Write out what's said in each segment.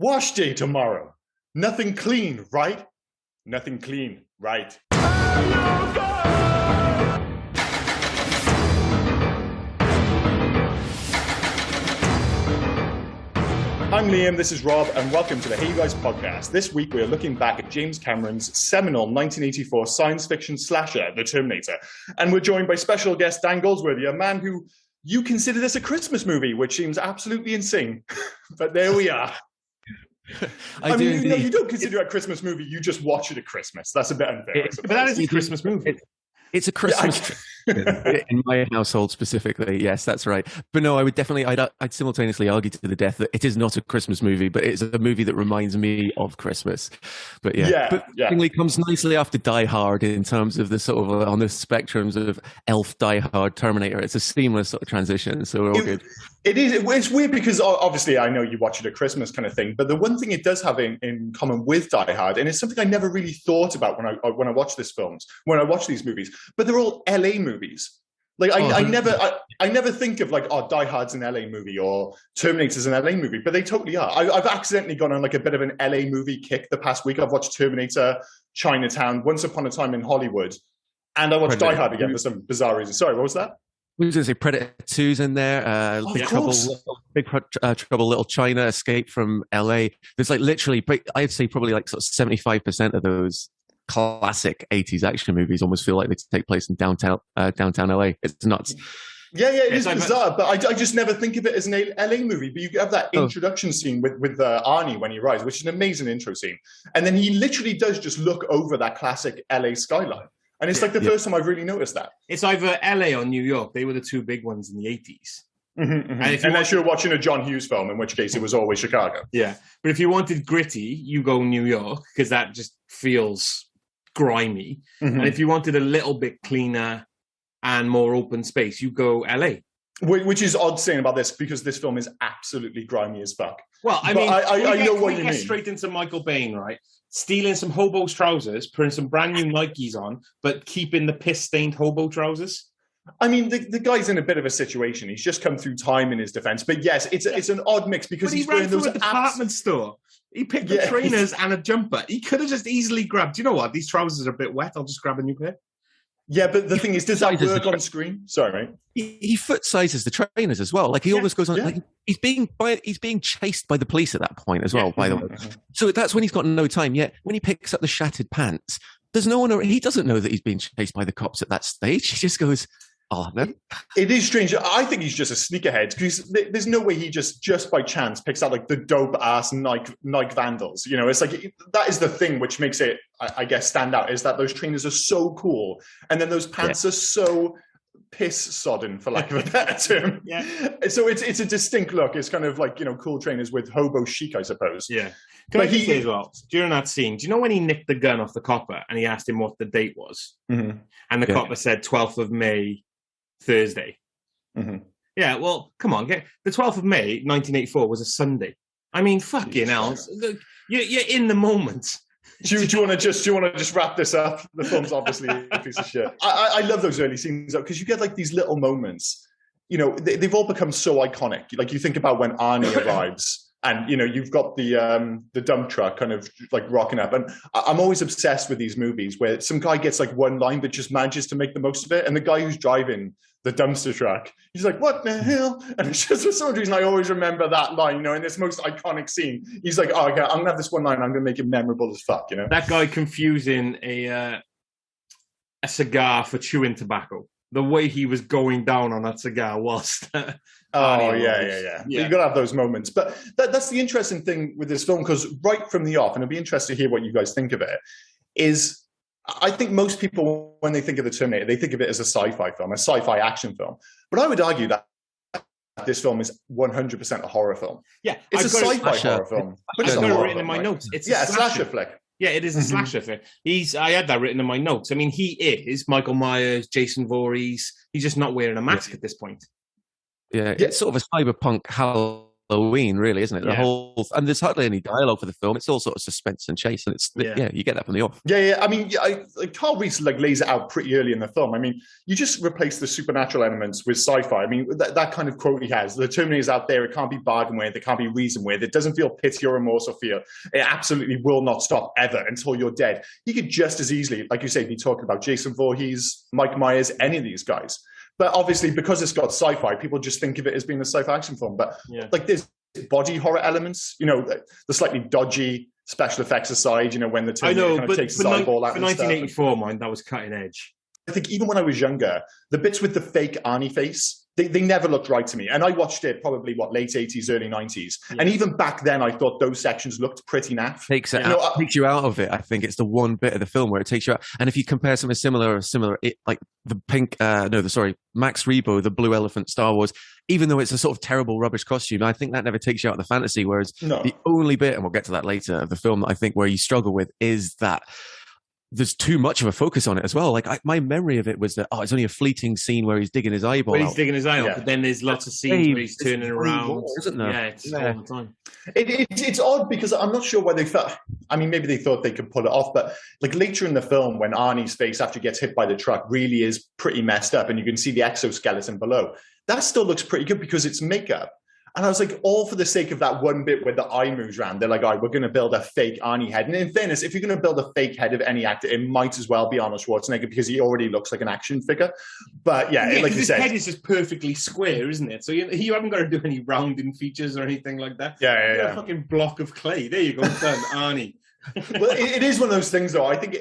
Wash day tomorrow. Nothing clean, right? Nothing clean, right? I'm Liam, this is Rob, and welcome to the Hey You Guys podcast. This week we are looking back at James Cameron's seminal 1984 science fiction slasher, The Terminator. And we're joined by special guest Dan Goldsworthy, a man who you consider this a Christmas movie, which seems absolutely insane. But there we are. I mean, you don't consider it a Christmas movie, you just watch it at Christmas. That's a bit unfair. But that is a Christmas movie. It's a Christmas in my household specifically. Yes, that's right. But no, I would definitely, I'd simultaneously argue to the death that it is not a Christmas movie, but it's a movie that reminds me of Christmas. But it comes nicely after Die Hard in terms of the sort of on the spectrums of Elf, Die Hard, Terminator. It's a seamless sort of transition. So we're all good. It is. It's weird because obviously I know you watch it at Christmas kind of thing, but the one thing it does have in common with Die Hard, and it's something I never really thought about when I watch these movies, but they're all LA movies. Like I never think of like, oh, Die Hard's an LA movie or Terminator's an LA movie, but they totally are. I've accidentally gone on like a bit of an LA movie kick the past week. I've watched Terminator, Chinatown, Once Upon a Time in Hollywood, and I watched Die Hard again for some bizarre reason. Sorry, what was that? We was going to say Predator 2's in there. Big Trouble, Little China, Escape from LA. There's like literally, I'd say probably like sort of 75% of those classic 80s action movies almost feel like they take place in downtown LA. It's nuts. Yeah, it is bizarre, but I just never think of it as an LA movie. But you have that introduction scene with Arnie when he arrives, which is an amazing intro scene. And then he literally does just look over that classic LA skyline. And it's like the first time I've really noticed that. It's either LA or New York. They were the two big ones in the 80s. Mm-hmm, mm-hmm. Unless you're watching a John Hughes film, in which case it was always Chicago. Yeah. But if you wanted gritty, you go New York, because that just feels grimy. Mm-hmm. And if you wanted a little bit cleaner and more open space, you go LA. Which is odd saying about this, because this film is absolutely grimy as fuck. Well, I mean, I know what you mean. Straight into Michael Bain, right? Stealing some hobo's trousers, putting some brand new Nikes on, but keeping the piss-stained hobo trousers. I mean, the guy's in a bit of a situation. He's just come through time in his defense. But yes, it's an odd mix because he's ran through a department store. He picked the trainers and a jumper. He could have just easily grabbed, you know what, these trousers are a bit wet. I'll just grab a new pair. Yeah, but the thing is, does that work on screen? Sorry, mate. He foot sizes the trainers as well. Like he almost goes on. Yeah. Like he's being chased by the police at that point as well. By the way, so that's when he's got no time. Yet when he picks up the shattered pants, there's no one. He doesn't know that he's being chased by the cops at that stage. He just goes, "Oh, man." It is strange. I think he's just a sneakerhead because there's no way he just by chance picks out like the dope ass Nike Vandals. You know, it's like that is the thing which makes it, I guess, stand out, is that those trainers are so cool, and then those pants are so piss sodden, for lack of a better term. Yeah. So it's a distinct look. It's kind of like, you know, cool trainers with hobo chic, I suppose. Yeah. Can I just say as well, during that scene, do you know when he nicked the gun off the copper and he asked him what the date was? Mm-hmm. And the copper said 12th of May, Thursday. Mm-hmm. Yeah, well, come on. The 12th of May, 1984 was a Sunday. I mean, fucking hell. You're in the moment. Do you want to just wrap this up? The film's obviously a piece of shit. I love those early scenes because you get like these little moments. You know, they've all become so iconic. Like you think about when Arnie arrives, and you know you've got the dump truck kind of like rocking up. And I'm always obsessed with these movies where some guy gets like one line but just manages to make the most of it, and the guy who's driving the dumpster truck, he's like, "What the hell?" And it's just for some reason I always remember that line, you know, in this most iconic scene. He's like, "Oh, okay, I'm gonna have this one line, I'm gonna make it memorable as fuck," you know. That guy confusing a cigar for chewing tobacco. The way he was going down on that cigar whilst yeah. You gotta have those moments. But that's the interesting thing with this film, because right from the off, and it'd be interesting to hear what you guys think of it, is I think most people, when they think of the Terminator, they think of it as a sci-fi film, a sci-fi action film. But I would argue that this film is 100% a horror film. Yeah, it's a sci-fi horror film. But I've got it written in my notes. It's a slasher flick. Yeah, it is a slasher flick. I had that written in my notes. I mean, he is Michael Myers, Jason Voorhees. He's just not wearing a mask at this point. Yeah, it's sort of a cyberpunk Halloween, really, isn't it? The Yeah. whole, and there's hardly any dialogue for the film. It's all sort of suspense and chase, and it's you get that from the off. Yeah. I mean, Carl Reese lays it out pretty early in the film. I mean, you just replace the supernatural elements with sci-fi. I mean, that kind of quote he has: "The Terminator's out there. It can't be bargained with. It can't be reasoned with. It doesn't feel pity or remorse or fear. It absolutely will not stop ever until you're dead." He could just as easily, like you say, be talking about Jason Voorhees, Mike Myers, any of these guys. But obviously, because it's got sci-fi, people just think of it as being a sci-fi action film. But like, there's body horror elements, the slightly dodgy special effects aside, when the Terminator kind of takes his eyeball out. For 1984, mind, that was cutting edge. I think even when I was younger, the bits with the fake Arnie face, they never looked right to me. And I watched it probably, late 80s, early 90s. Yeah. And even back then, I thought those sections looked pretty naff. Takes you out of it. I think it's the one bit of the film where it takes you out. And if you compare something similar, like the Max Rebo, the Blue Elephant Star Wars, even though it's a sort of terrible rubbish costume, I think that never takes you out of the fantasy. Whereas the only bit, and we'll get to that later, of the film that I think where you struggle with is that there's too much of a focus on it as well. Like my memory of it was that it's only a fleeting scene where he's digging his eyeball out. He's digging his eye out, but then there's lots of scenes where he's turning around. More, isn't there? Yeah, it's all the time. It's odd because I'm not sure why they felt. I mean, maybe they thought they could pull it off, but like later in the film, when Arnie's face after he gets hit by the truck really is pretty messed up, and you can see the exoskeleton below. That still looks pretty good because it's makeup. And I was like, all for the sake of that one bit where the eye moves around. They're like, all right, we're going to build a fake Arnie head. And in fairness, if you're going to build a fake head of any actor, it might as well be Arnold Schwarzenegger because he already looks like an action figure. But like you said, his head is just perfectly square, isn't it? So you haven't got to do any rounding features or anything like that. Yeah. A fucking block of clay. There you go, done, Arnie. Well, it is one of those things, though. I think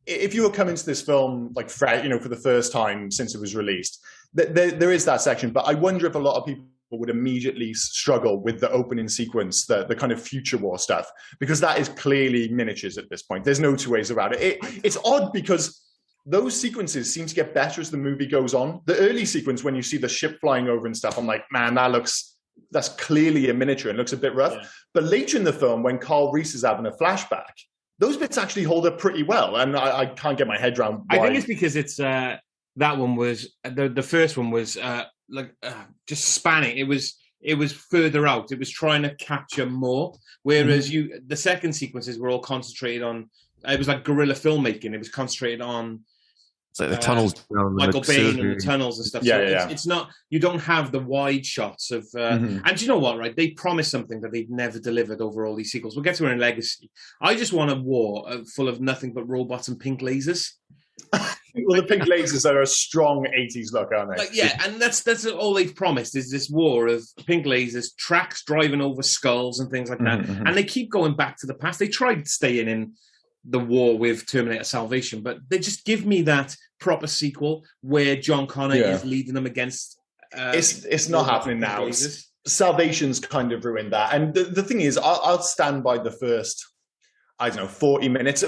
if you were coming to this film like for the first time since it was released, there is that section. But I wonder if a lot of people would immediately struggle with the opening sequence, the kind of future war stuff, because that is clearly miniatures at this point. There's no two ways around it. It's odd because those sequences seem to get better as the movie goes on. The early sequence, when you see the ship flying over and stuff, I'm like, man, that's clearly a miniature and looks a bit rough. Yeah. But later in the film, when Carl Reese is having a flashback, those bits actually hold up pretty well. And I can't get my head around why. I think it's because it's that one was, the first one was just spanning. It was further out. It was trying to capture more. Whereas the second sequences were all concentrated on, it was like guerrilla filmmaking. It was concentrated on it's like the tunnels, Michael Bain and the tunnels and stuff. It's not, you don't have the wide shots of, and do you know what, right? They promised something that they've never delivered over all these sequels. We'll get to it in Legacy. I just want a war full of nothing but robots and pink lasers. Well, the pink lasers are a strong 80s look, aren't they? And that's all they've promised is this war of pink lasers, tracks driving over skulls and things like that. And they keep going back to the past. They tried staying in the war with Terminator Salvation, but they just give me that proper sequel where John Connor is leading them against. It's not happening now. Salvation's kind of ruined that. And the thing is, I'll stand by the first, 40 minutes.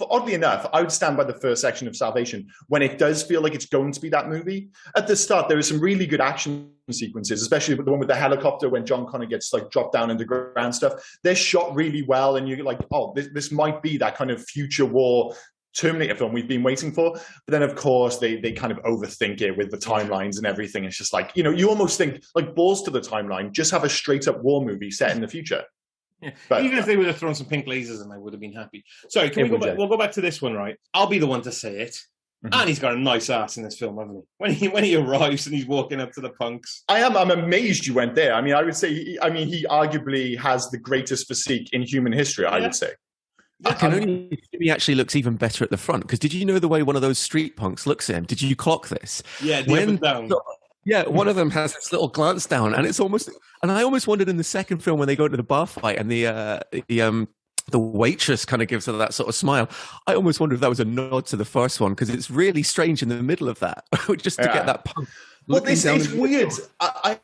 Oddly enough, I would stand by the first section of Salvation when it does feel like it's going to be that movie. At the start, there are some really good action sequences, especially the one with the helicopter when John Connor gets dropped down underground stuff. They're shot really well, and you're like, oh, this might be that kind of future war Terminator film we've been waiting for. But then, of course, they kind of overthink it with the timelines and everything. It's just like, you almost think, like, balls to the timeline, just have a straight-up war movie set in the future. Yeah. But, even if they would have thrown some pink lasers in, I would have been happy. Sorry, can we go back? We'll go back to this one, right? I'll be the one to say it. And he's got a nice ass in this film, hasn't he? When he arrives and he's walking up to the punks. I'm amazed you went there. I mean, I would say, he arguably has the greatest physique in human history, I would say. I can only assume he actually looks even better at the front, because did you know the way one of those street punks looks at him? Did you clock this? Yeah, down. Yeah, one of them has this little glance down, and it's almost. And I almost wondered in the second film when they go to the bar fight and the waitress kind of gives her that sort of smile. I almost wondered if that was a nod to the first one, because it's really strange in the middle of that, just to get that punk. Well, it's weird. I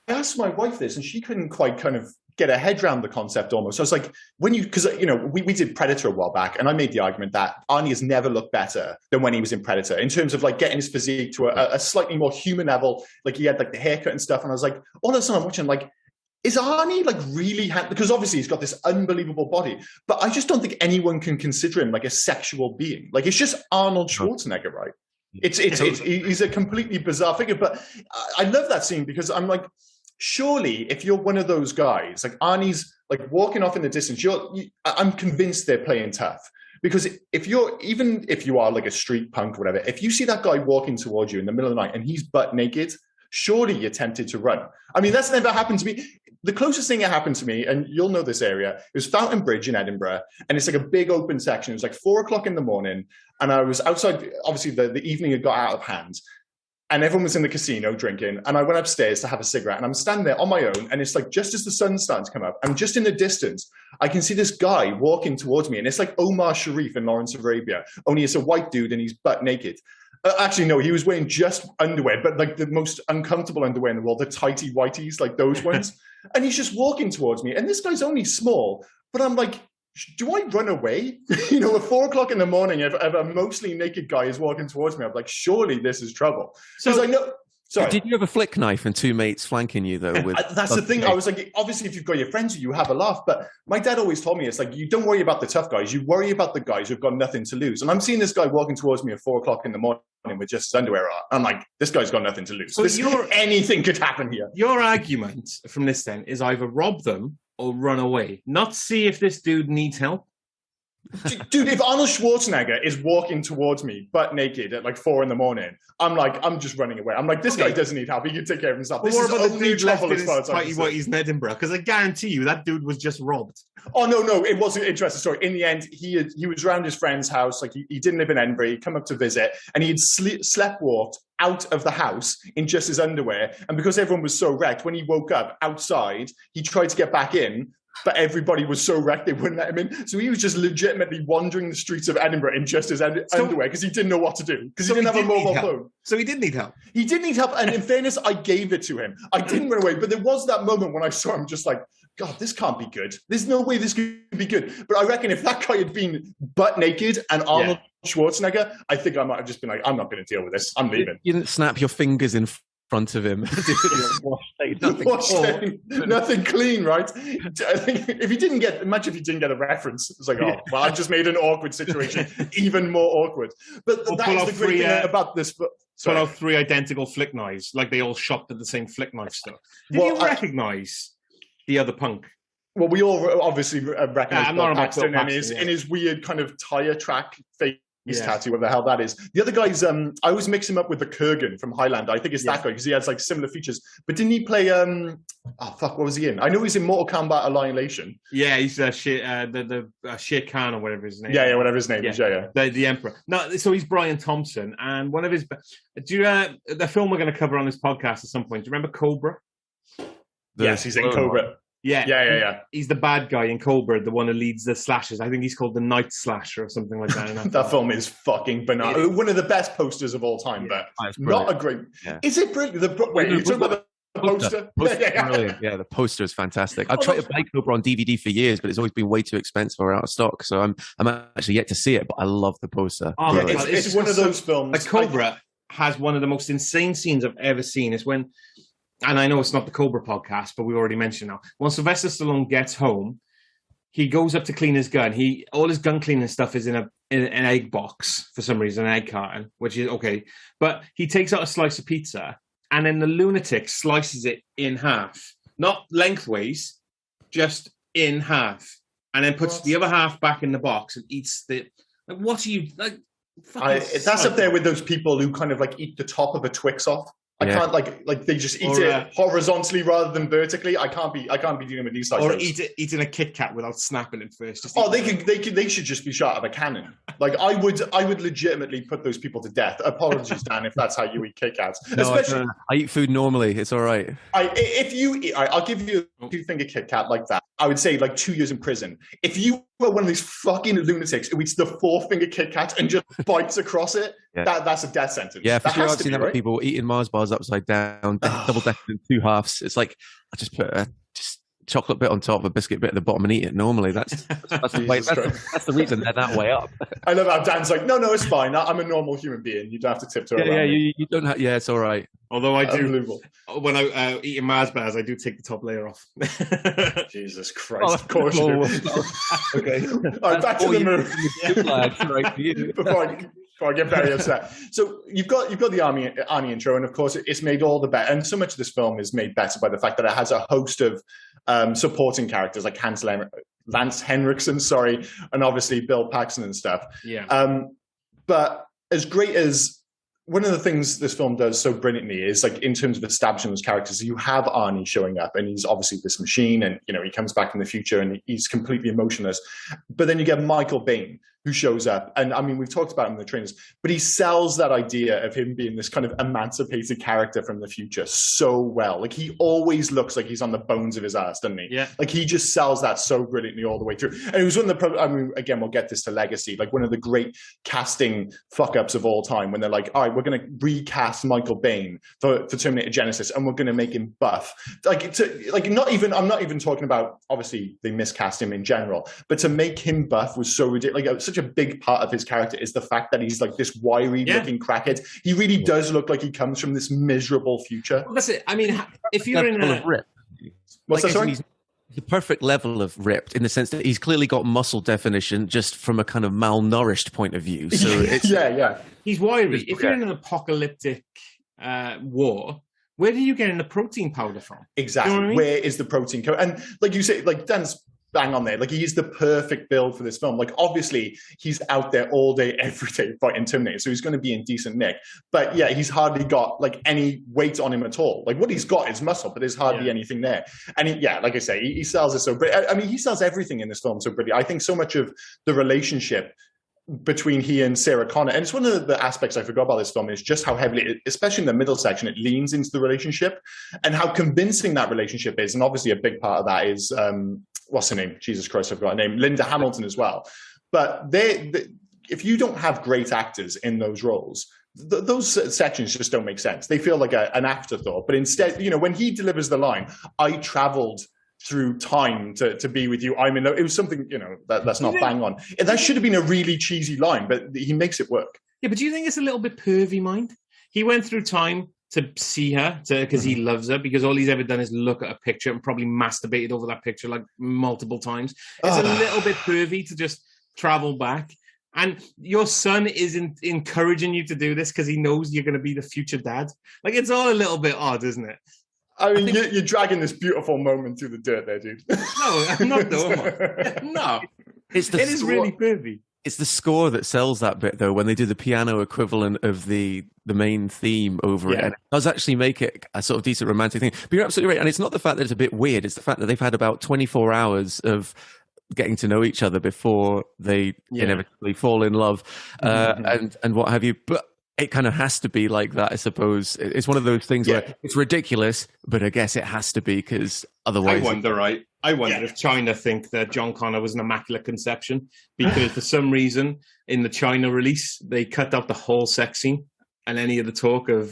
asked my wife this, and she couldn't quite kind of get her head around the concept almost. So I was like, because we did Predator a while back, and I made the argument that Arnie has never looked better than when he was in Predator in terms of like getting his physique to a slightly more human level. Like he had like the haircut and stuff, and I was like, all of a sudden I'm watching like, is Arnie like really because obviously he's got this unbelievable body, but I just don't think anyone can consider him like a sexual being. Like it's just Arnold Schwarzenegger, right? He's a completely bizarre figure. But I love that scene because I'm like, surely if you're one of those guys, like Arnie's like walking off in the distance, I'm convinced they're playing tough. Because if you are like a street punk or whatever, if you see that guy walking towards you in the middle of the night and he's butt naked, surely you're tempted to run. I mean, that's never happened to me. The closest thing that happened to me, and you'll know this area, it was Fountain Bridge in Edinburgh, and it's like a big open section. It was like 4:00 in the morning, and I was outside. Obviously, the evening had got out of hand, and everyone was in the casino drinking, and I went upstairs to have a cigarette, and I'm standing there on my own, and it's like just as the sun's starting to come up, and just in the distance, I can see this guy walking towards me, and it's like Omar Sharif in Lawrence of Arabia, only it's a white dude, and he's butt naked. Actually, no, he was wearing just underwear, but like the most uncomfortable underwear in the world, the tighty whities, like those ones. And he's just walking towards me, and this guy's only small, but I'm like, do I run away? You know, at 4:00 in the morning, if a mostly naked guy is walking towards me, I'm like, surely this is trouble. Because I know. Sorry. Did you have a flick knife and two mates flanking you though? That's the thing. I was like, obviously, if you've got your friends, you have a laugh. But my dad always told me, it's like, you don't worry about the tough guys. You worry about the guys who've got nothing to lose. And I'm seeing this guy walking towards me at 4:00 in the morning with just his underwear on. I'm like, this guy's got nothing to lose. So anything could happen here. Your argument from this then is either rob them or run away, not see if this dude needs help. Dude, if Arnold Schwarzenegger is walking towards me butt naked at like 4 a.m, I'm just running away. I'm like, this guy doesn't need help. He can take care of himself. This is only trouble as far as I'm concerned. He's in Edinburgh, because I guarantee you that dude was just robbed. Oh no, it wasn't an interesting story. In the end, he was around his friend's house. Like he didn't live in Edinburgh. He'd come up to visit, and he had slept-walked out of the house in just his underwear. And because everyone was so wrecked, when he woke up outside, he tried to get back in. But everybody was so wrecked they wouldn't let him in. So he was just legitimately wandering the streets of Edinburgh in just his underwear because he didn't know what to do. Because he didn't have a mobile phone. So he did need help. He did need help. And in fairness, I gave it to him. I didn't run away. But there was that moment when I saw him just like, God, this can't be good. There's no way this could be good. But I reckon if that guy had been butt naked and Arnold Schwarzenegger, I think I might have just been like, I'm not going to deal with this. I'm leaving. You didn't snap your fingers in front of him. Nothing clean, right? I think if you didn't get a reference, it's like, oh, well, I just made an awkward situation even more awkward. But that is the great thing about this. Pull out 3 identical flick knives, like they all shopped at the same flick knife store. Did you recognize the other punk? Well, we all obviously recognize Bill Paxton and in his weird kind of tire track face tattoo, what the hell that is. The other guy's, I always mix him up with the Kurgan from Highlander. I think it's that guy because he has like similar features. But didn't he play, what was he in? I know he's in Mortal Kombat Annihilation. Yeah, he's the Shere Khan or whatever his name. Yeah, whatever his name is. Yeah. The Emperor. No, so he's Brian Thompson, and one of his. Do you the film we're going to cover on this podcast at some point? Do you remember Cobra? Yes, he's in Cobra. Yeah. He's the bad guy in Cobra, the one who leads the slashers. I think he's called the Night Slasher or something like that. That film is fucking banana. One of the best posters of all time, but not a great. Yeah. Is it brilliant? Wait, you talking about the poster? Brilliant. Yeah, the poster is fantastic. I've tried to buy Cobra on DVD for years, but it's always been way too expensive or out of stock. So I'm actually yet to see it, but I love the poster. Oh, it's one of those films. Like Cobra has one of the most insane scenes I've ever seen. Is when. And I know it's not the Cobra podcast, but we already mentioned now. When Sylvester Stallone gets home, he goes up to clean his gun. All his gun cleaning stuff is in an egg box for some reason, an egg carton, which is okay. But he takes out a slice of pizza, and then the lunatic slices it in half, not lengthways, just in half, and then puts the other half back in the box and eats the. Like, what are you like? That's up there with those people who kind of like eat the top of a Twix off. I can't like they just eat it horizontally rather than vertically. I can't be dealing with these types. Or eating a Kit Kat without snapping it first. They should just be shot out of a cannon. Like I would legitimately put those people to death. Apologies, Dan, if that's how you eat Kit Kats. No, I eat food normally. It's all right. I'll give you a 2-finger Kit Kat like that. I would say like 2 years in prison. If you were one of these fucking lunatics who eats the 4-finger Kit Kat and just bites across it, that's a death sentence. Yeah, for sure. I've seen that with people eating Mars bars upside down, double-decked in 2 halves. It's like I just put a chocolate bit on top, a biscuit bit at the bottom, and eat it normally. That's the reason they're that way up. I love how Dan's like, no, it's fine. I'm a normal human being. You don't have to tiptoe around. Yeah, you don't have. Yeah, it's all right. Although I do, when I eat Mars bars, I do take the top layer off. Jesus Christ! Of course you do. Okay, all right, back to the movie. I get very upset. So you've got the Arnie intro, and of course it's made all the better. And so much of this film is made better by the fact that it has a host of supporting characters like Lance Henriksen, and obviously Bill Paxton and stuff. Yeah. But as great as one of the things this film does so brilliantly is, like, in terms of establishing those characters, you have Arnie showing up, and he's obviously this machine, and he comes back in the future, and he's completely emotionless. But then you get Michael Biehn, who shows up, and I mean, we've talked about him in the trailers, but he sells that idea of him being this kind of emancipated character from the future so well. Like, he always looks like he's on the bones of his ass, doesn't he? Yeah. Like, he just sells that so brilliantly all the way through. And it was one of the, I mean, again, we'll get this to Legacy, like one of the great casting fuck-ups of all time, when they're like, all right, we're going to recast Michael Biehn for Terminator Genesis, and we're going to make him buff. I'm not even talking about, obviously, they miscast him in general, but to make him buff was so ridiculous. Like, such a big part of his character is the fact that he's like this wiry looking crackhead. He really does look like he comes from this miserable future. Well, that's it. I mean, if you're in a rip, what's that? Sorry? He's the perfect level of ripped, in the sense that he's clearly got muscle definition, just from a kind of malnourished point of view. So it's, he's wiry. If you're in an apocalyptic war, where do you get the protein powder from? Exactly. You know what I mean? Where is the protein code? And like you say, like Dan's bang on there. Like, he's the perfect build for this film. Like, obviously he's out there all day, every day fighting Terminator, so he's going to be in decent nick. But yeah, he's hardly got like any weight on him at all. Like, what he's got is muscle, but there's hardly anything there. And like I say, he sells it so brilliant. I mean, he sells everything in this film so brilliant. I think so much of the relationship between he and Sarah Connor, and it's one of the aspects I forgot about this film, is just how heavily, especially in the middle section, it leans into the relationship and how convincing that relationship is. And obviously a big part of that is what's her name? Jesus Christ, I've got her name. Linda Hamilton as well. But if you don't have great actors in those roles, those sections just don't make sense. They feel like an afterthought. But instead, when he delivers the line, I traveled through time to be with you, it was something, that's not bang on. And that should have been a really cheesy line, but he makes it work. Yeah, but do you think it's a little bit pervy, mind? He went through time to see her, because he loves her, because all he's ever done is look at a picture and probably masturbated over that picture like multiple times. It's a little bit pervy to just travel back. And your son is encouraging you to do this because he knows you're going to be the future dad. Like, it's all a little bit odd, isn't it? I mean, you're dragging this beautiful moment through the dirt there, dude. No, I'm not though. No. It is really pervy. It's the score that sells that bit, though, when they do the piano equivalent of the main theme over it. And it does actually make it a sort of decent romantic thing. But you're absolutely right. And it's not the fact that it's a bit weird. It's the fact that they've had about 24 hours of getting to know each other before they inevitably fall in love and what have you. But it kind of has to be like that, I suppose. It's one of those things where it's ridiculous, but I guess it has to be, because otherwise... I wonder if China think that John Connor was an immaculate conception, because for some reason in the China release they cut out the whole sex scene and any of the talk of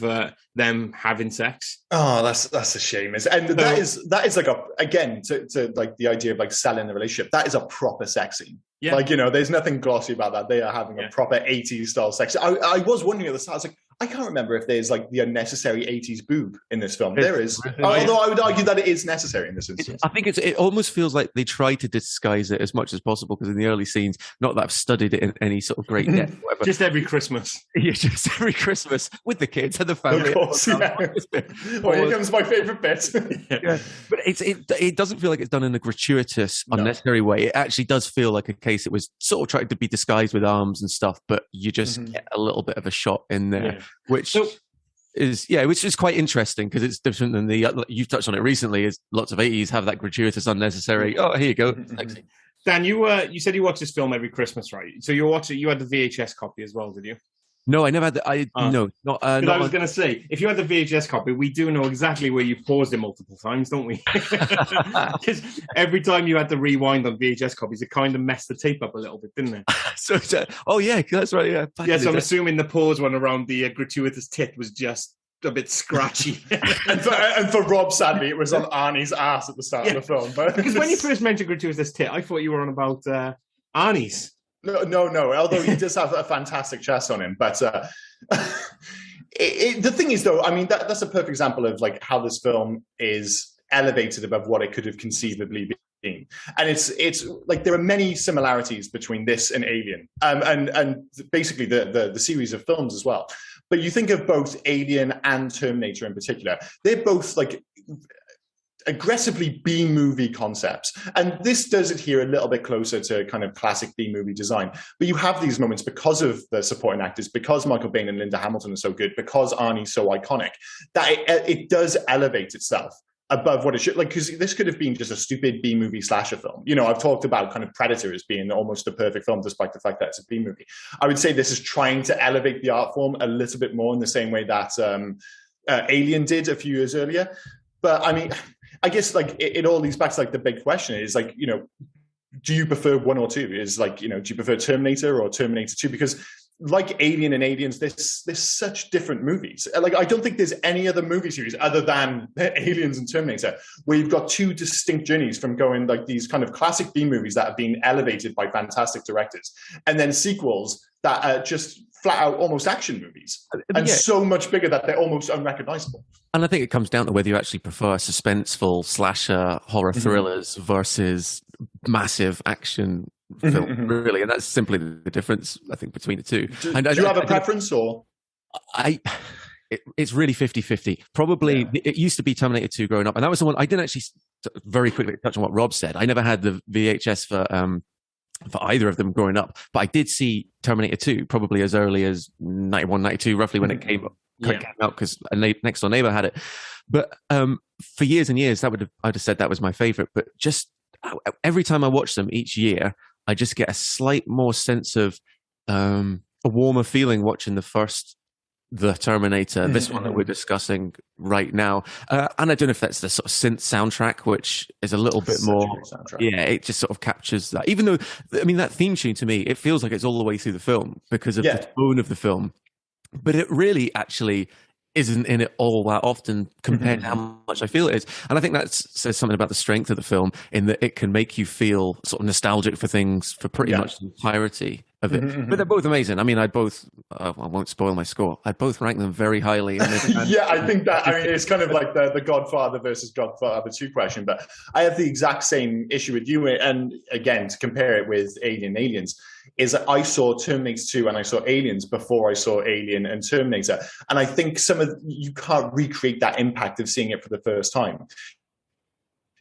them having sex. Oh, that's a shame. And that is like to like the idea of like selling the relationship. That is a proper sex scene. Yeah. Like, there's nothing glossy about that. They are having a proper 80s style sex. I was wondering at the start, I was like, I can't remember if there's like the unnecessary 80s boob in this film. There is. Although I would argue that it is necessary in this instance. I think it almost feels like they try to disguise it as much as possible, because in the early scenes, not that I've studied it in any sort of great depth. Whatever. Just every Christmas. Yeah, just every Christmas with the kids and the family. Of course, Well, here comes my favourite bit. But it doesn't feel like it's done in a gratuitous, unnecessary way. It actually does feel like a case it was sort of trying to be disguised with arms and stuff, but you just get a little bit of a shot in there. Yeah. Which is quite interesting, because it's different than you've touched on it recently, is lots of 80s have that gratuitous, unnecessary, oh, here you go. Dan, you said you watch this film every Christmas, right? So you had the VHS copy as well, did you? No, I never had no, not. I was going to say, if you had the VHS copy, we do know exactly where you paused it multiple times, don't we? Because every time you had to rewind on VHS copies, it kind of messed the tape up a little bit, didn't it? That's right. Yeah. So I'm assuming the pause one around the gratuitous tit was just a bit scratchy. and for Rob, sadly, it was on Arnie's ass at the start of the film. But because when you first mentioned gratuitous tit, I thought you were on about Arnie's. No. Although he does have a fantastic chest on him, but the thing is, though, I mean, that's a perfect example of like how this film is elevated above what it could have conceivably And it's like there are many similarities between this and Alien, and basically the series of films as well. But you think of both Alien and Terminator in particular, they're both like aggressively B-movie concepts. And this does adhere a little bit closer to kind of classic B-movie design. But you have these moments because of the supporting actors, because Michael Biehn and Linda Hamilton are so good, because Arnie's so iconic, that it does elevate itself above what it should. Like, because this could have been just a stupid B-movie slasher film. You know, I've talked about kind of Predator as being almost the perfect film, despite the fact that it's a B-movie. I would say this is trying to elevate the art form a little bit more in the same way that Alien did a few years earlier. But I mean, I guess like it all leads back to like the big question is like, you know, do you prefer one or two? Is like, you know, do you prefer Terminator or Terminator 2? Because like Alien and Aliens, there's such different movies. Like, I don't think there's any other movie series other than Aliens and Terminator where you've got two distinct journeys from going like these kind of classic B movies that have been elevated by fantastic directors, and then sequels that are just flat out almost action movies and so much bigger that they're almost unrecognizable. And I think it comes down to whether you actually prefer suspenseful slasher horror thrillers versus massive action film, really. And that's simply the difference, I think, between the two. Do you have a preference, or? It's really 50-50. Probably, it used to be Terminator 2 growing up. And that was the one, I didn't actually very quickly touch on what Rob said. I never had the VHS for either of them growing up. But I did see Terminator 2 probably as early as 91, 92, roughly when it came out, because a next door neighbor had it. But for years and years, I'd have said that was my favorite. But just every time I watch them each year, I just get a slight more sense of a warmer feeling watching the Terminator, this one that we're discussing right now. And I don't know if that's the sort of synth soundtrack, which is a little bit more, it just sort of captures that. Even though, I mean, that theme tune to me, it feels like it's all the way through the film because of the tone of the film. But it really actually isn't in it all that often compared to how much I feel it is. And I think that says something about the strength of the film in that it can make you feel sort of nostalgic for things for pretty much the entirety of it. But they're both amazing. I mean, I won't spoil my score. I'd both rank them very highly. Yeah, I think that, I mean, it's kind of like the Godfather versus Godfather 2 question, but I have the exact same issue with you. And again, to compare it with Aliens, is that I saw Terminator 2 and I saw Aliens before I saw Alien and Terminator. And I think you can't recreate that impact of seeing it for the first time.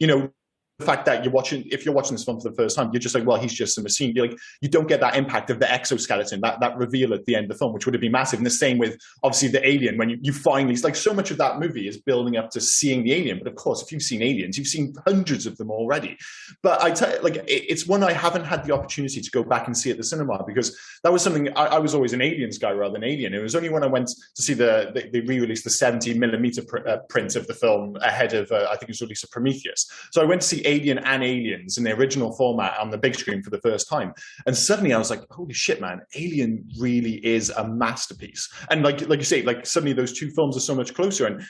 You know, the fact that if you're watching this film for the first time, you're just like, well, he's just a machine. You're like, you don't get that impact of the exoskeleton, that reveal at the end of the film, which would have been massive. And the same with obviously the Alien, when you finally, it's like so much of that movie is building up to seeing the Alien. But of course, if you've seen Aliens, you've seen hundreds of them already. But it's one I haven't had the opportunity to go back and see at the cinema, because that was something I was always an Aliens guy rather than Alien. It was only when I went to see they re-released the 70mm print of the film ahead of I think it was released of Prometheus. So I went to see Alien and Aliens in the original format on the big screen for the first time, and suddenly I was like, holy shit, man, Alien really is a masterpiece. And like you say, like suddenly those two films are so much closer. And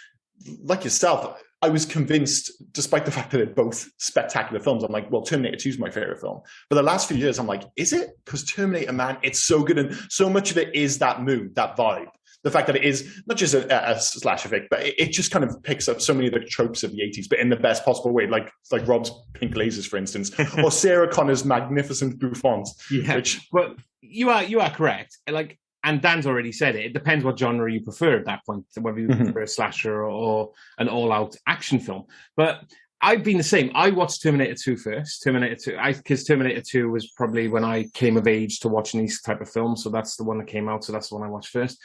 like yourself, I was convinced, despite the fact that they're both spectacular films, I'm like, well, Terminator 2 is my favorite film. For the last few years, I'm like, is it? Because Terminator, man, it's so good, and so much of it is that mood, that vibe. The fact that it is not just a slasher fic, but it just kind of picks up so many of the tropes of the 80s, but in the best possible way, like Rob's pink lasers, for instance, or Sarah Connor's magnificent bouffants. Yeah, but you are correct. Like, and Dan's already said it. It depends what genre you prefer at that point, whether you prefer a slasher or an all-out action film. But I've been the same. I watched Terminator 2 first. Because Terminator 2 was probably when I came of age to watching these type of films. So that's the one that came out. So that's the one I watched first.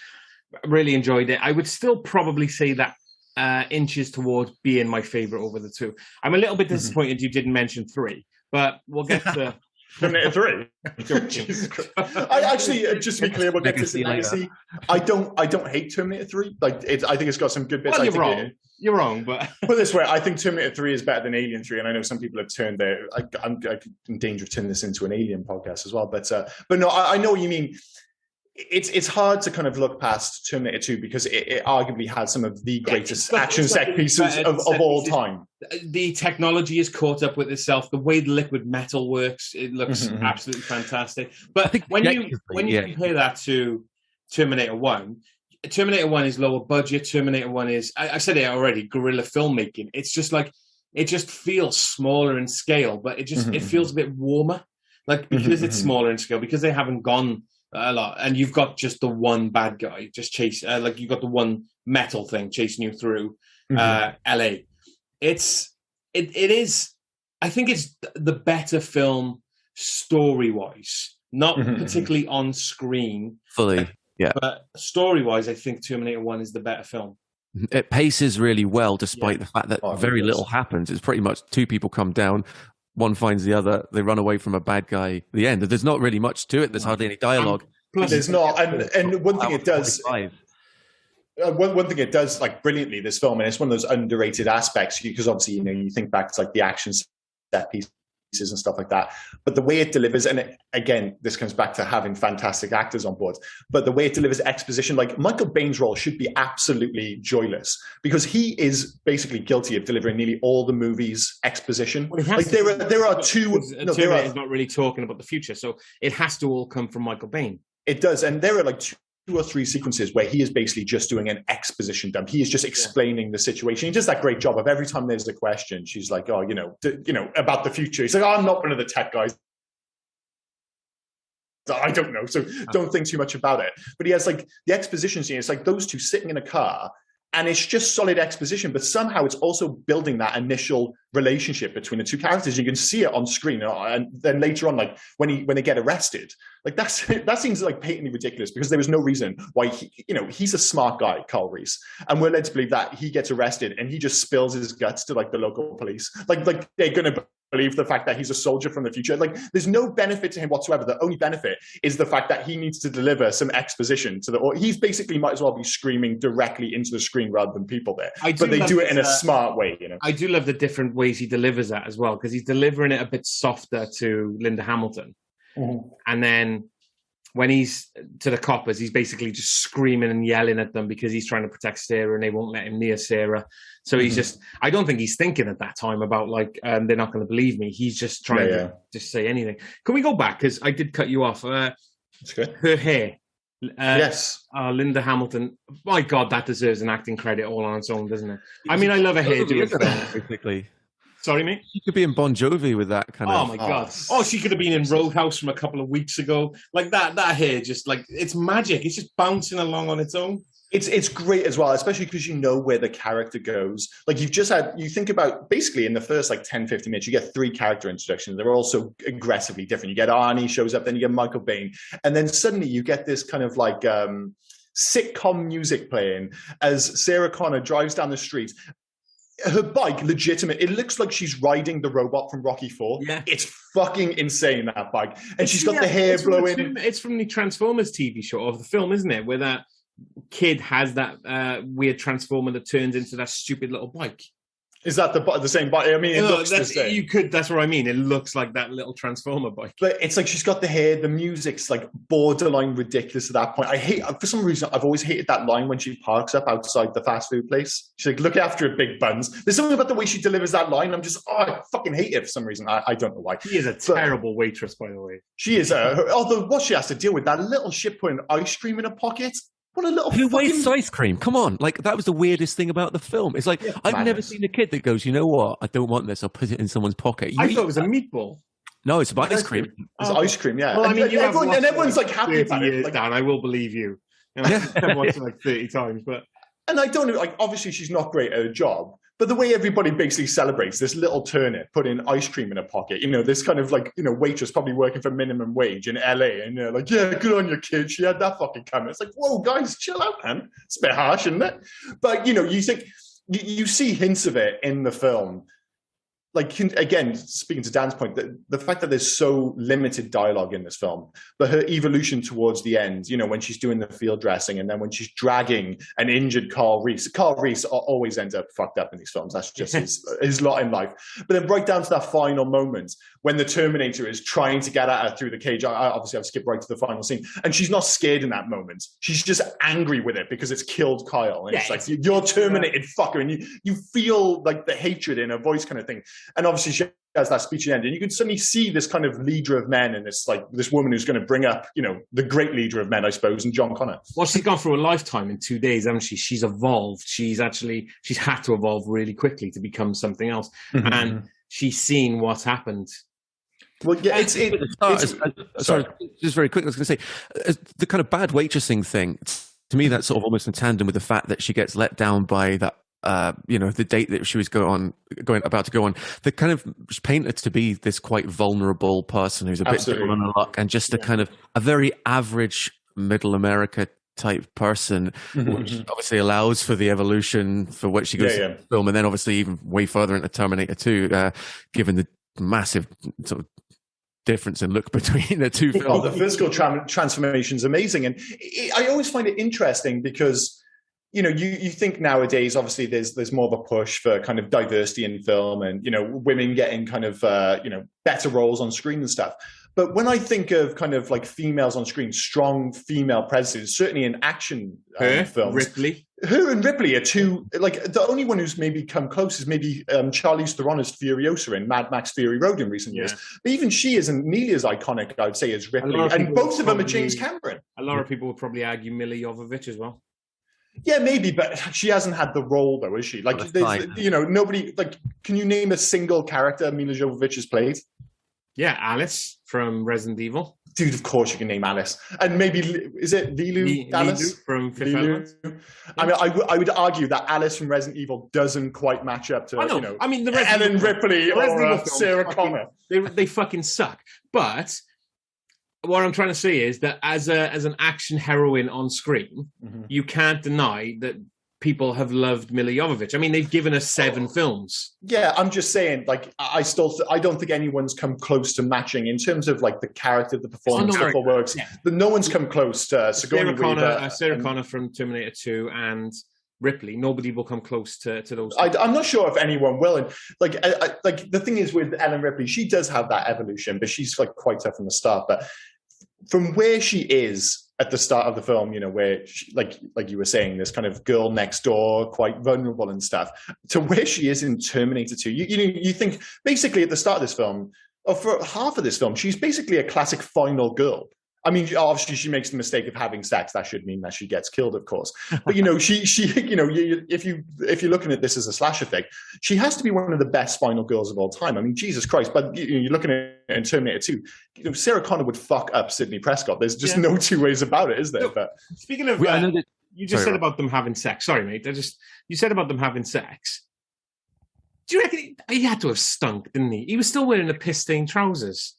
Really enjoyed it. I would still probably say that inches towards being my favorite over the two. I'm a little bit disappointed you didn't mention 3, but we'll get to Terminator 3. I actually, just to be clear, we'll get to legacy. I don't hate Terminator 3. Like, I think it's got some good bits. Well, you're wrong, but put this way, I think Terminator 3 is better than Alien 3, and I know some people have turned I'm in danger of turning this into an Alien podcast as well. But no, I know what you mean. It's hard to kind of look past Terminator 2 because it arguably has some of the greatest action set pieces of all time. The technology is caught up with itself. The way the liquid metal works, it looks absolutely fantastic. But when you compare that to Terminator 1, Terminator 1 is lower budget. Terminator 1 is, I said it already, guerrilla filmmaking. It's just like it just feels smaller in scale, but it feels a bit warmer. Like, because it's smaller in scale, because they haven't gone a lot, and you've got just the one bad guy just chase, like you've got the one metal thing chasing you through LA. It is, I think it's the better film story-wise, not particularly on screen. Fully, yeah. But story-wise, I think Terminator 1 is the better film. It paces really well, despite the fact that very little happens. It's pretty much two people come down, one finds the other, they run away from a bad guy at the end. There's not really much to it. There's hardly any dialogue. There's not. And one thing it does... one thing it does like brilliantly, this film, and it's one of those underrated aspects, because obviously, you think back to like the action set pieces and stuff like that, but the way it delivers, and again, this comes back to having fantastic actors on board, but the way it delivers exposition, like Michael Baine's role should be absolutely joyless, because he is basically guilty of delivering nearly all the movie's exposition. Well, like there are two. Terminator is not really talking about the future, so it has to all come from Michael Baine. It does, and there are like two or three sequences where he is basically just doing an exposition dump. He is just explaining the situation. He does that great job of every time there's a question, she's like, oh, about the future. He's like, oh, I'm not one of the tech guys. I don't know, so don't think too much about it. But he has like the exposition scene. It's like those two sitting in a car, and it's just solid exposition, but somehow it's also building that initial relationship between the two characters. You can see it on screen, and then later on, like when they get arrested, like that seems like patently ridiculous, because there was no reason why he's a smart guy, Carl Reese, and we're led to believe that he gets arrested and he just spills his guts to like the local police. Like they're gonna believe the fact that he's a soldier from the future. Like there's no benefit to him whatsoever. The only benefit is the fact that he needs to deliver some exposition or he's basically might as well be screaming directly into the screen rather than people there. But they do it in a smart way, I do love the different ways he delivers that as well, because he's delivering it a bit softer to Linda Hamilton. And then when he's to the coppers, he's basically just screaming and yelling at them because he's trying to protect Sarah and they won't let him near Sarah. So he's just, I don't think he's thinking at that time about like, they're not going to believe me. He's just trying to just say anything. Can we go back? Because I did cut you off. That's good. Her hair. Yes. Linda Hamilton. My God, that deserves an acting credit all on its own, doesn't it? I mean, I love her hair. Basically. Sorry, mate? She could be in Bon Jovi with that kind of... Oh, my God. Oh, she could have been in Roadhouse from a couple of weeks ago. Like, that hair just, like, it's magic. It's just bouncing along on its own. It's great as well, especially because you know where the character goes. Like, you think about, basically, in the first, like, 10, 15 minutes, you get 3 character introductions. They're all so aggressively different. You get Arnie shows up, then you get Michael Baine. And then suddenly you get this kind of, like, sitcom music playing as Sarah Connor drives down the street. Her bike, legitimate. It looks like she's riding the robot from Rocky IV. Yeah. It's fucking insane, that bike. And she's got the hair blowing. It's from the Transformers TV show, of the film, isn't it? Where that kid has that weird Transformer that turns into that stupid little bike. Is that the same bike? I mean, it looks the same. That's what I mean. It looks like that little Transformer bike. But it's like she's got the hair. The music's like borderline ridiculous at that point. For some reason, I've always hated that line when she parks up outside the fast food place. She's like, look after her big buns. There's something about the way she delivers that line. I'm just, I fucking hate it for some reason. I don't know why. She is a terrible waitress, by the way. She is. Although what she has to deal with, that little shit putting ice cream in her pocket. What a little Who wastes ice cream? Come on. Like, that was the weirdest thing about the film. It's like, I've never seen a kid that goes, you know what? I don't want this. I'll put it in someone's pocket. I thought it was a meatball. No, it's about ice cream. It's ice cream, yeah. Well, I mean, everyone's like happy about it. Like, Dan, I will believe you. I've watched it like 30 times, but... And I don't know, like, obviously she's not great at her job, but the way everybody basically celebrates this little turnip putting ice cream in her pocket, this kind of like, waitress probably working for minimum wage in LA, and you're like, yeah, good on your kid, she had that fucking coming. It's like, whoa, guys, chill out, man. It's a bit harsh, isn't it? But, you think, you see hints of it in the film. Like, again, speaking to Dan's point, the fact that there's so limited dialogue in this film, but her evolution towards the end, when she's doing the field dressing and then when she's dragging an injured Carl Reese always ends up fucked up in these films. That's just his lot in life. But then right down to that final moment when the Terminator is trying to get at her through the cage. Obviously, I've skipped right to the final scene. And she's not scared in that moment. She's just angry with it because it's killed Kyle. And it's like, you're terminated, fucker. And you feel like the hatred in her voice kind of thing. And obviously she has that speech at the end, and you can suddenly see this kind of leader of men, and this woman who's going to bring up, the great leader of men, I suppose, and John Connor. Well, she's gone through a lifetime in 2 days, hasn't she? She's evolved. She's had to evolve really quickly to become something else, and she's seen what's happened. Well, yeah, sorry, just very quick. I was going to say the kind of bad waitressing thing. To me, that's sort of almost in tandem with the fact that she gets let down by that. The date that she was about to go on, they kind of paint her to be this quite vulnerable person who's a bit down on her luck, and just a very average middle America type person, which obviously allows for the evolution for what she goes to the film, and then obviously even way further into Terminator 2, given the massive sort of difference in look between the two films. Oh, the physical transformation is amazing, and I always find it interesting because. You think nowadays, obviously, there's more of a push for kind of diversity in film and, women getting kind of, better roles on screen and stuff. But when I think of kind of like females on screen, strong female presences, certainly in action films. Her and Ripley are two, like the only one who's maybe come close is maybe Charlize Theron's Furiosa in Mad Max Fury Road in recent years. But even she isn't nearly as iconic, I would say, as Ripley. And both of them are James Cameron. A lot of people would probably argue Milla Jovovich as well. Yeah, maybe, but she hasn't had the role, though, has she? Like, nobody. Like, can you name a single character Milla Jovovich has played? Yeah, Alice from Resident Evil. Dude, of course you can name Alice, and maybe is it Lilu Alice from Fifth Element? I mean, I would argue that Alice from Resident Evil doesn't quite match up to I mean, the Ellen Ripley or Sarah Connor. They fucking suck, but. What I'm trying to say is that as an action heroine on screen, you can't deny that people have loved Milla Jovovich. I mean, they've given us 7 films. Yeah, I'm just saying, like, I don't think anyone's come close to matching in terms of like the character, the performance, the works. Yeah. No one's come close to Sarah Connor from Terminator 2 and Ripley. Nobody will come close to those. I'm not sure if anyone will. And like the thing is with Ellen Ripley, she does have that evolution, but she's like quite tough from the start. But from where she is at the start of the film, where she, like you were saying, this kind of girl next door, quite vulnerable and stuff, to where she is in Terminator 2, you think basically at the start of this film, or for half of this film, she's basically a classic final girl. I mean, obviously she makes the mistake of having sex. That should mean that she gets killed, of course. But she if you're looking at this as a slasher thing, she has to be one of the best final girls of all time. I mean, Jesus Christ! But you're looking at it in Terminator 2. Sarah Connor would fuck up Sidney Prescott. There's just no two ways about it, is there? But speaking of, you just said about them having sex. Sorry, mate. You said about them having sex. Do you reckon he had to have stunk, didn't he? He was still wearing the piss-stained trousers.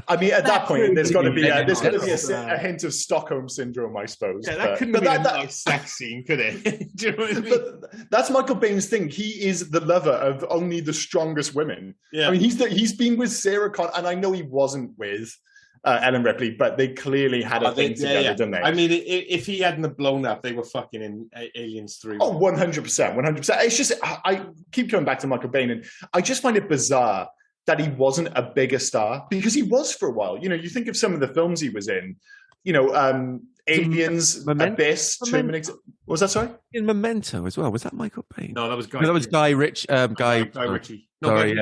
I mean, at that point, there's got to be a hint of Stockholm syndrome, I suppose. Yeah, that couldn't have been a nice sex scene, could it? Do you know what I mean? But that's Michael Baine's thing. He is the lover of only the strongest women. Yeah. I mean, he's been with Sarah Connor, and I know he wasn't with Ellen Ripley, but they keep had a thing together, didn't they? I mean, if he hadn't blown up, they were fucking in Aliens 3. Oh, 100%. It's just, I keep coming back to Michael Baine, and I just find it bizarre that he wasn't a bigger star, because he was for a while. You think of some of the films he was in, Aliens, Abyss, Terminator. What was that, sorry? In Memento as well. Was that Michael Baine? No, that was Guy. No, that was Guy Ritchie. Guy Ritchie. No, sorry,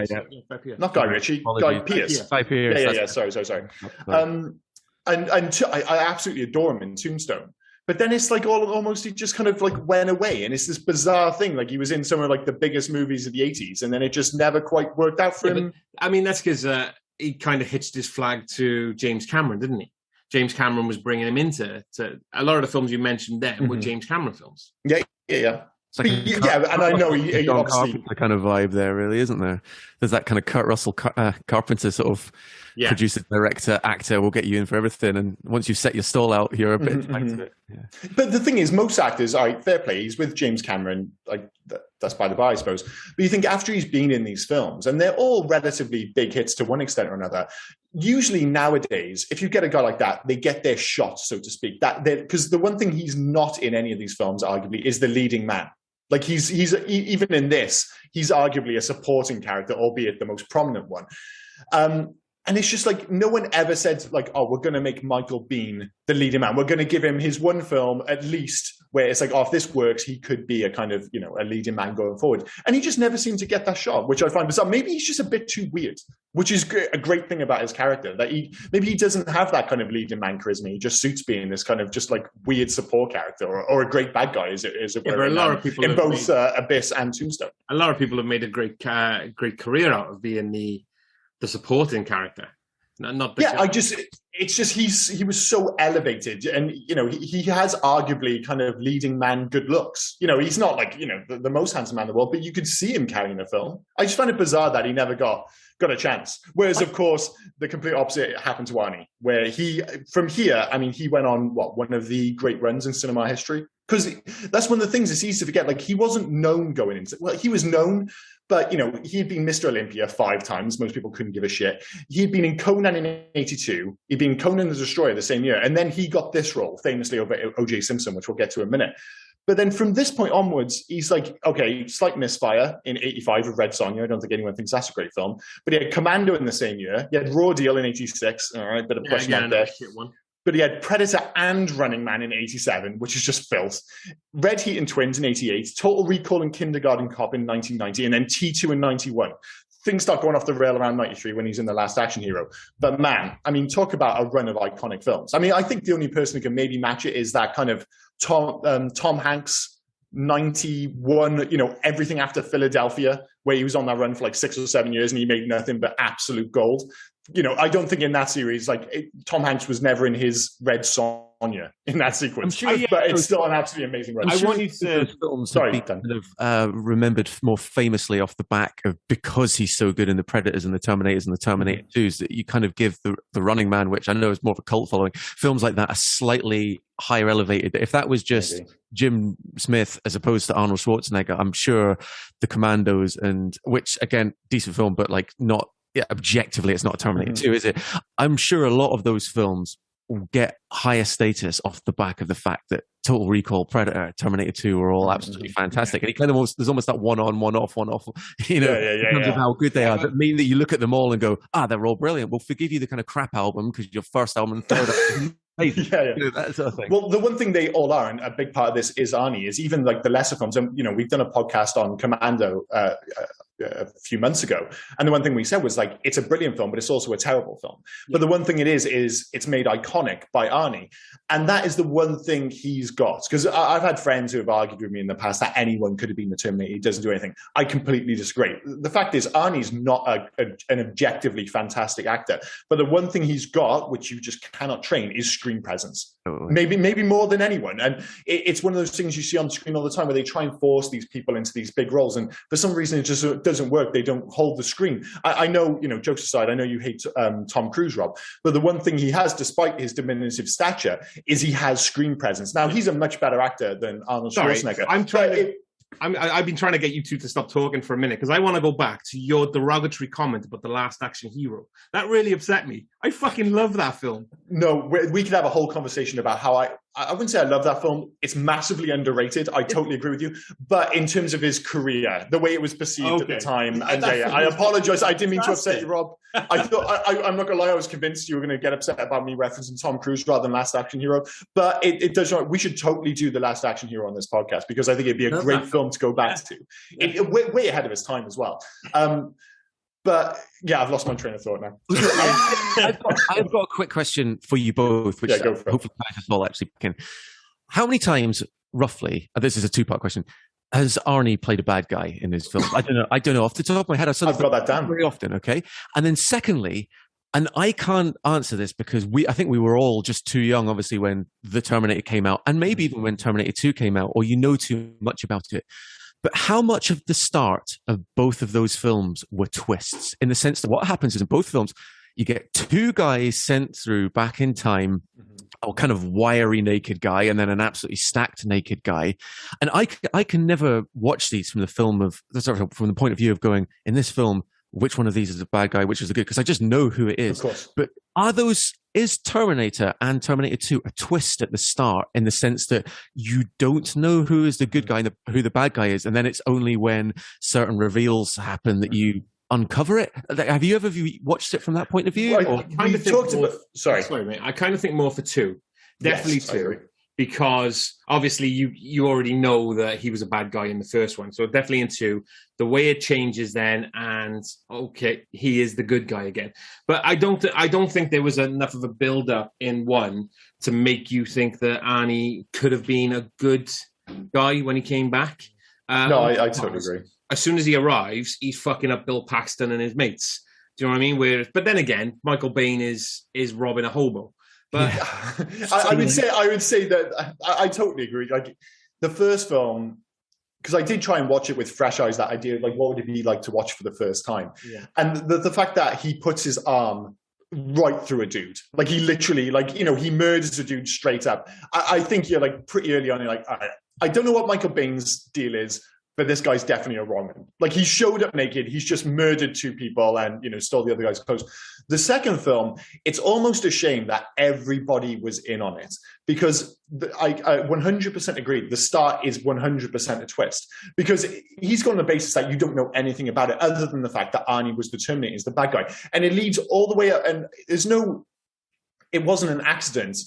not Guy Ritchie. Guy Pearce. Guy Pearce. Yeah. Sorry. And I absolutely adore him in Tombstone. But then it's like almost he just kind of like went away, and it's this bizarre thing. Like he was in some of like the biggest movies of the 80s, and then it just never quite worked out for him. I mean, that's because he kind of hitched his flag to James Cameron, didn't he? James Cameron was bringing him into a lot of the films you mentioned there were James Cameron films. Yeah. Like and I know he obviously the kind of vibe there, really, isn't there? There's that kind of Kurt Russell Carpenter sort of producer, director, actor will get you in for everything, and once you've set your stall out, you're a bit back to it. Yeah. But the thing is, most actors, all right, fair play, he's with James Cameron, like that's by the by, I suppose. But you think after he's been in these films, and they're all relatively big hits to one extent or another, usually nowadays, if you get a guy like that, they get their shot, so to speak. Because the one thing he's not in any of these films, arguably, is the leading man. Like he's even in this, he's arguably a supporting character, albeit the most prominent one. And it's just like no one ever said like, oh, we're going to make Michael Biehn the leading man. We're going to give him his one film at least where it's like, oh, if this works, he could be a kind of, a leading man going forward. And he just never seemed to get that shot, which I find bizarre. Maybe he's just a bit too weird, which is a great thing about his character, that maybe he doesn't have that kind of leading man charisma. He just suits being this kind of just like weird support character, or a great bad guy, as it were, a lot of people in both Abyss and Tombstone. A lot of people have made a great career out of being the supporting character. Not the guy. He was so elevated, and he has arguably kind of leading man good looks. He's not like the most handsome man in the world, but you could see him carrying the film. I just find it bizarre that he never got a chance. Whereas, of course, the complete opposite happened to Arnie, where he went on one of the great runs in cinema history. Because that's one of the things it's easy to forget. Like, he wasn't known going into. Well, he was known, but he'd been Mr. Olympia 5 times. Most people couldn't give a shit. He'd been in Conan in '82. He'd been Conan the Destroyer the same year, and then he got this role famously over OJ Simpson, which we'll get to in a minute. But then from this point onwards, he's like, okay, slight misfire in '85 with Red Sonja. I don't think anyone thinks that's a great film. But he had Commando in the same year. He had Raw Deal in '86. All right, bit of push mark there. But he had Predator and Running Man in '87, which is just filth. Red Heat and Twins in '88, Total Recall and Kindergarten Cop in 1990, and then T2 in '91. Things start going off the rail around '93 when he's in The Last Action Hero. But man, talk about a run of iconic films. I think the only person who can maybe match it is that kind of Tom Hanks 91, everything after Philadelphia, where he was on that run for like 6 or 7 years and he made nothing but absolute gold. I don't think in that series, Tom Hanks was never in his Red Sonja in that sequence. I'm sure, but it's still an absolutely amazing run. I want you to films kind of remembered more famously off the back of, because he's so good in the Predators and the Terminators and the Terminator 2s, that you kind of give the Running Man, which I know is more of a cult following, films like that a slightly higher elevated. If that was just Jim Smith as opposed to Arnold Schwarzenegger, I'm sure the Commandos, and which again, decent film, but not. Yeah, objectively, it's not a Terminator 2, is it? I'm sure a lot of those films will get higher status off the back of the fact that Total Recall, Predator, Terminator 2 are all absolutely fantastic. And he kind of there's almost that one on, one off, in terms of how good they are. That mean that you look at them all and go, they're all brilliant. We'll forgive you the kind of crap album because your first album and third album. That sort of thing. Well, the one thing they all are, and a big part of this is Arnie, is even like the lesser films. And we've done a podcast on Commando a few months ago, and the one thing we said was like, it's a brilliant film, but it's also a terrible film. But the one thing it is it's made iconic by Arnie, and that is the one thing he's got. Because I've had friends who have argued with me in the past that anyone could have been the Terminator. He doesn't do anything. I completely disagree. The fact is, Arnie's not an objectively fantastic actor, but the one thing he's got, which you just cannot train, is screen presence. Maybe more than anyone. And it's one of those things you see on screen all the time where they try and force these people into these big roles, and for some reason it just doesn't work. They don't hold the screen. I know, jokes aside, I know you hate Tom Cruise, Rob, but the one thing he has, despite his diminutive stature, is he has screen presence. Now, he's a much better actor than Arnold Schwarzenegger. I've been trying to get you two to stop talking for a minute because I want to go back to your derogatory comment about The Last Action Hero. That really upset me. I fucking love that film. No, we could have a whole conversation about how I wouldn't say I love that film. It's massively underrated. I totally agree with you. But in terms of his career, the way it was perceived at the time, and I apologize. I didn't mean to upset you, Rob. I thought I'm not gonna lie. I was convinced you were gonna get upset about me referencing Tom Cruise rather than Last Action Hero. But it does not. We should totally do The Last Action Hero on this podcast because I think it'd be a great film to go back to. Way ahead of its time as well. But yeah, I've lost my train of thought now. I've got a quick question for you both, which go for it. Hopefully as well actually can. How many times, roughly, this is a two-part question, has Arnie played a bad guy in his film? I don't know. Off the top of my head, I've got that down very often, okay? And then secondly, and I can't answer this because I think we were all just too young, obviously, when The Terminator came out, and maybe even when Terminator 2 came out, or too much about it. But how much of the start of both of those films were twists? In the sense that what happens is in both films, you get two guys sent through back in time, a kind of wiry naked guy, and then an absolutely stacked naked guy. And I can never watch these from the point of view of going, in this film, which one of these is a bad guy, which is a good, because I just know who it is. Of course. But is Terminator and Terminator 2 a twist at the start in the sense that you don't know who is the good guy and who the bad guy is, and then it's only when certain reveals happen that you uncover it? Have you ever watched it from that point of view? Well, I kind of think more for two. Definitely two. because obviously you already know that he was a bad guy in the first one. So definitely in 2, the way it changes then, and okay, he is the good guy again. But I don't think there was enough of a build up in 1 to make you think that Arnie could have been a good guy when he came back. No, I totally agree. As soon as he arrives, he's fucking up Bill Paxton and his mates. Do you know what I mean? But then again, Michael Biehn is robbing a hobo. But I would say that I totally agree. Like the first film, because I did try and watch it with fresh eyes. That idea, like, what would it be like to watch for the first time? Yeah. And the fact that he puts his arm right through a dude, like he literally, like, you know, he murders a dude straight up. I think you're like pretty early on. You're like, I don't know what Michael Biehn's deal is, but this guy's definitely a wrong one. Like, he showed up naked, he's just murdered 2 people and, you know, stole the other guy's clothes. The second film, it's almost a shame that everybody was in on it, because I 100% agree. The start is 100% a twist, because he's gone on the basis that you don't know anything about it other than the fact that Arnie was the Terminator, is the bad guy. And it leads all the way up, and it wasn't an accident.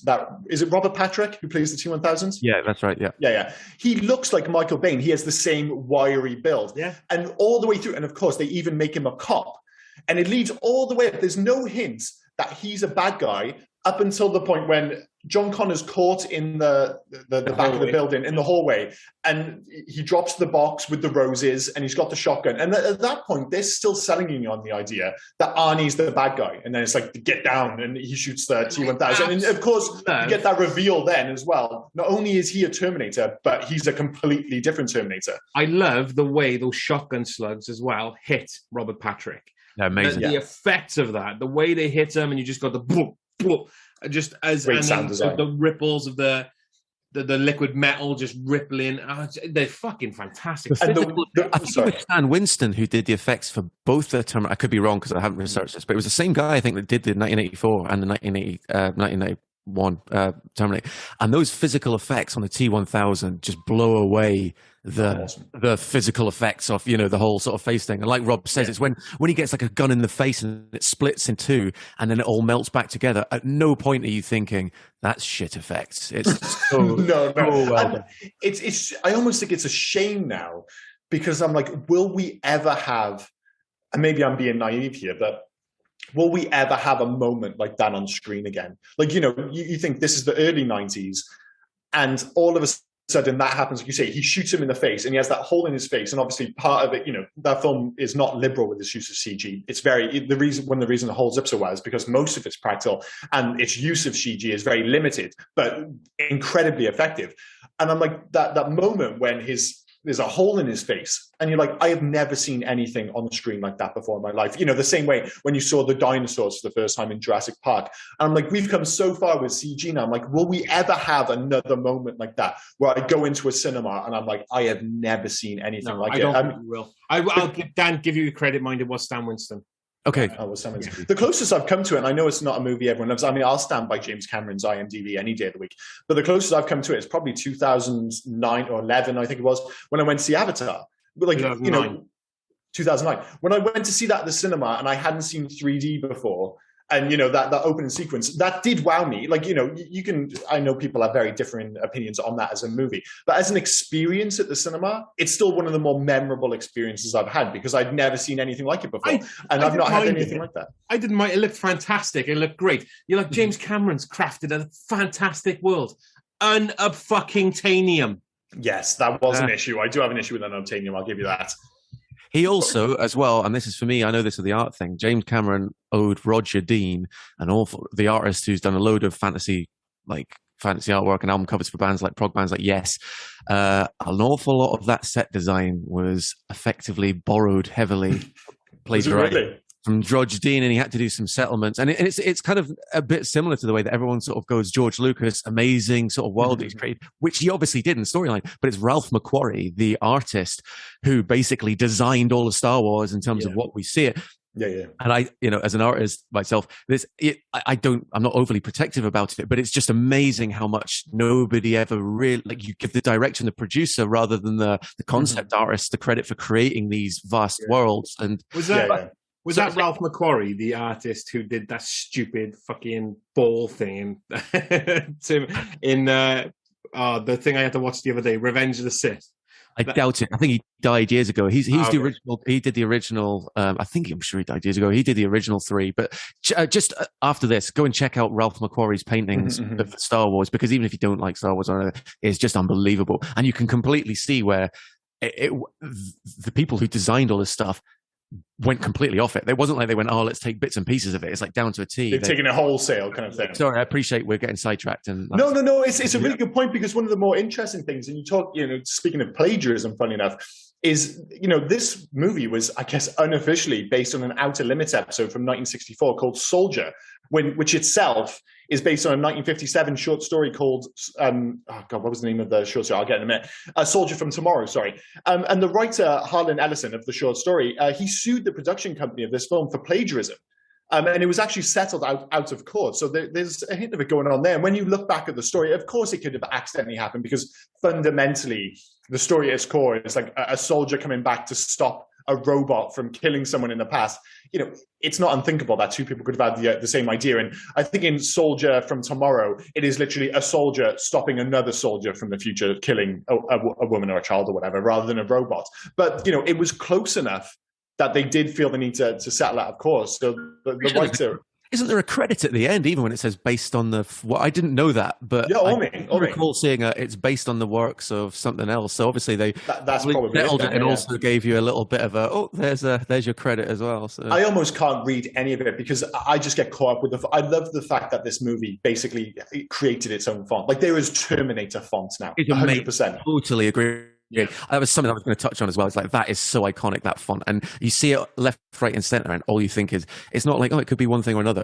Is it Robert Patrick who plays the T-1000s? Yeah, that's right. Yeah. He looks like Michael Biehn. He has the same wiry build. Yeah. And all the way through, and of course, they even make him a cop. And it leads all the way up. There's no hint that he's a bad guy up until the point when John Connor's caught in the back of the building, in the hallway, and he drops the box with the roses, and he's got the shotgun. And at that point, they're still selling you on the idea that Arnie's the bad guy. And then it's like, get down, and he shoots the T-1000. And of course, you get that reveal then as well. Not only is he a Terminator, but he's a completely different Terminator. I love the way those shotgun slugs as well hit Robert Patrick. Yeah, amazing. The effects of that, the way they hit him, and you just got the boom, boom, just as great sound design. The ripples of the liquid metal just rippling. They're fucking fantastic. I think it was Stan Winston who did the effects for both the Terminator. I could be wrong because I haven't researched this, but it was the same guy, I think, that did the 1984 and the 1991 Terminator. And those physical effects on the T-1000 just blow away the physical effects of, you know, the whole sort of face thing. And like Rob says, it's when he gets like a gun in the face and it splits in 2 and then it all melts back together. At no point are you thinking that's shit effects. It's so no. Well, it's I almost think it's a shame now, because I'm like, will we ever have, and maybe I'm being naive here, but will we ever have a moment like that on screen again? Like, you know, you think this is the early 90s, and all of a sudden that happens. Like you say, he shoots him in the face, and he has that hole in his face. And obviously, part of it, you know, that film is not liberal with its use of CG. It's one of the reasons it holds up so well is because most of it's practical, and its use of CG is very limited, but incredibly effective. And I'm like, that moment when there's a hole in his face, and you're like, I have never seen anything on the screen like that before in my life. You know, the same way when you saw the dinosaurs for the first time in Jurassic Park. And I'm like, we've come so far with CG now. I'm like, will we ever have another moment like that where I go into a cinema and I'm like, I have never seen anything like it? I don't think we will. I'll give you credit, mind, it was Stan Winston. Okay. The closest I've come to it, and I know it's not a movie everyone loves. I mean, I'll stand by James Cameron's IMDb any day of the week. But the closest I've come to it is probably 2009 or 11, I think it was, when I went to see Avatar. Like, 2009. You know, 2009. When I went to see that at the cinema, and I hadn't seen 3D before, and, you know, that opening sequence, that did wow me. Like, you know, I know people have very different opinions on that as a movie, but as an experience at the cinema, it's still one of the more memorable experiences I've had, because I'd never seen anything like it before. I've not had anything like that. I didn't mind. It looked fantastic. It looked great. You're like, James Cameron's crafted a fantastic world. Unobfucking-tanium. Yes, that was an issue. I do have an issue with unobtainium. I'll give you that. He also, as well, and this is for me, I know this is the art thing, James Cameron owed Roger Dean, the artist who's done a load of fantasy artwork and album covers for bands like prog bands like Yes. An awful lot of that set design was effectively borrowed heavily, plagiarized from Roger Dean, and he had to do some settlements. And it's kind of a bit similar to the way that everyone sort of goes, George Lucas, amazing sort of world he's created, which he obviously did in storyline, but it's Ralph McQuarrie, the artist, who basically designed all of Star Wars in terms of what we see it. Yeah. And I, you know, as an artist myself, I'm not overly protective about it, but it's just amazing how much nobody ever really, like, you give the director and the producer rather than the concept artist the credit for creating these vast worlds. And was that Ralph McQuarrie, the artist who did that stupid fucking ball thing in the thing I had to watch the other day, Revenge of the Sith. I doubt it. I think he died years ago. He's Oh, the okay. original. He did the original. I'm sure he died years ago. He did the original 3. But just after this, go and check out Ralph McQuarrie's paintings of Star Wars, because even if you don't like Star Wars, it's just unbelievable, and you can completely see where the people who designed all this stuff went completely off it. It wasn't like they went, let's take bits and pieces of it. It's like down to a T. They've taken a wholesale kind of thing. Sorry, I appreciate we're getting sidetracked. And No. It's a really good point, because one of the more interesting things, and you talk, speaking of plagiarism, funny enough, is, this movie was, I guess, unofficially based on an Outer Limits episode from 1964 called Soldier, which itself is based on a 1957 short story called, what was the name of the short story? I'll get in a minute. A Soldier from Tomorrow, sorry. And the writer, Harlan Ellison, of the short story, he sued the production company of this film for plagiarism. And it was actually settled out of court. So there's a hint of it going on there. And when you look back at the story, of course it could have accidentally happened, because fundamentally the story at its core is like a soldier coming back to stop a robot from killing someone in the past. It's not unthinkable that two people could have had the same idea. And I think in Soldier from Tomorrow, it is literally a soldier stopping another soldier from the future killing a woman or a child or whatever, rather than a robot. But, it was close enough that they did feel the need to settle out of course. So the writer... Isn't there a credit at the end, even when it says based on the... Well, I didn't know that, but I recall seeing it's based on the works of something else. So obviously that's probably settled it, and also gave you a little bit of there's your credit as well. So I almost can't read any of it, because I just get caught up with I love the fact that this movie basically created its own font. Like, there is Terminator fonts now. 100%. Totally agree. Yeah, that was something I was going to touch on as well. It's like, that is so iconic, that font, and you see it left, right, and center, and all you think is, it's not like, it could be one thing or another.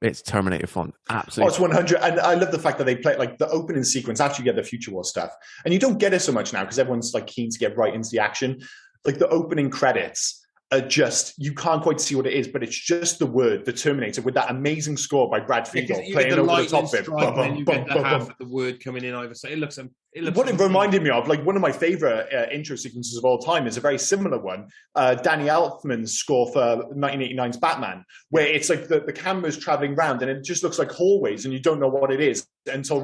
It's Terminator font. Absolutely. It's 100. And I love the fact that they play, like, the opening sequence. Actually, get the Future War stuff, and you don't get it so much now because everyone's like keen to get right into the action. Like, the opening credits are just, you can't quite see what it is, but it's just the word, the Terminator, with that amazing score by Brad Fiedel playing over the top bit. And you get the half of the word coming in either side. It looks what it reminded me of, like, one of my favorite intro sequences of all time is a very similar one. Danny Elfman's score for 1989's Batman, where it's like the camera's traveling around and it just looks like hallways and you don't know what it is until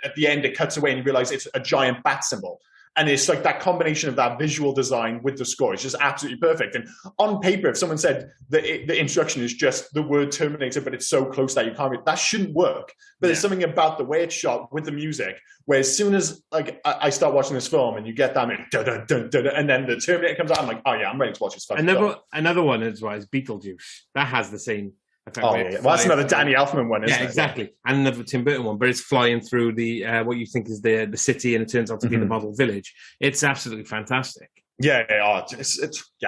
at the end it cuts away and you realize it's a giant bat symbol. And it's like that combination of that visual design with the score. It's just absolutely perfect. And on paper, if someone said the introduction is just the word Terminator, but it's so close that you can't read, that shouldn't work. But there's something about the way it's shot with the music, where as soon as like I start watching this film and you get that, and then the Terminator comes out, I'm like, oh yeah, I'm ready to watch this. Another one is Beetlejuice. That has the same. Well, that's another Danny Elfman one, isn't it? Exactly. And another Tim Burton one, but it's flying through the what you think is the city, and it turns out to be the model village. It's absolutely fantastic. Yeah,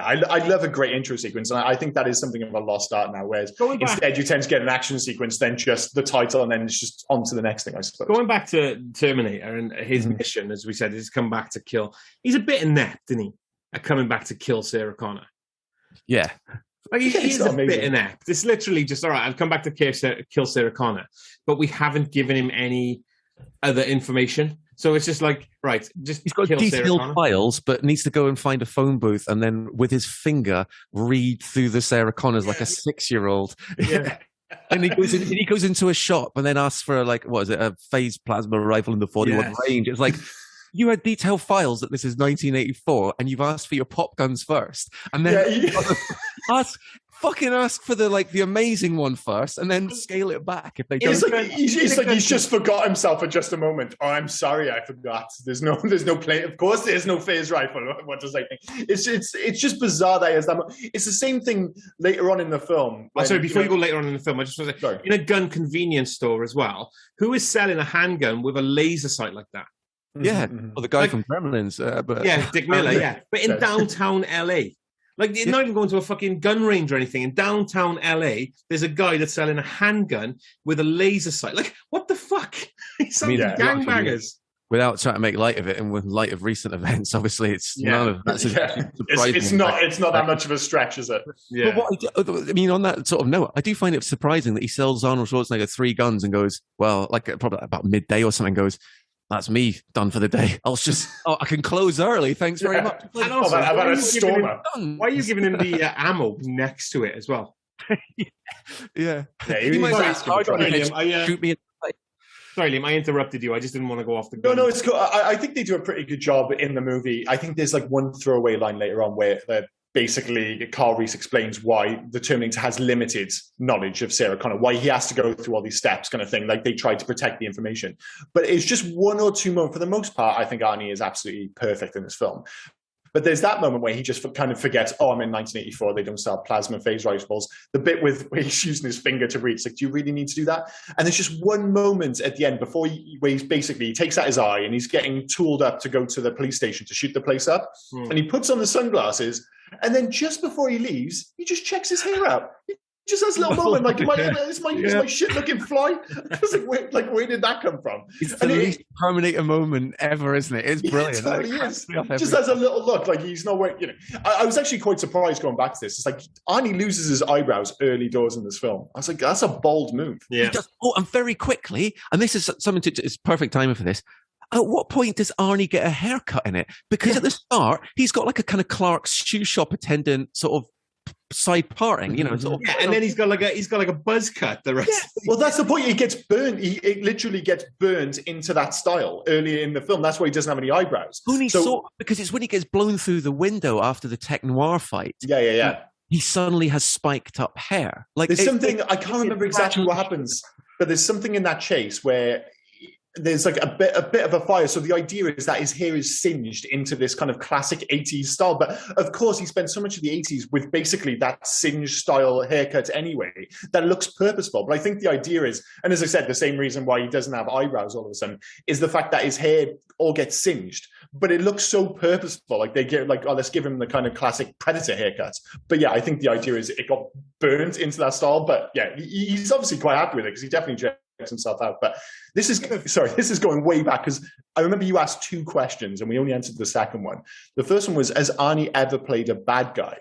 I love a great intro sequence, and I think that is something of a lost art now, whereas instead you tend to get an action sequence, then just the title, and then it's just on to the next thing, I suppose. Going back to Terminator and his mission, as we said, is come back to kill. He's a bit inept, isn't he? At coming back to kill Sarah Connor. Yeah. Like, he's a bit inept. It's literally just, all right, I've come back to kill Sarah Connor, but we haven't given him any other information. So it's just like, right, just he's got detailed files, but needs to go and find a phone booth and then with his finger read through the Sarah Connors like a 6-year-old. Yeah. And he goes into a shop and then asks for a phased plasma rifle in the 41 range. It's like, you had detailed files that this is 1984 and you've asked for your pop guns first, and then ask for the amazing one first, and then scale it back if they don't. He's just forgot himself for just a moment. Oh, I'm sorry, I forgot. There's no plane. Of course, there's no phase rifle. What does I think? It's just bizarre that he has that. It's the same thing later on in the film. Sorry, before you go later on in the film, I just want to say, in a gun convenience store as well, who is selling a handgun with a laser sight like that? Yeah, or the guy from Gremlins. Dick Miller, But in downtown LA. Like, you're not even going to a fucking gun range or anything. In downtown LA, there's a guy that's selling a handgun with a laser sight. Like, what the fuck? He's selling gangbangers. Without trying to make light of it, and with light of recent events, obviously, none of that's it's not that much of a stretch, is it? Yeah. But on that sort of note, I do find it surprising that he sells Arnold Schwarzenegger 3 guns and goes, probably about midday or something, goes, that's me done for the day. I can close early. Thanks very much. And also, why are you giving him the ammo next to it as well? Yeah. He might ask shoot me in the face. Sorry, Liam, I interrupted you. I just didn't want to go off the gun. No, it's cool. I think they do a pretty good job in the movie. I think there's like one throwaway line later on where basically Carl Reese explains why the Terminator has limited knowledge of Sarah Connor, why he has to go through all these steps kind of thing. Like they tried to protect the information. But it's just one or two moments. For the most part, I think Arnie is absolutely perfect in this film. But there's that moment where he just kind of forgets, oh, I'm in 1984, they don't sell plasma phase rifles. The bit where he's using his finger to read, it's like, do you really need to do that? And there's just one moment at the end where he takes out his eye and he's getting tooled up to go to the police station to shoot the place up. And he puts on the sunglasses. And then just before he leaves, he just checks his hair out. He just has a little moment like, is my shit looking fly? I was like, where did that come from? It's the least Terminator moment ever, isn't it? It's brilliant. It totally is. Just has a little look, like he's not wearing, I was actually quite surprised going back to this. It's like, Arnie loses his eyebrows early doors in this film. I was like, that's a bold move. Yeah. And very quickly, and this is something it's perfect timing for this. At what point does Arnie get a haircut in it? Because at the start, he's got like a kind of Clark's shoe shop attendant sort of side parting, and then he's got like a buzz cut the rest. Yeah. Well, that's the point. He gets burned. It literally gets burned into that style earlier in the film. That's why he doesn't have any eyebrows. Because it's when he gets blown through the window after the tech noir fight. Yeah. He suddenly has spiked up hair. Like there's something I can't remember exactly what happens, but there's something in that chase where there's like a bit of a fire. So the idea is that his hair is singed into this kind of classic 80s style. But of course, he spent so much of the 80s with basically that singed style haircut anyway, that looks purposeful. But I think the idea is, and as I said, the same reason why he doesn't have eyebrows all of a sudden is the fact that his hair all gets singed. But it looks so purposeful. Like they get like, oh, let's give him the kind of classic Predator haircut. But yeah, I think the idea is it got burnt into that style. But yeah, he's obviously quite happy with it because he definitely checks himself out. But this is going way back because I remember you asked two questions and we only answered the second one. The first one was, has Arnie ever played a bad guy?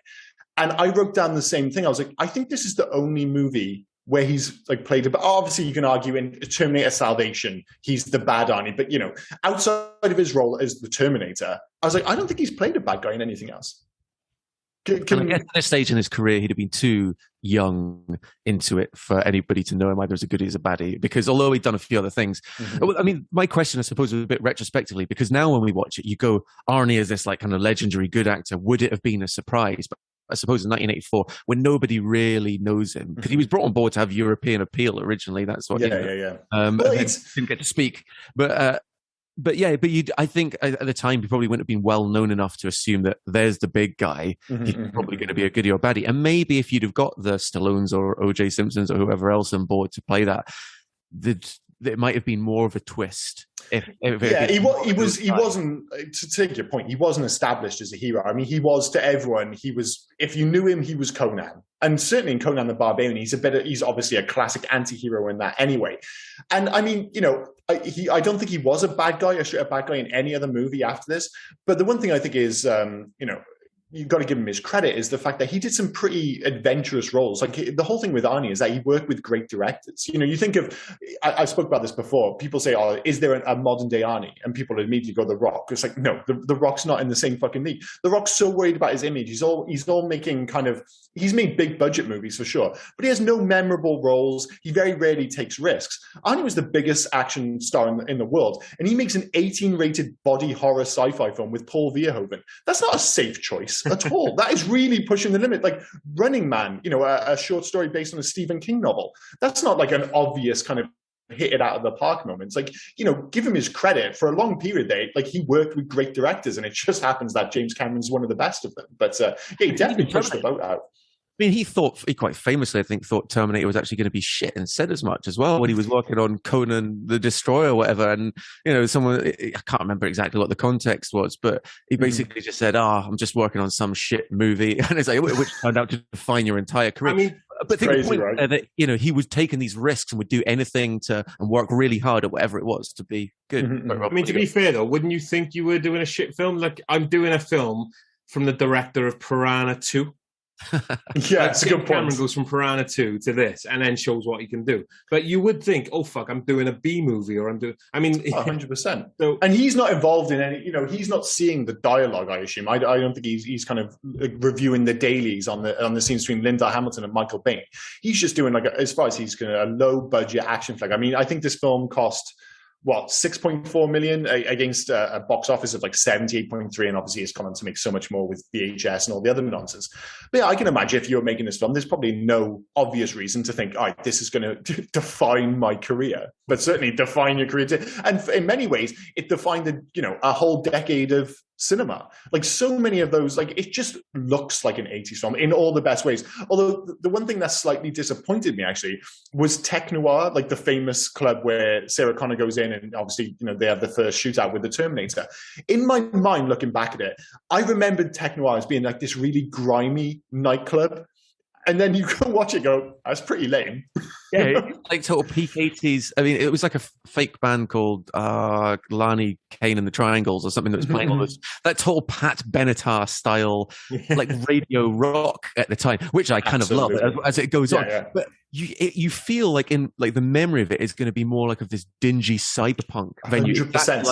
And I wrote down the same thing. I was like, I think this is the only movie where he's like played obviously you can argue in Terminator Salvation he's the bad Arnie, but outside of his role as the Terminator, I was like, I don't think he's played a bad guy in anything else. I guess at this stage in his career, he'd have been too young into it for anybody to know him either as a goodie or as a baddie, because although he'd done a few other things, I mean, my question, I suppose, was a bit retrospectively, because now when we watch it, you go, Arnie is this like kind of legendary good actor. Would it have been a surprise? But I suppose in 1984, when nobody really knows him, because he was brought on board to have European appeal originally. That's what. Yeah. Well, didn't get to speak, I think at the time he probably wouldn't have been well known enough to assume that there's the big guy. He's probably going to be a goodie or baddie. And maybe if you'd have got the Stallones or OJ Simpsons or whoever else on board to play that, it might have been more of a twist. He wasn't, to take your point, he wasn't established as a hero. I mean, he was to everyone. He was, if you knew him, he was Conan. And certainly in Conan the Barbarian, he's obviously a classic anti-hero in that anyway. And I mean, I don't think he was a bad guy, a bad guy in any other movie after this. But the one thing I think is, you've got to give him his credit, is the fact that he did some pretty adventurous roles. Like the whole thing with Arnie is that he worked with great directors. You think of, I spoke about this before. People say, oh, is there a modern day Arnie? And people immediately go, The Rock. It's like, no, the Rock's not in the same fucking league. The Rock's so worried about his image. He's all making he's made big budget movies for sure, but he has no memorable roles. He very rarely takes risks. Arnie was the biggest action star in the world, and he makes an 18-rated body horror sci-fi film with Paul Verhoeven. That's not a safe choice at all. That is really pushing the limit. Like Running Man, a short story based on a Stephen King novel. That's not like an obvious kind of hit it out of the park moments. Like, give him his credit. For a long period there, like he worked with great directors, and it just happens that James Cameron's one of the best of them. But he definitely pushed the boat out. I mean, he quite famously, I think, thought Terminator was actually going to be shit, and said as much as well when he was working on Conan the Destroyer or whatever. And, someone, I can't remember exactly what the context was, but he basically just said, I'm just working on some shit movie. And it's like, which turned out to define your entire career. I mean, but think the point right? That, he was taking these risks and would do anything and work really hard at whatever it was to be good. I mean, to be fair though, wouldn't you think you were doing a shit film? Like, I'm doing a film from the director of Piranha 2. Yeah, it's a good point. Cameron goes from Piranha 2 to this and then shows what he can do. But you would think, oh, fuck, I'm doing a B movie or I'm doing... I mean... 100%. So, and he's not involved in any... he's not seeing the dialogue, I assume. I don't think he's kind of reviewing the dailies on the scenes between Linda Hamilton and Michael Biehn. He's just doing, as far as he's going to, a low-budget action flick. I mean, I think this film cost... 6.4 million against a box office of 78.3, and obviously it's gone on to make so much more with VHS and all the other nonsense. But yeah, I can imagine if you were making this film, there's probably no obvious reason to think, all right, this is going to define my career, but certainly define your career. And in many ways, it defined a whole decade of cinema. So many of those, it just looks like an 80s film in all the best ways. Although the one thing that slightly disappointed me actually was Tech Noir, the famous club where Sarah Connor goes in and obviously, they have the first shootout with the Terminator. In my mind, looking back at it, I remembered Tech Noir as being this really grimy nightclub. And then you go watch it, go, that's pretty lame. Yeah, total peak 80s. I mean, it was like a fake band called Lani Kane and the Triangles or something that was playing all this, that total Pat Benatar style, radio rock at the time, which I kind of love as it goes on. Yeah. But you feel in the memory of it is going to be more of this dingy cyberpunk venue. 100%.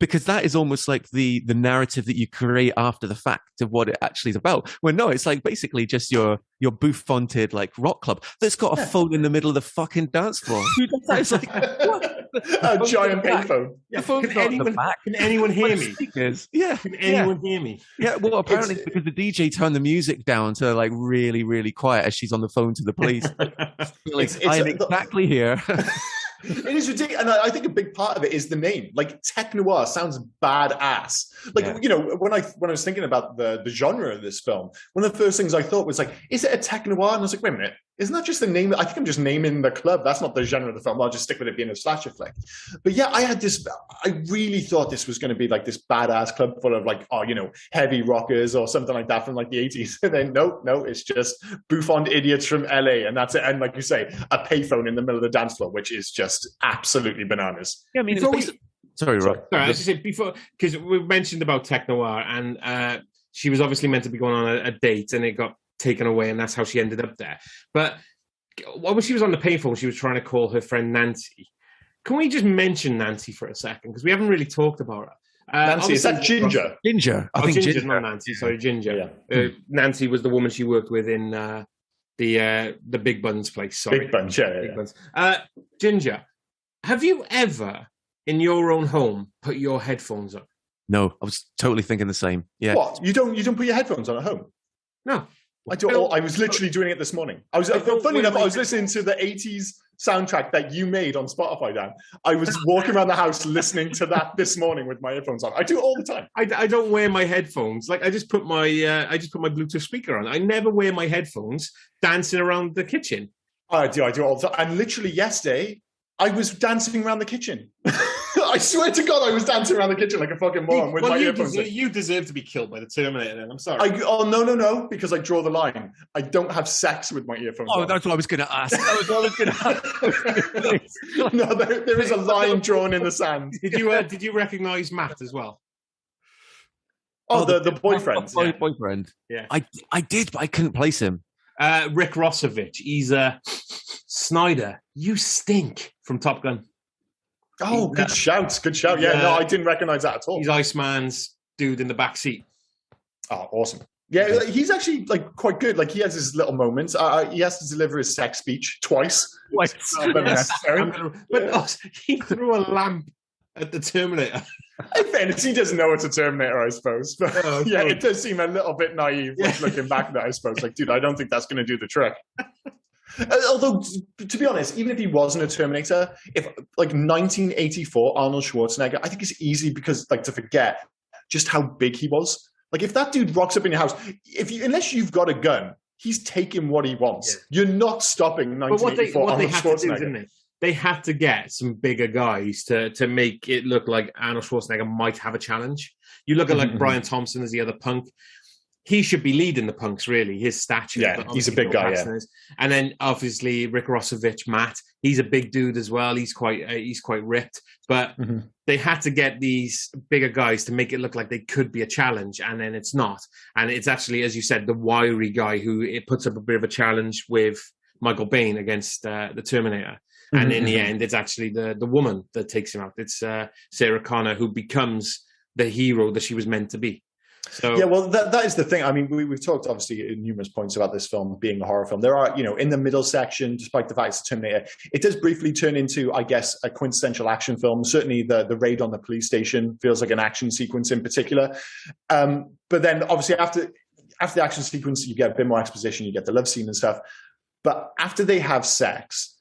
Because that is almost the narrative that you create after the fact of what it actually is about. Well, no, it's basically just your bouffanted rock club that's got a phone in the middle of the fucking dance floor. It's what? A giant payphone. Yeah. Can anyone hear me? Yeah. Can anyone hear me? Yeah. Well, apparently because the DJ turned the music down to really, really quiet as she's on the phone to the police. I'm exactly here. It is ridiculous, and I think a big part of it is the name. Tech Noir sounds badass. When I was thinking about the genre of this film, one of the first things I thought was is it a Tech Noir? And I was like, wait a minute, isn't that just the name? I think I'm just naming the club. That's not the genre of the film. I'll just stick with it being a slasher flick. But yeah, I really thought this was going to be this badass club full of heavy rockers or something like that from the 80s. And then no, it's just bouffant idiots from LA, and that's it. And like you say, a payphone in the middle of the dance floor, which is just absolutely bananas. Yeah, I mean, sorry, Rob. Sorry, I was just saying before, because we mentioned about Tech Noir, and she was obviously meant to be going on a date, and it got taken away, and that's how she ended up there. But when she was on the payphone, she was trying to call her friend Nancy. Can we just mention Nancy for a second? Because we haven't really talked about her. Nancy, is that Ginger? Ginger. I think Ginger's not Nancy. Sorry, Ginger. Yeah. Nancy was the woman she worked with in the Big Buns place. Sorry. Big Buns, yeah. Big Buns. Ginger, have you ever, in your own home, put your headphones on? No, I was totally thinking the same. Yeah. What? You don't put your headphones on at home? No. I do. I was literally doing it this morning. Funny enough, I was listening to the 80s soundtrack that you made on Spotify, Dan. I was walking around the house listening to that this morning with my earphones on. I do it all the time. I don't wear my headphones. I just put my Bluetooth speaker on. I never wear my headphones dancing around the kitchen. I do it all the time. And literally yesterday, I was dancing around the kitchen. I swear to God, I was dancing around the kitchen like a fucking moron with my earphones in. You deserve to be killed by the Terminator, then. I'm sorry. No, because I draw the line. I don't have sex with my earphones on. That's what I was going to ask. No, there is a line drawn in the sand. Did you recognise Matt as well? The boyfriend. Boyfriend. Yeah. I did, but I couldn't place him. Rick Rossovich. He's Snyder. You stink from Top Gun. Oh, good shout. Yeah, no, I didn't recognise that at all. He's Iceman's dude in the back seat. Oh, awesome. Yeah, he's actually quite good. He has his little moments. He has to deliver his sex speech twice. But he threw a lamp at the Terminator. In fairness, he doesn't know it's a Terminator, I suppose. But it does seem a little bit naive looking back at that, I suppose. Dude, I don't think that's going to do the trick. Although, to be honest, even if he wasn't a Terminator, if 1984 Arnold Schwarzenegger, I think it's easy because to forget just how big he was. If that dude rocks up in your house, unless you've got a gun, he's taking what he wants. Yeah. You're not stopping 1984 Arnold Schwarzenegger. They had to get some bigger guys to make it look like Arnold Schwarzenegger might have a challenge. You look at Brian Thompson as the other punk. he should be leading the punks, really. His stature. Yeah, he's a big guy. Yeah. And then obviously Rick Rossovich, Matt. He's a big dude as well. He's quite ripped. But they had to get these bigger guys to make it look like they could be a challenge, and then it's not. And it's actually, as you said, the wiry guy who it puts up a bit of a challenge with Michael Biehn against the Terminator. And in the end, it's actually the woman that takes him out. It's Sarah Connor, who becomes the hero that she was meant to be. So yeah, well, that is the thing. I mean, we've talked obviously at numerous points about this film being a horror film. There are, in the middle section, despite the fact it's a Terminator, it does briefly turn into, I guess, a quintessential action film. Certainly the raid on the police station feels like an action sequence in particular. But then obviously after the action sequence, you get a bit more exposition, you get the love scene and stuff. But after they have sex,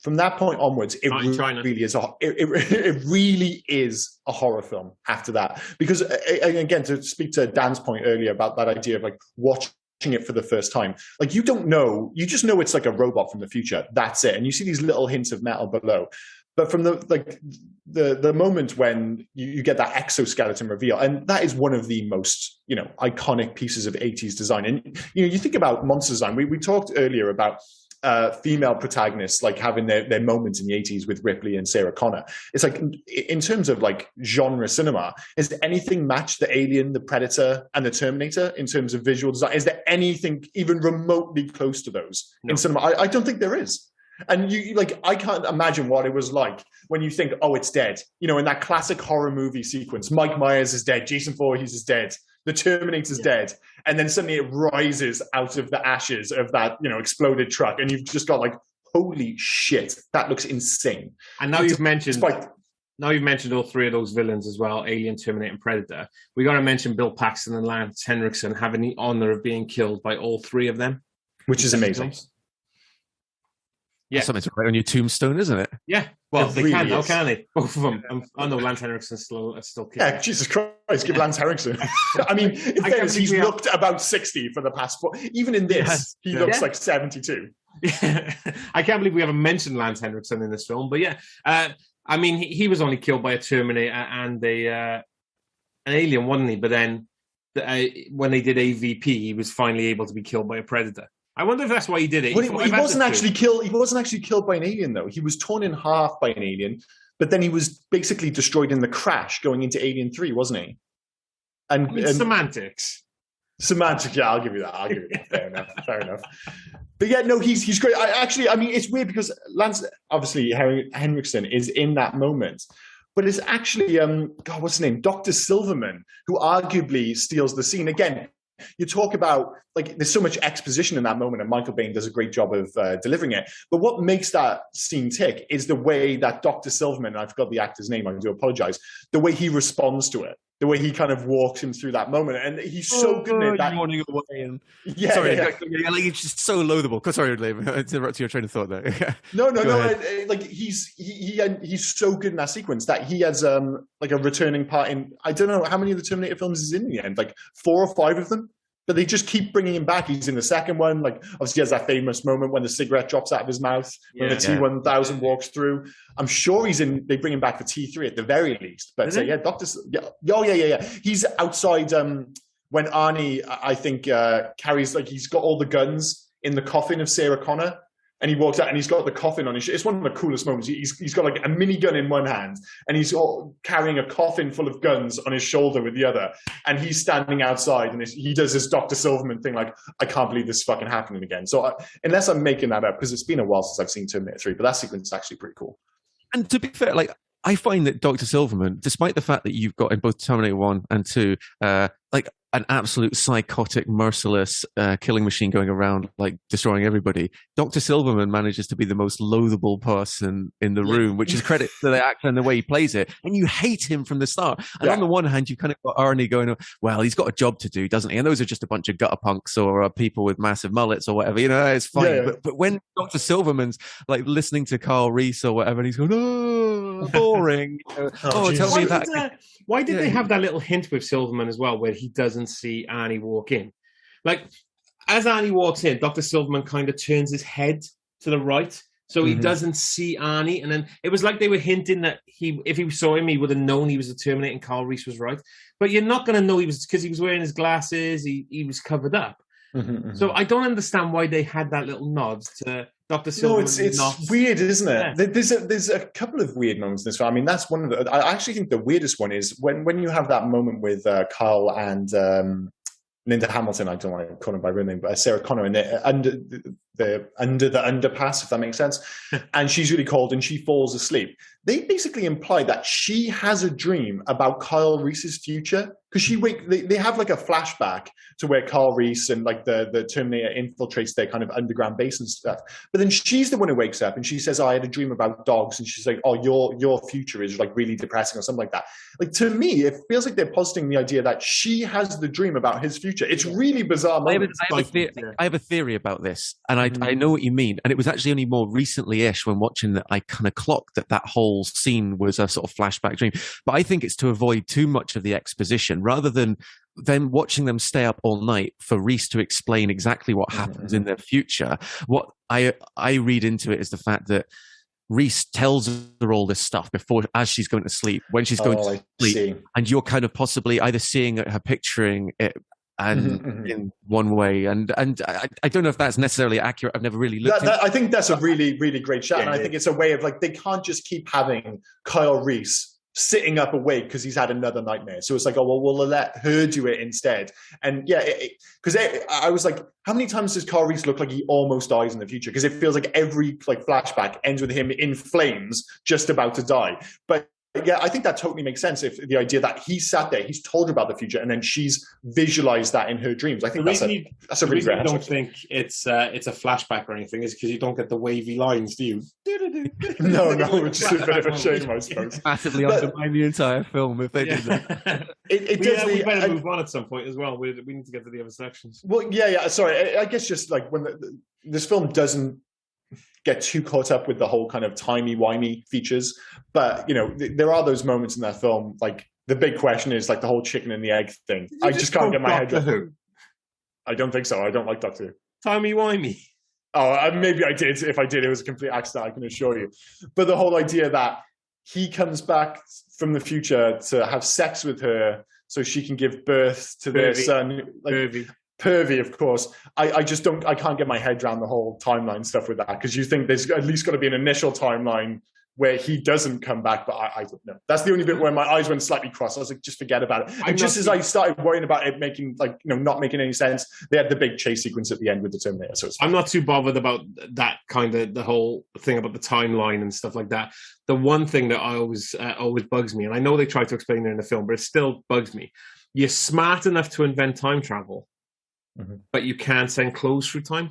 from that point onwards, it really is a horror film after that. Because again, to speak to Dan's point earlier about that idea of like watching it for the first time, like you don't know, you just know it's like a robot from the future. That's it. And you see these little hints of metal below. But from the moment when you get that exoskeleton reveal, and that is one of the most, iconic pieces of 80s design. And, you think about monster design. We talked earlier about female protagonists like having their moments in the 80s with Ripley and Sarah Connor. It's like, in terms of like genre cinema, is there anything match the Alien, the Predator, and the Terminator in terms of visual design? Is there anything even remotely close to those in cinema? I don't think there is. And I can't imagine what it was like when you think, oh, it's dead. In that classic horror movie sequence, Mike Myers is dead, Jason Voorhees is dead, the Terminator's dead, and then suddenly it rises out of the ashes of that, exploded truck, and you've just got like, holy shit, that looks insane. And now you've mentioned all three of those villains as well, Alien, Terminator, and Predator. We got to mention Bill Paxton and Lance Henriksen having the honor of being killed by all three of them, which is amazing. Yeah, that's something to write on your tombstone, isn't it? Yeah, well, they really can now, can't they? Both of them. I know Lance Henriksen's still kicking. Yeah, Jesus Christ, give Lance Henriksen. I mean, in fairness, he's looked about 60 for the past 4. Even in this, he looks like 72. Yeah. I can't believe we haven't mentioned Lance Henriksen in this film, but yeah, I mean, he was only killed by a Terminator and an Alien, wasn't he? But then when they did AVP, he was finally able to be killed by a Predator. I wonder if that's why he did it. He wasn't actually killed. He wasn't actually killed by an alien, though. He was torn in half by an alien, but then he was basically destroyed in the crash going into Alien 3, wasn't he? And semantics. Semantics, yeah, I'll give you that. Fair enough. But yeah, no, he's great. I mean, it's weird because Lance, obviously, Henriksen is in that moment. But it's actually, what's his name? Dr. Silverman, who arguably steals the scene. Again, you talk about, like, there's so much exposition in that moment, and Michael Biehn does a great job of delivering it. But what makes that scene tick is the way that Dr. Silverman, and I forgot the actor's name, I do apologize, the way he responds to it, the way he kind of walks him through that moment. And he's so good at that. Running away and... Yeah, sorry, yeah. Like, it's just so loathable. Sorry, Liam, I interrupted your train of thought there. No. Like, he's so good in that sequence that he has like a returning part in, I don't know how many of the Terminator films is in the end, like 4 or 5 of them. But they just keep bringing him back. He's in the second one. Like, obviously, he has that famous moment when the cigarette drops out of his mouth when the T-1000 walks through. I'm sure he's in. They bring him back for T3 at the very least. But yeah, yeah. He's outside when Arnie, I think, carries, like, he's got all the guns in the coffin of Sarah Connor. And he walks out and he's got the coffin on his shoulder. It's one of the coolest moments. He's got like a minigun in one hand and he's carrying a coffin full of guns on his shoulder with the other. And he's standing outside and he does this Dr. Silverman thing, like, I can't believe this is fucking happening again. So unless I'm making that up, because it's been a while since I've seen Terminator 3, but that sequence is actually pretty cool. And to be fair, like, I find that Dr. Silverman, despite the fact that you've got in both Terminator 1 and 2, like, an absolute psychotic, merciless killing machine going around, like, destroying everybody, Dr. Silverman manages to be the most loathable person in the room, which is credit to the actor and the way he plays it. And you hate him from the start. And on the one hand, you've kind of got Arnie going, well, he's got a job to do, doesn't he? And those are just a bunch of gutter punks or people with massive mullets or whatever. It's fine. Yeah. But when Dr. Silverman's, like, listening to Carl Reese or whatever, and he's going, oh, boring. Tell me that. Why did they have that little hint with Silverman as well, where he doesn't see Arnie walk in? Like, as Arnie walks in, Dr. Silverman kind of turns his head to the right, So he doesn't see Arnie. And then it was like they were hinting that if he saw him, he would have known he was the Terminator and Carl Reese was right. But you're not going to know he was, because he was wearing his glasses, he was covered up. So I don't understand why they had that little nod to Dr. Silver. No, it's weird, isn't it? Yeah. There's a couple of weird moments in this film. I mean, that's one of the. I actually think the weirdest one is when you have that moment with Kyle and Linda Hamilton. I don't want to call him by real name, but Sarah Connor, and under the underpass, if that makes sense. And she's really cold, and she falls asleep. They basically imply that she has a dream about Kyle Reese's future, because they have like a flashback to where Kyle Reese and like the Terminator infiltrates their kind of underground base and stuff. But then she's the one who wakes up and she says, I had a dream about dogs. And she's like, oh, your future is like really depressing or something like that. Like, to me, it feels like they're positing the idea that she has the dream about his future. It's really bizarre. I have a theory about this, and I know what you mean. And it was actually only more recently-ish when watching that I kind of clocked that whole scene was a sort of flashback dream. But I think it's to avoid too much of the exposition, rather than them watching them stay up all night for Reese to explain exactly what happens in their future. What I read into it is the fact that Reese tells her all this stuff as she's going to sleep, when she's going to sleep, and you're kind of possibly either seeing her picturing it and in one way, and I don't know if that's necessarily accurate. I've never really looked I think that's a really, really great shot. And I think it's a way of, like, they can't just keep having Kyle Reese sitting up awake because he's had another nightmare. So it's like, oh, well, we'll let her do it instead. And yeah, because I was like, how many times does Kyle Reese look like he almost dies in the future? Because it feels like every like flashback ends with him in flames, just about to die. But yeah, I think that totally makes sense. If the idea that he sat there, he's told her about the future, and then she's visualized that in her dreams. I think that's a really great. I don't think it's a flashback or anything. Is because you don't get the wavy lines, do you? No, which is a bit of a shame, I suppose. Massively undermine the entire film if they did that. We better move on at some point as well. We need to get to the other sections. Well, yeah. Sorry, I guess just like when this film doesn't get too caught up with the whole kind of timey-wimey features. But, you know, there are those moments in that film, like, the big question is, like, the whole chicken and the egg thing. I just can't get my head around. I don't think so. I don't like Doctor Who. Timey-wimey. Oh, maybe I did. If I did, it was a complete accident, I can assure you. But the whole idea that he comes back from the future to have sex with her so she can give birth to their son. Like, pervy, of course. I can't get my head around the whole timeline stuff with that, because you think there's at least got to be an initial timeline where he doesn't come back, but I don't know. That's the only bit where my eyes went slightly cross. I was like, just forget about it. And just as I started worrying about it making, like, you know, not making any sense, they had the big chase sequence at the end with the Terminator. So I'm not too bothered about that kind of, the whole thing about the timeline and stuff like that. The one thing that I always bugs me, and I know they try to explain it in the film, but it still bugs me. You're smart enough to invent time travel, but you can't send clothes through time.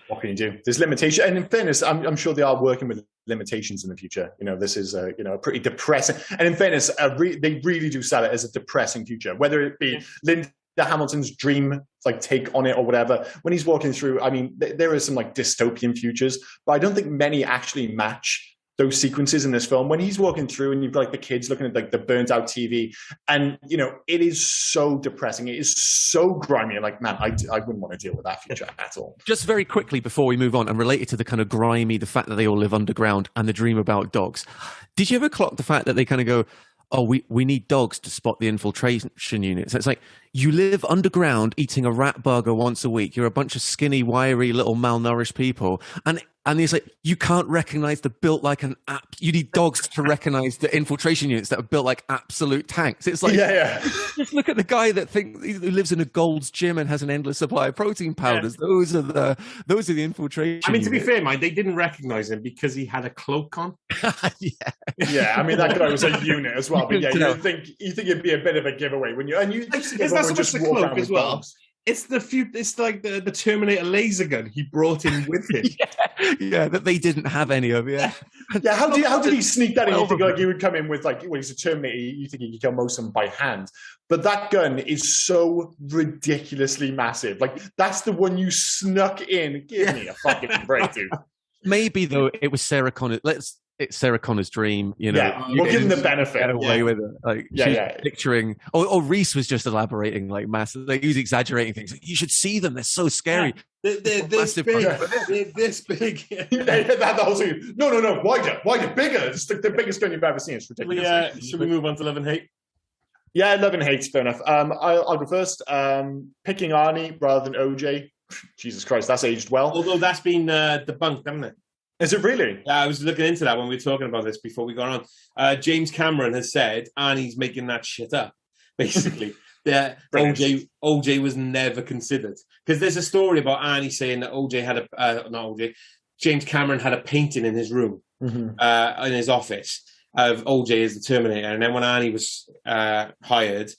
What can you do? There's limitation, and in fairness, I'm sure they are working with limitations in the future. You know, this is a pretty depressing. And in fairness, they really do sell it as a depressing future. Whether it be Linda Hamilton's dream, like, take on it or whatever. When he's walking through, I mean, there are some like dystopian futures, but I don't think many actually match those sequences in this film. When he's walking through and you've got like the kids looking at like the burnt out TV, and you know, it is so depressing. It is so grimy. Like, man, I wouldn't want to deal with that future at all. Just very quickly before we move on, and related to the kind of grimy, the fact that they all live underground and the dream about dogs. Did you ever clock the fact that they kind of go, oh, we need dogs to spot the infiltration units? It's like, you live underground eating a rat burger once a week. You're a bunch of skinny, wiry, little malnourished people. And he's like, you can't recognize the built like an app. You need dogs to recognize the infiltration units that are built like absolute tanks. It's like, just look at the guy who lives in a Gold's Gym and has an endless supply of protein powders. Yeah. Those are the infiltration. I mean, to be fair, Mike, they didn't recognize him because he had a cloak on. Yeah. I mean, that guy was a unit as well. But yeah, you think it'd be a bit of a giveaway when you it's not so much the cloak as well. Dogs. It's like the Terminator laser gun he brought in with him. Yeah, that they didn't have any of. Yeah. How did he sneak that in? You think like he would come in with, like, well, he's a Terminator. You think he could kill most of them by hand, but that gun is so ridiculously massive. Like, that's the one you snuck in. Give me a fucking break, dude. Maybe though it was Sarah Connor. it's Sarah Connor's dream. You know, we'll give him the benefit. Get away with it. Like, she's picturing. Or Reese was just elaborating like massive. Like, he was exaggerating things. Like, you should see them. They're so scary. They're this big. They're this big. That whole scene. No. Wider, bigger. It's the biggest gun you've ever seen. It's ridiculous. Should we move on to Love and Hate? Yeah, Love and Hate. Fair enough. I'll go first. Picking Arnie rather than OJ. Jesus Christ, that's aged well. Although that's been debunked, hasn't it? Is it really? Yeah, I was looking into that when we were talking about this before we got on. James Cameron has said Arnie's making that shit up, basically. That OJ was never considered. Because there's a story about Arnie saying that James Cameron had a painting in his room, in his office, of OJ as the Terminator. And then when Arnie was hired,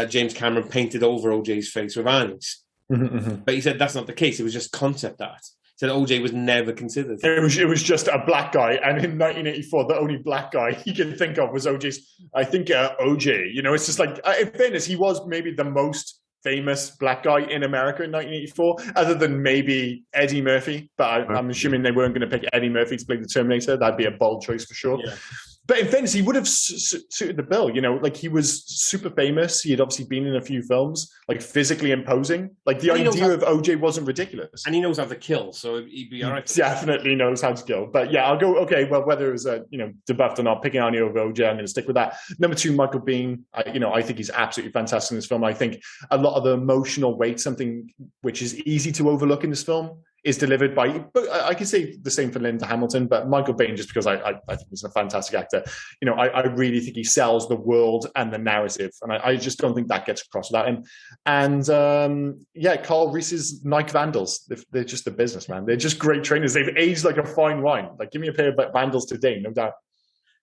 James Cameron painted over OJ's face with Arnie's. But he said that's not the case. It was just concept art. Said OJ was never considered. It was just a black guy, and in 1984, the only black guy he could think of was OJ's. I think OJ. You know, it's just like, in fairness, he was maybe the most famous black guy in America in 1984, other than maybe Eddie Murphy. But I'm assuming they weren't going to pick Eddie Murphy to play the Terminator. That'd be a bold choice for sure. Yeah. But in fairness, he would have suited the bill. You know, like, he was super famous. He had obviously been in a few films, like physically imposing. Like, the idea of OJ wasn't ridiculous. And he knows how to kill, so he'd be all right. He definitely knows how to kill. But yeah, I'll go, okay, well, whether it was, debuffed or not, picking Arnie over OJ, I'm going to stick with that. Number 2, Michael Biehn. I think he's absolutely fantastic in this film. I think a lot of the emotional weight, something which is easy to overlook in this film, is delivered by, but I can say the same for Linda Hamilton, but Michael Biehn, just because I think he's a fantastic actor. I really think he sells the world and the narrative, and I just don't think that gets across without him. And Carl Reese's Nike Vandals, they're just the business, man. They're just great trainers. They've aged like a fine wine. Like, give me a pair of Vandals today, no doubt.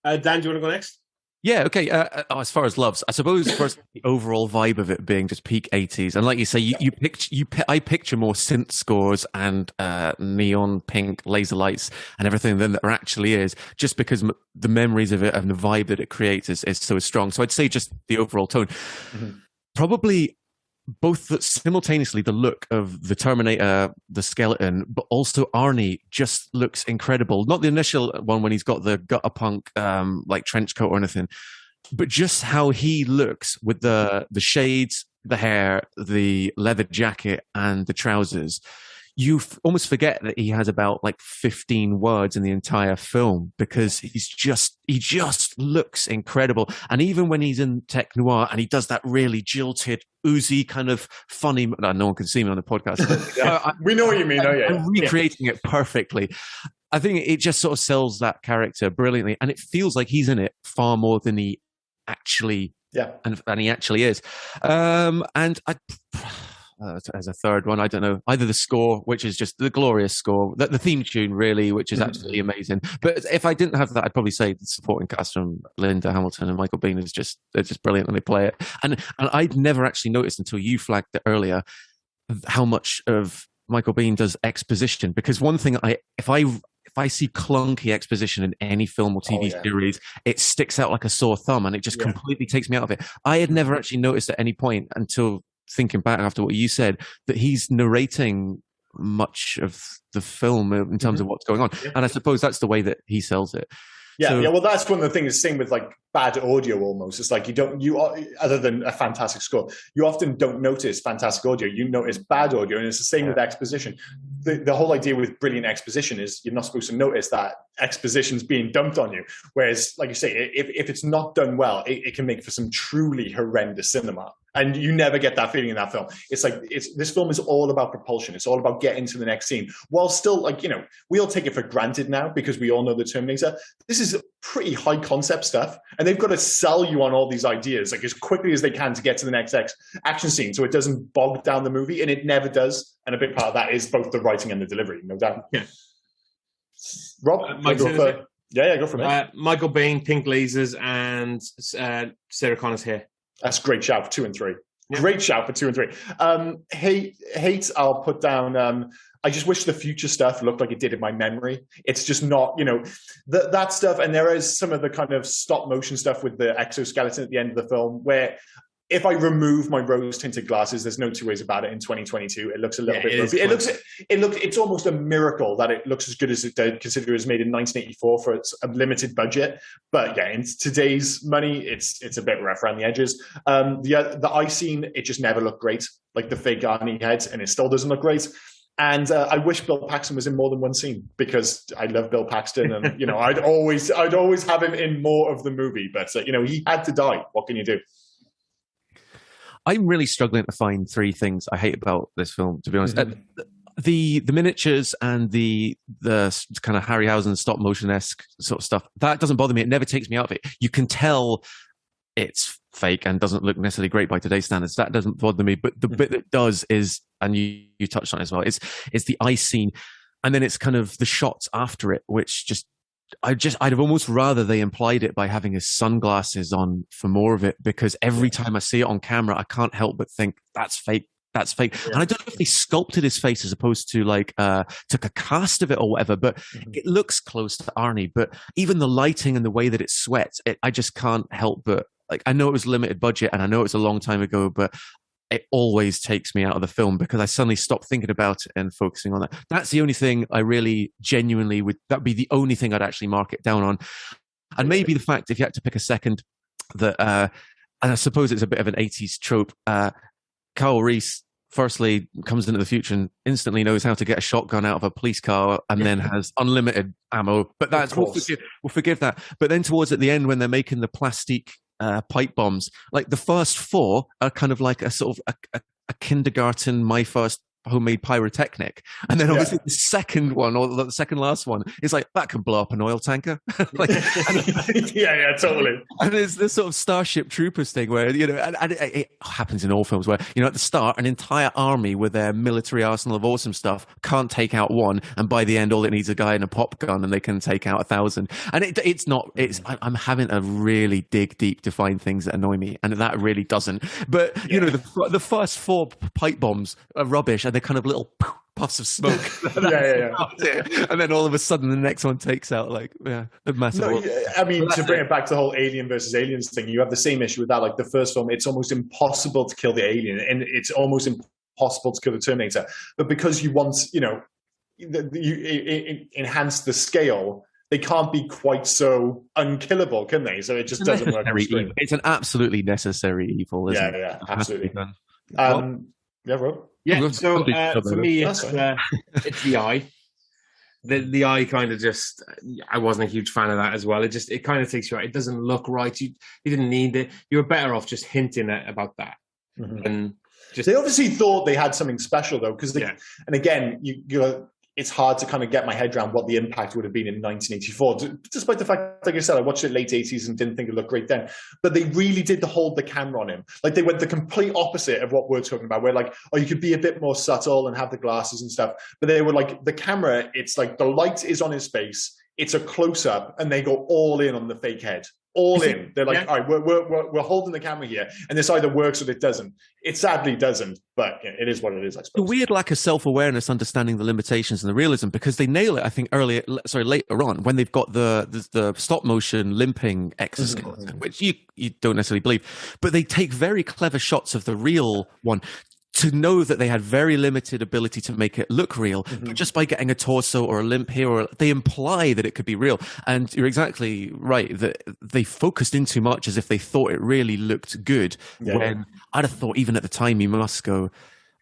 Dan, do you want to go next? Yeah, okay. As far as loves, I suppose first the overall vibe of it being just peak 80s, and like you say, I picture more synth scores and neon pink laser lights and everything than there actually is, just because the memories of it and the vibe that it creates is so strong. So I'd say just the overall tone. Probably both simultaneously the look of the Terminator, the skeleton, but also Arnie just looks incredible. Not the initial one when he's got the gutter punk like trench coat or anything, but just how he looks with the shades, the hair, the leather jacket, and the trousers. You almost forget that he has about like 15 words in the entire film, because he just looks incredible. And even when he's in tech noir and he does that really jilted, oozy kind of funny, no one can see me on the podcast. We know what you mean. I'm recreating it perfectly. I think it just sort of sells that character brilliantly, and it feels like he's in it far more than he actually, and he actually is. As a third one, I don't know, either the score, which is just the glorious score, the theme tune, really, which is absolutely amazing. But if I didn't have that, I'd probably say the supporting cast from Linda Hamilton and Michael Biehn they're just brilliant when they play it. And I'd never actually noticed until you flagged it earlier how much of Michael Biehn does exposition. Because one thing, if I see clunky exposition in any film or TV series, it sticks out like a sore thumb, and it just completely takes me out of it. I had never actually noticed at any point until thinking back after what you said, that he's narrating much of the film in terms of what's going on. And I suppose that's the way that he sells it. Well, that's one of the things, same with like bad audio almost. It's like other than a fantastic score, you often don't notice fantastic audio. You notice bad audio, and it's the same with exposition. The whole idea with brilliant exposition is you're not supposed to notice that exposition's being dumped on you. Whereas, like you say, if it's not done well, it can make for some truly horrendous cinema. And you never get that feeling in that film. It's like, this film is all about propulsion. It's all about getting to the next scene. While still, like, we all take it for granted now because we all know the Terminator. This is pretty high concept stuff. And they've got to sell you on all these ideas, like, as quickly as they can to get to the next action scene, so it doesn't bog down the movie. And it never does. And a big part of that is both the writing and the delivery, no doubt. Yeah. Rob, go for it. Michael Biehn, pink lasers, and Sarah Connor's hair. That's a great shout for 2 and 3. Yeah. Great shout for 2 and 3. Hate, I'll put down. I just wish the future stuff looked like it did in my memory. It's just not, that stuff. And there is some of the kind of stop motion stuff with the exoskeleton at the end of the film where if I remove my rose-tinted glasses, there's no two ways about it. In 2022, it looks a little bit ropey. It's almost a miracle that it looks as good as it did, considering it was made in 1984 for its limited budget. But yeah, in today's money, it's a bit rough around the edges. The eye scene, it just never looked great, like the fake Arnie head, and it still doesn't look great. And I wish Bill Paxton was in more than one scene, because I love Bill Paxton, and I'd always have him in more of the movie. But he had to die. What can you do? I'm really struggling to find three things I hate about this film, to be honest. The miniatures and the kind of Harryhausen stop motion-esque sort of stuff, that doesn't bother me. It never takes me out of it. You can tell it's fake and doesn't look necessarily great by today's standards. That doesn't bother me. But the bit that does is, and you touched on it as well, it's the ice scene, and then it's kind of the shots after it, which I'd have almost rather they implied it by having his sunglasses on for more of it, because every time I see it on camera, I can't help but think that's fake. That's fake. Yeah. And I don't know if they sculpted his face as opposed to took a cast of it or whatever, but it looks close to Arnie. But even the lighting and the way that it sweats, I just can't help but, I know it was limited budget and I know it was a long time ago, but it always takes me out of the film because I suddenly stop thinking about it and focusing on that. That's the only thing I really genuinely that'd be the only thing I'd actually mark it down on. And maybe the fact, if you had to pick a second, that, and I suppose it's a bit of an 80s trope, Kyle Reese firstly comes into the future and instantly knows how to get a shotgun out of a police car and then has unlimited ammo. But that's, we'll forgive that. But then towards at the end, when they're making the plastic pipe bombs, like the first four are kind of like a sort of a kindergarten, my first homemade pyrotechnic, and then obviously the second one, or the second last one, is like that can blow up an oil tanker. Yeah, totally. And there's this sort of Starship Troopers thing where and it happens in all films where at the start an entire army with their military arsenal of awesome stuff can't take out one, and by the end all it needs is a guy and a pop gun and they can take out 1,000. And I'm having to really dig deep to find things that annoy me, and that really doesn't. But the first four pipe bombs are rubbish. They're kind of little puffs of smoke. And then all of a sudden the next one takes out a massive... I mean, to bring it back to the whole Alien versus Aliens thing, you have the same issue with that. Like the first film, it's almost impossible to kill the alien, and it's almost impossible to kill the Terminator. But because you want, you enhance the scale, they can't be quite so unkillable, can they? So it just doesn't work. It's an absolutely necessary evil, isn't it? Yeah, absolutely. Rob? Yeah, so for me, it's the eye. The eye kind of just, I wasn't a huge fan of that as well. It kind of takes you out. It doesn't look right. You didn't need it. You were better off just hinting about that. And they obviously thought they had something special though, because and again, it's hard to kind of get my head around what the impact would have been in 1984, despite the fact, like I said, I watched it late 80s and didn't think it looked great then. But they really did hold the camera on him. Like they went the complete opposite of what we're talking about, where you could be a bit more subtle and have the glasses and stuff. But they were like, the camera, it's like the light is on his face, it's a close-up, and they go all in on the fake head. All in. They're like, all right, we're holding the camera here, and this either works or it doesn't. It sadly doesn't, but it is what it is, I suppose. The weird lack of self-awareness, understanding the limitations and the realism, because they nail it, I think, later on, when they've got the stop-motion limping exoskeleton, which you don't necessarily believe, but they take very clever shots of the real one to know that they had very limited ability to make it look real, but just by getting a torso or a limp here, they imply that it could be real. And you're exactly right that they focused in too much as if they thought it really looked good. When I'd have thought, even at the time, you must go,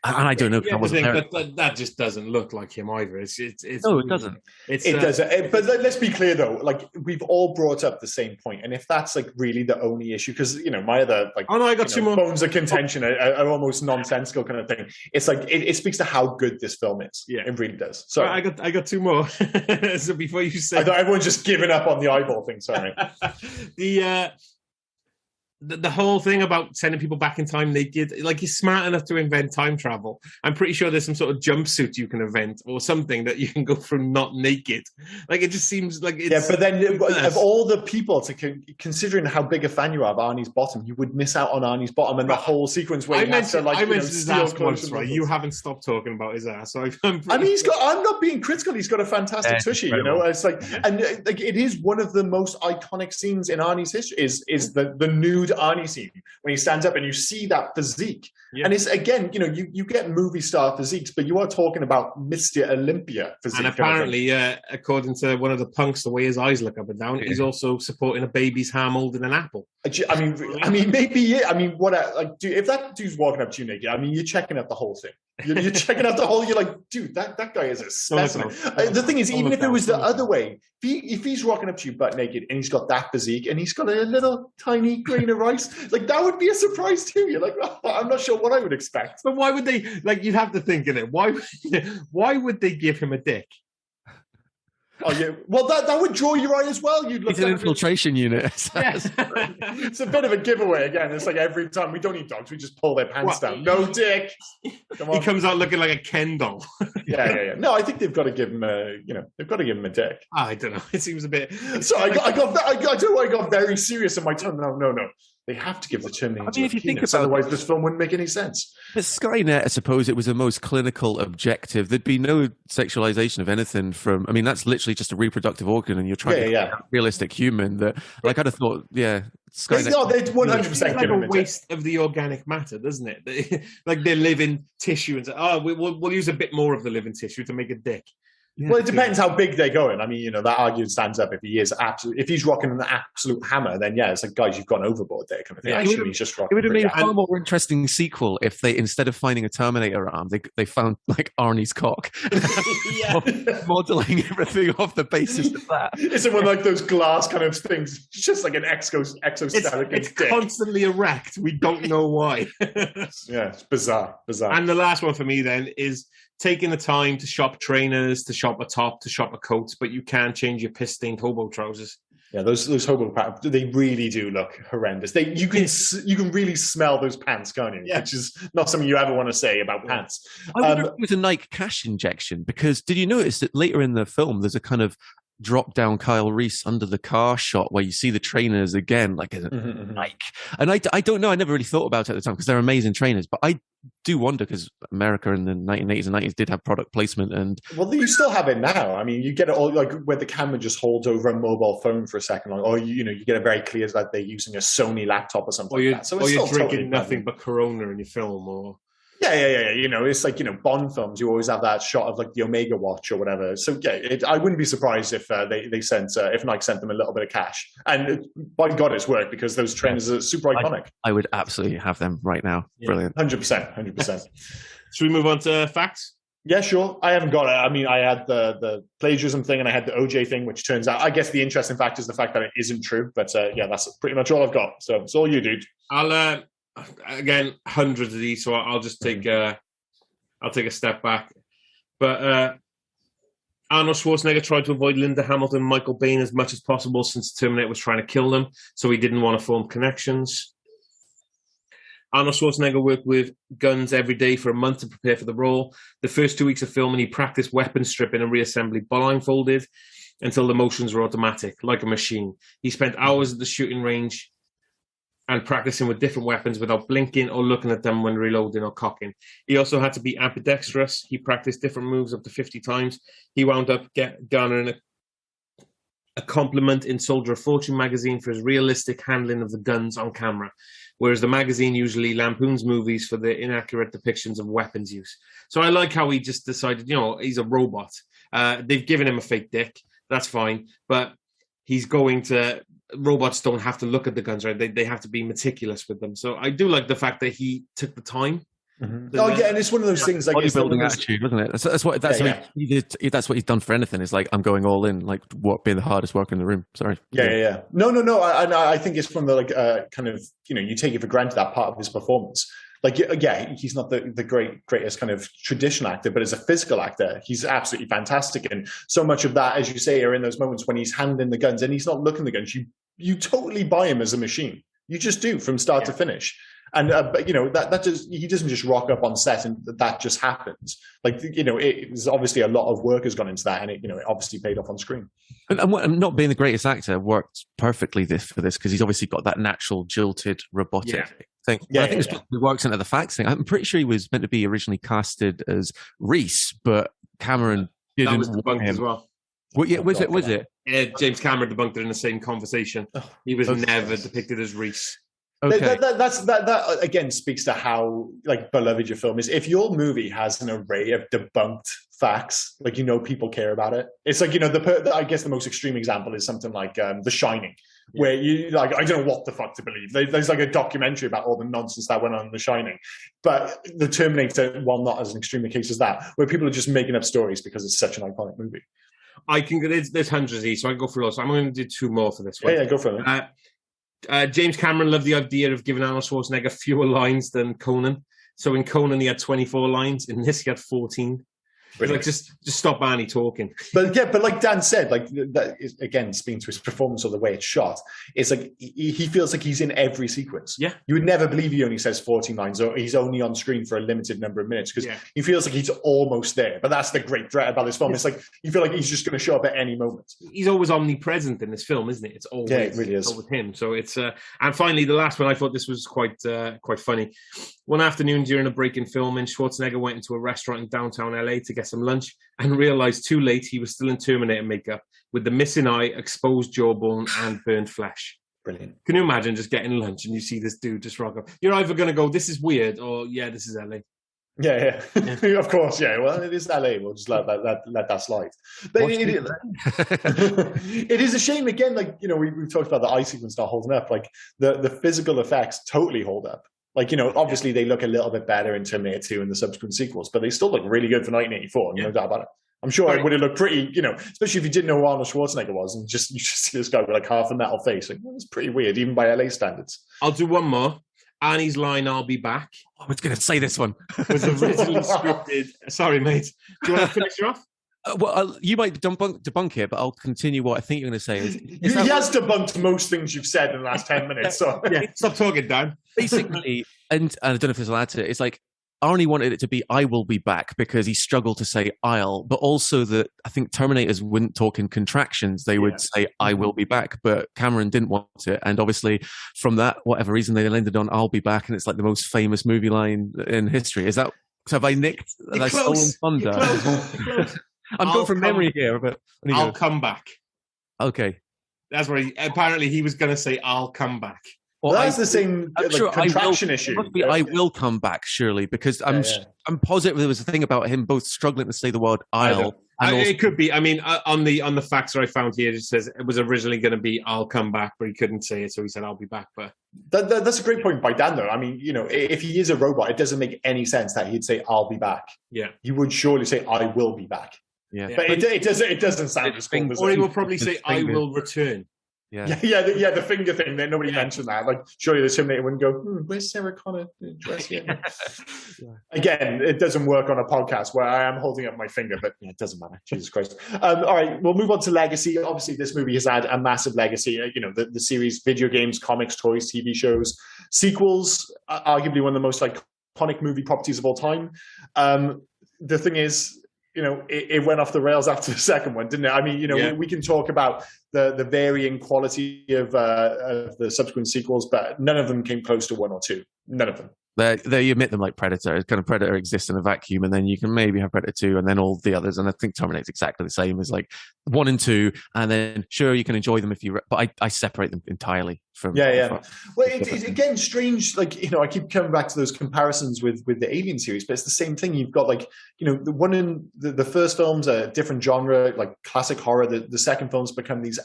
and I don't know. But that just doesn't look like him either. No, it doesn't. It doesn't. But let's be clear, though. Like we've all brought up the same point, and if that's really the only issue, because my other I got two more bones of contention are almost nonsensical kind of thing. It's like it speaks to how good this film is. Yeah, it really does. So I got two more. So before you say, I thought everyone's just giving up on the eyeball thing. Sorry. The whole thing about sending people back in time naked, he's smart enough to invent time travel. I'm pretty sure there's some sort of jumpsuit you can invent or something that you can go through not naked. It just seems like it's... Yeah, but then of all the people, considering how big a fan you are of Arnie's bottom, you would miss out on Arnie's bottom and the whole sequence where I mentioned his ass once, right? You haven't stopped talking about his ass. So I'm not being critical. He's got a fantastic tushy, It's it is one of the most iconic scenes in Arnie's history is the nude Arnie scene when he stands up and you see that physique. Yeah. And it's, again, you get movie star physiques, but you are talking about Mr. Olympia physique. And apparently, according to one of the punks, the way his eyes look up and down, he's also supporting a baby's ham holding an apple. I mean, maybe, yeah. I mean, if that dude's walking up to you naked, I mean, you're checking out the whole thing. You're checking out the whole. You're like, dude, that guy is a specimen. The thing is, even if it was the other way, if he's walking up to you butt naked and he's got that physique and he's got a little tiny grain of rice, like that would be a surprise too. You're like, oh, I'm not sure what I would expect. But why would they? Like, you'd have to think in it. Why would they give him a dick? Oh yeah, well that would draw your eye as well. You'd look. It's an infiltration unit. Yes. It's a bit of a giveaway again. It's like every time we don't eat dogs, we just pull their pants down. No dick. Come on. He comes out looking like a Ken doll. Yeah. No, I think they've got to give him a dick. I don't know. It seems a bit. So I got very serious in my tone. No. They have to give the Terminator. I mean, if you think about otherwise this film wouldn't make any sense. But Skynet, I suppose it was the most clinical objective. There'd be no sexualization of anything from. I mean, that's literally just a reproductive organ, and you're trying to create a realistic human. That, like, I'd have thought, Skynet. They'd 100% like a waste of the organic matter, doesn't it? Like their living tissue, and say, we'll use a bit more of the living tissue to make a dick. Yeah, well, it depends how big they're going. I mean, that argument stands up if he's rocking an absolute hammer, then it's like, guys, you've gone overboard there kind of thing. Actually, he's just rocking. It would have been a far more interesting sequel if they, instead of finding a Terminator arm, they found like Arnie's cock, modeling everything off the basis of that. It's one like those glass kind of things, just like an exoskeleton. It's constantly erect. We don't know why. It's bizarre. And the last one for me then is taking the time to shop trainers, to shop a top, to shop a coat, but you can't change your piss-stained hobo trousers. Yeah, those hobo pants, they really do look horrendous. You can really smell those pants, can't you? Yeah. Which is not something you ever want to say about pants. I wonder if it was a Nike cash injection, because did you notice that later in the film there's a kind of drop down Kyle Reese under the car shot where you see the trainers again, like a Nike. And I don't know, I never really thought about it at the time because they're amazing trainers, but I do wonder because America in the 1980s and 90s did have product placement. And well, you still have it now. I mean, you get it all like where the camera just holds over a mobile phone for a second, or you get it very clear that they're using a Sony laptop or something like that. So you're drinking totally nothing but Corona in your film, or Yeah. It's like, Bond films, you always have that shot of like the Omega watch or whatever. So I wouldn't be surprised if they sent, if Nike sent them a little bit of cash. And by God, it's worked because those trainers are super iconic. I would absolutely have them right now. Yeah. Brilliant. 100%. Should we move on to facts? Yeah, sure. I haven't got it. I mean, I had the plagiarism thing and I had the OJ thing, which turns out, I guess the interesting fact is the fact that it isn't true. But that's pretty much all I've got. So it's all you, dude. I'll again, hundreds of these, so I'll just take I'll take a step back. But Arnold Schwarzenegger tried to avoid Linda Hamilton and Michael Biehn as much as possible since Terminator was trying to kill them, so he didn't want to form connections. Arnold Schwarzenegger worked with guns every day for a month to prepare for the role. The first 2 weeks of filming, he practiced weapon stripping and reassembly blindfolded until the motions were automatic, like a machine. He spent hours at the shooting range and practicing with different weapons without blinking or looking at them when reloading or cocking. He also had to be ambidextrous. He practiced different moves up to 50 times. He wound up garnering a compliment in Soldier of Fortune magazine for his realistic handling of the guns on camera, whereas the magazine usually lampoons movies for their inaccurate depictions of weapons use. So I like how he just decided, he's a robot. They've given him a fake dick. That's fine. But he's going to... Robots don't have to look at the guns, right? They have to be meticulous with them. So I do like the fact that he took the time. Mm-hmm. And it's one of those things like bodybuilding attitude, wasn't it? That's what he's done for anything. Is like, I'm going all in, like what being the hardest worker in the room. Sorry. Yeah. No. I think it's from the kind of you take it for granted that part of his performance. Like, he's not the greatest kind of traditional actor, but as a physical actor, he's absolutely fantastic. And so much of that, as you say, are in those moments when he's handing the guns and he's not looking at the guns. You totally buy him as a machine. You just do from start to finish. And but that just, he doesn't just rock up on set and that just happens. Like it's obviously a lot of work has gone into that, and it obviously paid off on screen. And not being the greatest actor worked perfectly for this because he's obviously got that natural jilted robotic thing. I think it works into the facts thing. I'm pretty sure he was meant to be originally casted as Reese, but Cameron didn't. That was debunked as well. Was it? James Cameron debunked it in the same conversation. He was never depicted as Reese. Okay. That again speaks to how like beloved your film is. If your movie has an array of debunked facts, like people care about it. It's like I guess the most extreme example is something like The Shining, where you like I don't know what the fuck to believe. There's like a documentary about all the nonsense that went on in The Shining, but The Terminator, while not as an extreme a case as that, where people are just making up stories because it's such an iconic movie. I can there's hundreds of these, so I can go through those. I'm going to do two more for this one. Yeah, go for it. James Cameron loved the idea of giving Arnold Schwarzenegger fewer lines than Conan. So in Conan, he had 24 lines. In this, he had 14. Like, just stop Arnie talking. But like Dan said, like that is, again, speaking to his performance or the way it's shot, it's like he feels like he's in every sequence. Yeah, you would never believe he only says 14 lines or he's only on screen for a limited number of minutes because he feels like he's almost there. But that's the great threat about this film. It's like you feel like he's just going to show up at any moment. He's always omnipresent in this film, isn't it? It's always it really is with him. So it's and finally the last one. I thought this was quite funny. One afternoon during a break in filming, Schwarzenegger went into a restaurant in downtown LA to get some lunch and realized too late he was still in Terminator makeup with the missing eye, exposed jawbone, and burnt flesh. Brilliant. Can you imagine just getting lunch and you see this dude just rock up? You're either going to go, this is weird, or this is LA. Yeah. Of course, yeah. Well, it is LA. We'll just let that slide. But it is a shame, again, like, we've talked about the eye sequence not holding up. Like, the physical effects totally hold up. Like, obviously they look a little bit better in Terminator 2 and the subsequent sequels, but they still look really good for 1984, no doubt about it. I'm sure it would have looked pretty, especially if you didn't know who Arnold Schwarzenegger was and you just see this guy with like half a metal face. Like, it's pretty weird, even by LA standards. I'll do one more. Arnie's line, "I'll be back." I was going to say this one. Was originally scripted. Sorry, mate. Do you want to finish it off? You might debunk it, but I'll continue what I think you're going to say. He has debunked most things you've said in the last 10 minutes. So stop talking, Dan. Basically, and I don't know if there's allowed to. It's like Arnie wanted it to be "I will be back" because he struggled to say "I'll," but also that I think Terminators wouldn't talk in contractions; they would say "I will be back." But Cameron didn't want it, and obviously, from that whatever reason, they landed on "I'll be back," and it's like the most famous movie line in history. Is that? So have I nicked? Have I stolen thunder? I'm going from memory here, but I'll come back. Okay, that's where apparently he was going to say "I'll come back." Well, that's the same contraction issue. It must be "I will come back," surely, because I'm positive there was a thing about him both struggling to say the word "I'll." It could be. I mean, on the facts that I found here, it says it was originally going to be "I'll come back," but he couldn't say it, so he said "I'll be back." But that's a great point by Dan, though. I mean, if he is a robot, it doesn't make any sense that he'd say "I'll be back." Yeah, he would surely say "I will be back." Yeah, but it doesn't sound as cool. Or he will probably say "I will return." The finger thing. That nobody mentioned that. Like, surely the Terminator wouldn't go, "Where's Sarah Connor dress here?" Again, it doesn't work on a podcast where I am holding up my finger, but it doesn't matter. Jesus Christ. All right, we'll move on to legacy. Obviously, this movie has had a massive legacy. The series, video games, comics, toys, TV shows, sequels. Arguably one of the most iconic movie properties of all time. The thing is, it went off the rails after the second one, didn't it? I mean, we can talk about the varying quality of the subsequent sequels, but none of them came close to 1 or 2. None of them. They admit them like Predator. Kind of Predator exists in a vacuum, and then you can maybe have Predator 2, and then all the others. And I think Terminator's exactly the same as 1 and 2, and then sure you can enjoy them if you. But I separate them entirely from. Well, it's again strange. I keep coming back to those comparisons with the Alien series, but it's the same thing. You've got the one in the first film's a different genre, like classic horror. The second films become these,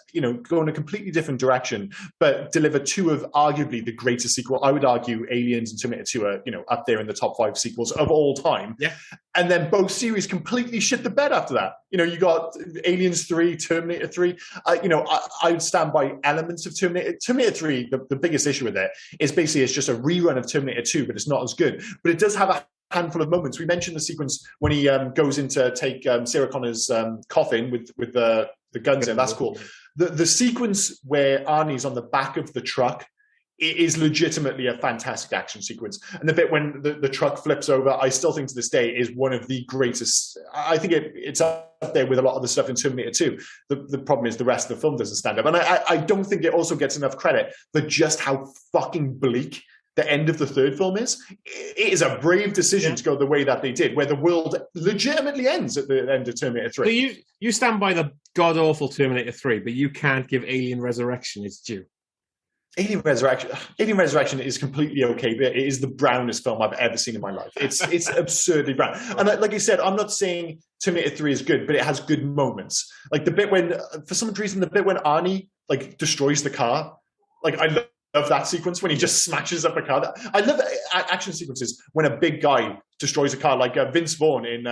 go in a completely different direction, but deliver 2 of arguably the greatest sequel. I would argue Aliens and Terminator 2 are, up there in the top 5 sequels of all time. Yeah. And then both series completely shit the bed after that. You got Aliens 3, Terminator 3. I would stand by elements of Terminator. Terminator 3, the biggest issue with it is basically it's just a rerun of Terminator 2, but it's not as good. But it does have a handful of moments. We mentioned the sequence when he goes in to take Sarah Connor's coffin with the guns in. That's cool. The sequence where Arnie's on the back of the truck, it is legitimately a fantastic action sequence. And the bit when the truck flips over, I still think to this day is one of the greatest. I think it's up there with a lot of the stuff in Terminator 2. The problem is the rest of the film doesn't stand up. And I don't think it also gets enough credit for just how fucking bleak the end of the third film is. It is a brave decision to go the way that they did, where the world legitimately ends at the end of Terminator 3. So you stand by the god-awful Terminator 3, but you can't give Alien Resurrection its due. Alien Resurrection is completely okay, but it is the brownest film I've ever seen in my life. It's absurdly brown. And like you said, I'm not saying Terminator 3 is good, but it has good moments. Like the bit when, for some reason, the bit when Arnie like destroys the car, like I love that sequence when he just smashes up a car. I love action sequences when a big guy destroys a car, like Vince Vaughn in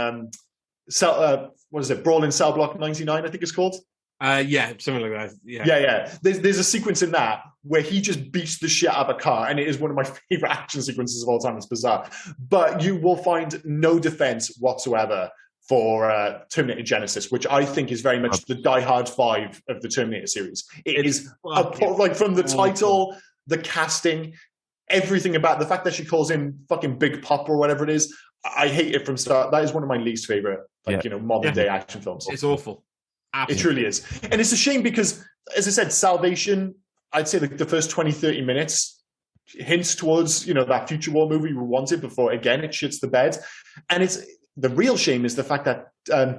what is it, Brawl in Cell Block 99, I think it's called. Yeah, something like that. Yeah. There's a sequence in that where he just beats the shit out of a car, and it is one of my favorite action sequences of all time. It's bizarre, but you will find no defense whatsoever for Terminator Genesis, which I think is very much the Die Hard 5 of the Terminator series. It is like from the title, the casting, everything about the fact that she calls him fucking Big Pop or whatever it is. I hate it from start. That is one of my least favorite, modern day action films. It's awful. Absolutely. It truly is. And it's a shame because, as I said, Salvation, I'd say the first 20, 30 minutes hints towards, that future war movie we wanted before, again, it shits the bed. And the real shame is the fact that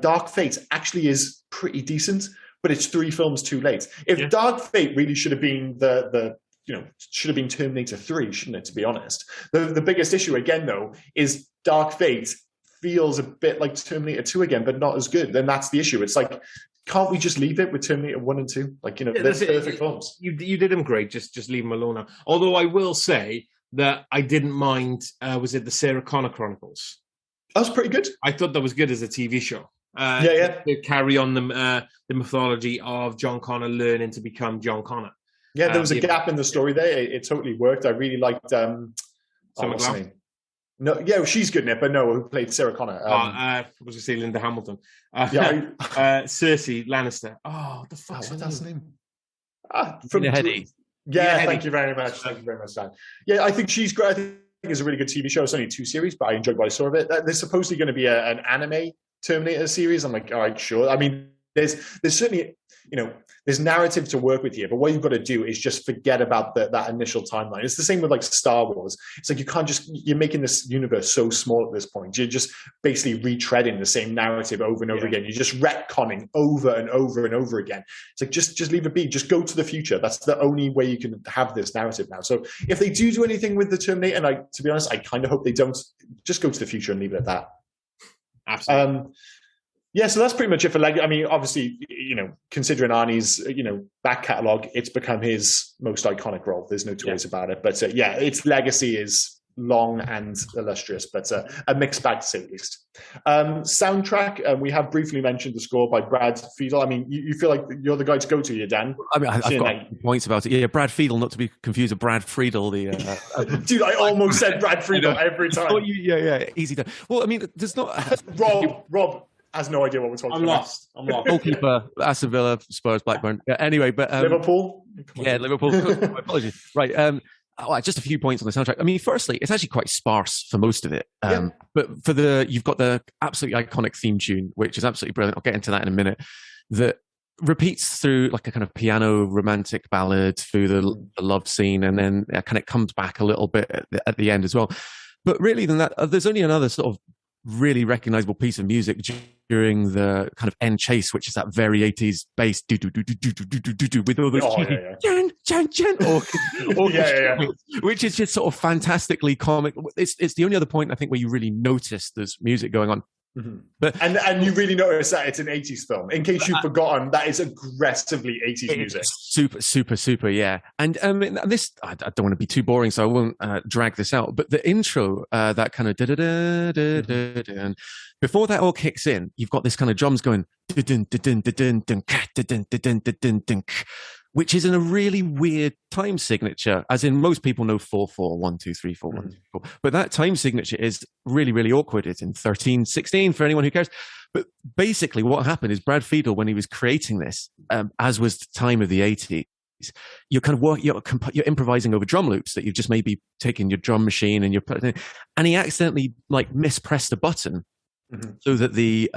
Dark Fate actually is pretty decent, but it's 3 films too late. If Dark Fate really should have been should have been Terminator 3, shouldn't it, to be honest? The biggest issue, again, though, is Dark Fate feels a bit like Terminator 2 again, but not as good. Then that's the issue. It's like, can't we just leave it with Terminator 1 and 2? Like, they're perfect films. You did them great. Just leave them alone now. Although I will say that I didn't mind, was it the Sarah Connor Chronicles? That was pretty good. I thought that was good as a TV show. To carry on the mythology of John Connor learning to become John Connor. Yeah, there was a gap in the story there. It totally worked. I really liked what's her name? No, yeah, she's good in it, but no, who played Sarah Connor? Was going to say Linda Hamilton. Cersei Lannister. Oh, the fuck! What's her name? From Hedy. Yeah, thank you very much. Thank you very much, Dan. Yeah, I think she's great. I think it's a really good TV show. It's only 2 series, but I enjoyed what I saw of it. There's supposedly going to be an anime Terminator series. I'm like, all right, sure. I mean, there's certainly, there's narrative to work with here, but what you've got to do is just forget about that initial timeline. It's the same with like Star Wars. It's like you're making this universe so small at this point. You're just basically retreading the same narrative over and over again. You're just retconning over and over and over again. It's like, just leave it be. Just go to the future. That's the only way you can have this narrative now. So if they do anything with the Terminator, and to be honest, I kind of hope they don't, just go to the future and leave it at that. Absolutely. So that's pretty much it for Lego. I mean, obviously, considering Arnie's, back catalogue, it's become his most iconic role. There's no two ways about it. But its legacy is long and illustrious, but a mixed bag to say the least. Soundtrack, we have briefly mentioned the score by Brad Fiedel. I mean, you feel like you're the guy to go to here, Dan. I mean, I've got points about it. Yeah, Brad Fiedel, not to be confused with Brad Friedel. Dude, I almost said Brad Friedel every time. Easy to. Well, I mean, there's not... Rob has no idea what we're talking about. I'm lost. Goalkeeper, Aston Villa, Spurs, Blackburn. Yeah, anyway, but Liverpool. Yeah, Liverpool. My apologies. Right. Just a few points on the soundtrack. I mean, firstly, it's actually quite sparse for most of it. But you've got the absolutely iconic theme tune, which is absolutely brilliant. I'll get into that in a minute. That repeats through like a kind of piano romantic ballad through the love scene, and then it kind of comes back a little bit at the end as well. But really, than that, there's only another sort of really recognizable piece of music during the kind of end chase, which is that very 80s bass do do do do do do do do do with all those which is just sort of fantastically comic. It's the only other point I think where you really notice there's music going on. Mm-hmm. But and you really notice that it's an 80s film. In case you've forgotten, that is aggressively 80s music. Super, yeah. And this, I don't want to be too boring, so I won't drag this out. But the intro, that kind of and before that all kicks in, you've got this kind of drums going, which is in a really weird time signature, as in most people know 4/4, 1 2 3 4 1 2 4. But that time signature is really, really awkward. It's in 13/16 for anyone who cares. But basically, what happened is Brad Fiedel, when he was creating this, as was the time of the 80s, you're kind of you're improvising over drum loops that you've just maybe taken your drum machine and and he accidentally like mispressed a button so that the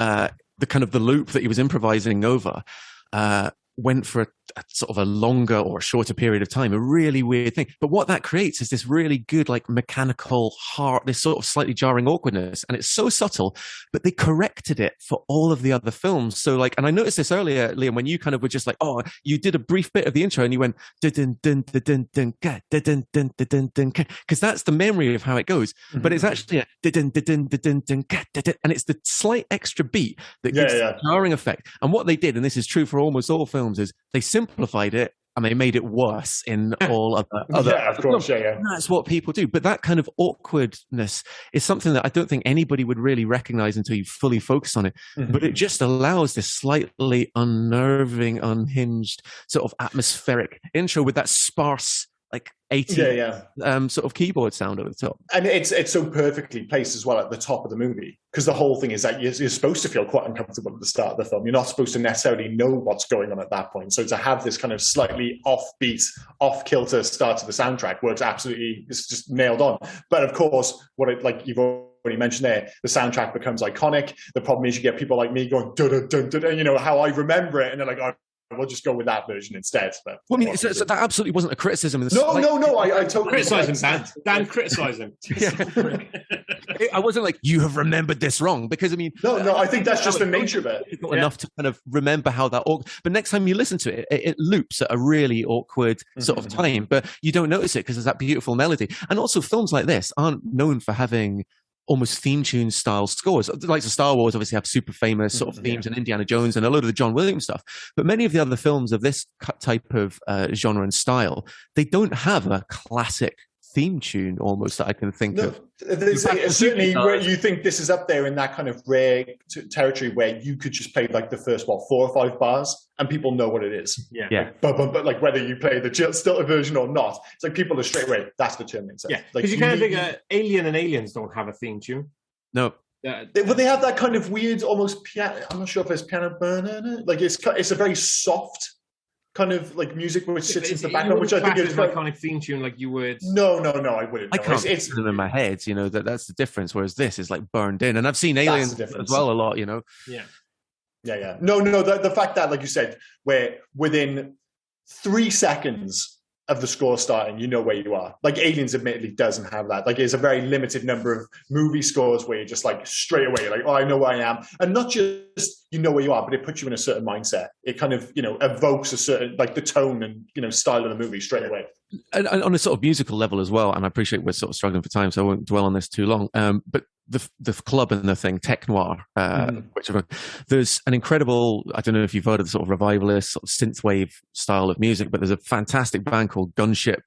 kind of the loop that he was improvising over went for a sort of a longer or a shorter period of time, a really weird thing. But what that creates is this really good, like mechanical heart, this sort of slightly jarring awkwardness. And it's so subtle, but they corrected it for all of the other films. So like, and I noticed this earlier, Liam, when you kind of were just like, oh, you did a brief bit of the intro and you went, because that's the memory of how it goes. But it's actually a and it's the slight extra beat that gives a jarring effect. And what they did, and this is true for almost all films, is they simplified it and they made it worse in all other of course, and that's what people do. But that kind of awkwardness is something that I don't think anybody would really recognize until you fully focus on it. But it just allows this slightly unnerving, unhinged sort of atmospheric intro with that sparse, like 80s sort of keyboard sound over the top. And it's so perfectly placed as well at the top of the movie, because the whole thing is that you're supposed to feel quite uncomfortable at the start of the film. You're not supposed to necessarily know what's going on at that point. So to have this kind of slightly offbeat, off-kilter start to the soundtrack works absolutely, it's just nailed on. But of course, like you've already mentioned there, the soundtrack becomes iconic. The problem is you get people like me going, dun-dun-dun-dun, you know, how I remember it, and they're like, oh, we'll just go with that version instead. But well, I mean, so that absolutely wasn't a criticism. No, I totally criticize him, Dan. Criticize him. I wasn't like, you have remembered this wrong, because I mean, no, I think that's just the nature of it. Not enough to kind of remember how that. But next time you listen to it, it loops at a really awkward sort of time, but you don't notice it because there's that beautiful melody. And also, films like this aren't known for having almost theme tune style scores. The likes of Star Wars obviously have super famous sort of themes, and Indiana Jones and a lot of the John Williams stuff. But many of the other films of this type of genre and style, they don't have a classic theme tune almost that I can think of. Certainly where you think this is up there in that kind of rare territory where you could just play like the first 4 or 5 bars and people know what it is. But like whether you play the Stilton version or not, it's like people are straight away, that's the Terminator. Yeah, like because you kind of think Alien and Aliens don't have a theme tune. No. But they have that kind of weird, almost piano. I'm not sure if it's piano burner. Like it's a very soft kind of like music which sits in the background, which I think is an iconic theme tune. Like you would. No, I wouldn't. I can't put them in my head. You know that's the difference. Whereas this is like burned in, and I've seen Aliens as well a lot. You know. Yeah. No. The fact that, like you said, where within 3 seconds of the score starting, you know where you are. Like Aliens admittedly doesn't have that. Like it's a very limited number of movie scores where you're just like straight away, like, oh, I know where I am. And not just you know where you are, but it puts you in a certain mindset. It kind of, evokes a certain, like the tone and, style of the movie straight away. And on a sort of musical level as well, and I appreciate we're sort of struggling for time, so I won't dwell on this too long. But the club and the thing, Tech Noir, which there's an incredible, I don't know if you've heard of the sort of revivalist sort of synthwave style of music, but there's a fantastic band called Gunship,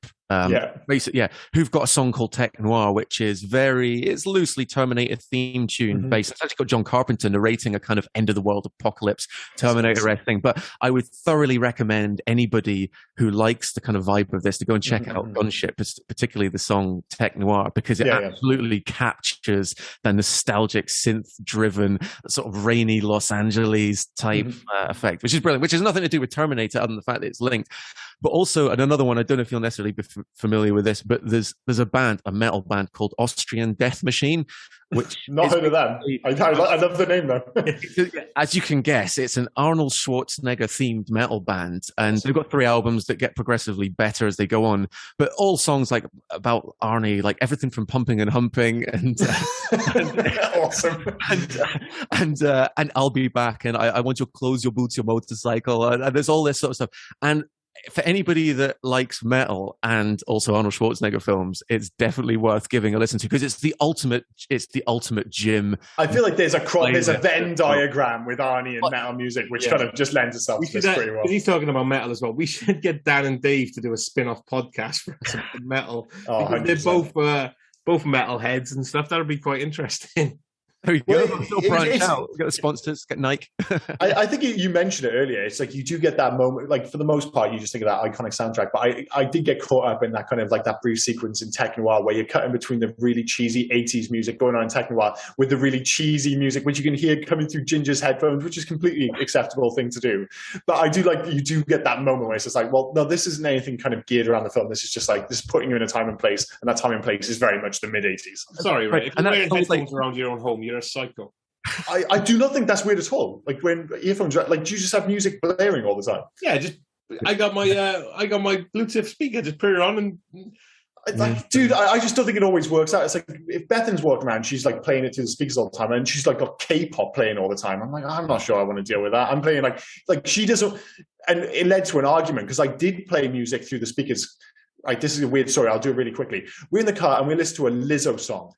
who've got a song called Tech Noir, which is it's loosely Terminator theme tune based. It's actually got John Carpenter narrating a kind of end of the world apocalypse Terminator-esque thing. But I would thoroughly recommend anybody who likes the kind of vibe of this to go and check out Gunship, particularly the song Tech Noir, because it absolutely captures the nostalgic synth-driven sort of rainy Los Angeles type effect, which is brilliant, which has nothing to do with Terminator other than the fact that it's linked. But also, and another one, I don't know if you'll necessarily be familiar with this, but there's a metal band called Austrian Death Machine, which not heard of them. I love the name though. As you can guess, it's an Arnold Schwarzenegger themed metal band, and they've got 3 albums that get progressively better as they go on. But all songs like about Arnie, like everything from Pumping and Humping, and awesome, and I'll Be Back, and I Want Your Clothes, Your Boots, Your Motorcycle, and there's all this sort of stuff. And for anybody that likes metal and also Arnold Schwarzenegger films, it's definitely worth giving a listen to, because it's the ultimate gym. I feel like there's a Venn diagram with Arnie and metal music, which kind of just lends itself to this pretty well. He's talking about metal as well. We should get Dan and Dave to do a spin-off podcast for metal. They're both metal heads and stuff. That would be quite interesting. There we go. Branch out. Get the sponsors. Get Nike. I think you mentioned it earlier. It's like you do get that moment. Like for the most part, you just think of that iconic soundtrack. But I did get caught up in that kind of like that brief sequence in Tech Noir where you're cutting between the really cheesy 80s music going on in Tech Noir with the really cheesy music, which you can hear coming through Ginger's headphones, which is completely acceptable thing to do. But I do like you do get that moment where it's just like, well, no, this isn't anything kind of geared around the film. This is just like this is putting you in a time and place, and that time and place is very much the mid 80s. Sorry, right? If you're wearing headphones around your own home, you're a psycho. I do not think that's weird at all. Like when earphones, like do you just have music blaring all the time? Yeah, just I got my Bluetooth speaker. Just put it on and. Like, dude, I just don't think it always works out. It's like if Bethan's walking around, she's like playing it through the speakers all the time, and she's like got K-pop playing all the time. I'm like, I'm not sure I want to deal with that. I'm playing like she doesn't, and it led to an argument because I did play music through the speakers. Like, this is a weird story. I'll do it really quickly. We're in the car and we listened to a Lizzo song,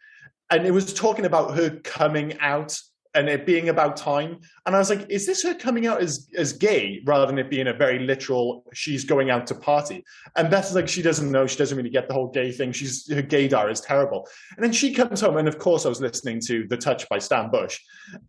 and it was talking about her coming out and it being about time. And I was like, is this her coming out as gay rather than it being a very literal, she's going out to party? And Beth's like, she doesn't know. She doesn't really get the whole gay thing. Her gaydar is terrible. And then she comes home, and of course I was listening to The Touch by Stan Bush.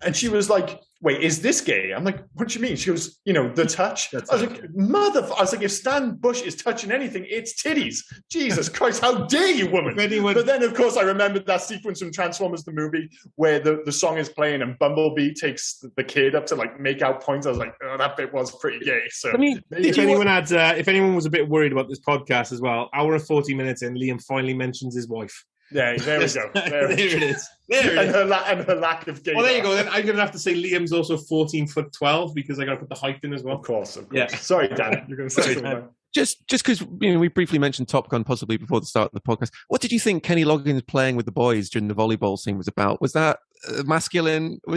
And she was like, wait, is this gay? I'm like, what do you mean? She goes, The Touch. I was like, I was like, if Stan Bush is touching anything, it's titties. Jesus Christ, how dare you, woman? But then, of course, I remembered that sequence from Transformers, the movie, where the song is playing and Bumblebee takes the kid up to like make out points. I was like, oh, that bit was pretty gay. So if anyone was a bit worried about this podcast as well, hour and 40 minutes in, Liam finally mentions his wife. Yeah, there we go. There it is. And her lack of gay. Well, there you go. Then I'm going to have to say Liam's also 14'12" because I got to put the height in as well. Of course. Yeah. Sorry, Dan. You're going to say something. Just because we briefly mentioned Top Gun possibly before the start of the podcast. What did you think Kenny Loggins playing with the boys during the volleyball scene was about? Was that masculine? I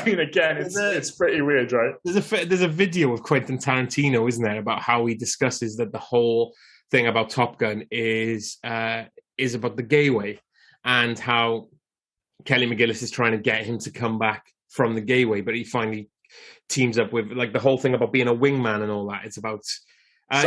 mean, again, it's pretty weird, right? There's a video of Quentin Tarantino, isn't there, about how he discusses that the whole thing about Top Gun is about the gay way, and how Kelly McGillis is trying to get him to come back from the gay way, but he finally teams up with like the whole thing about being a wingman and all that. It's about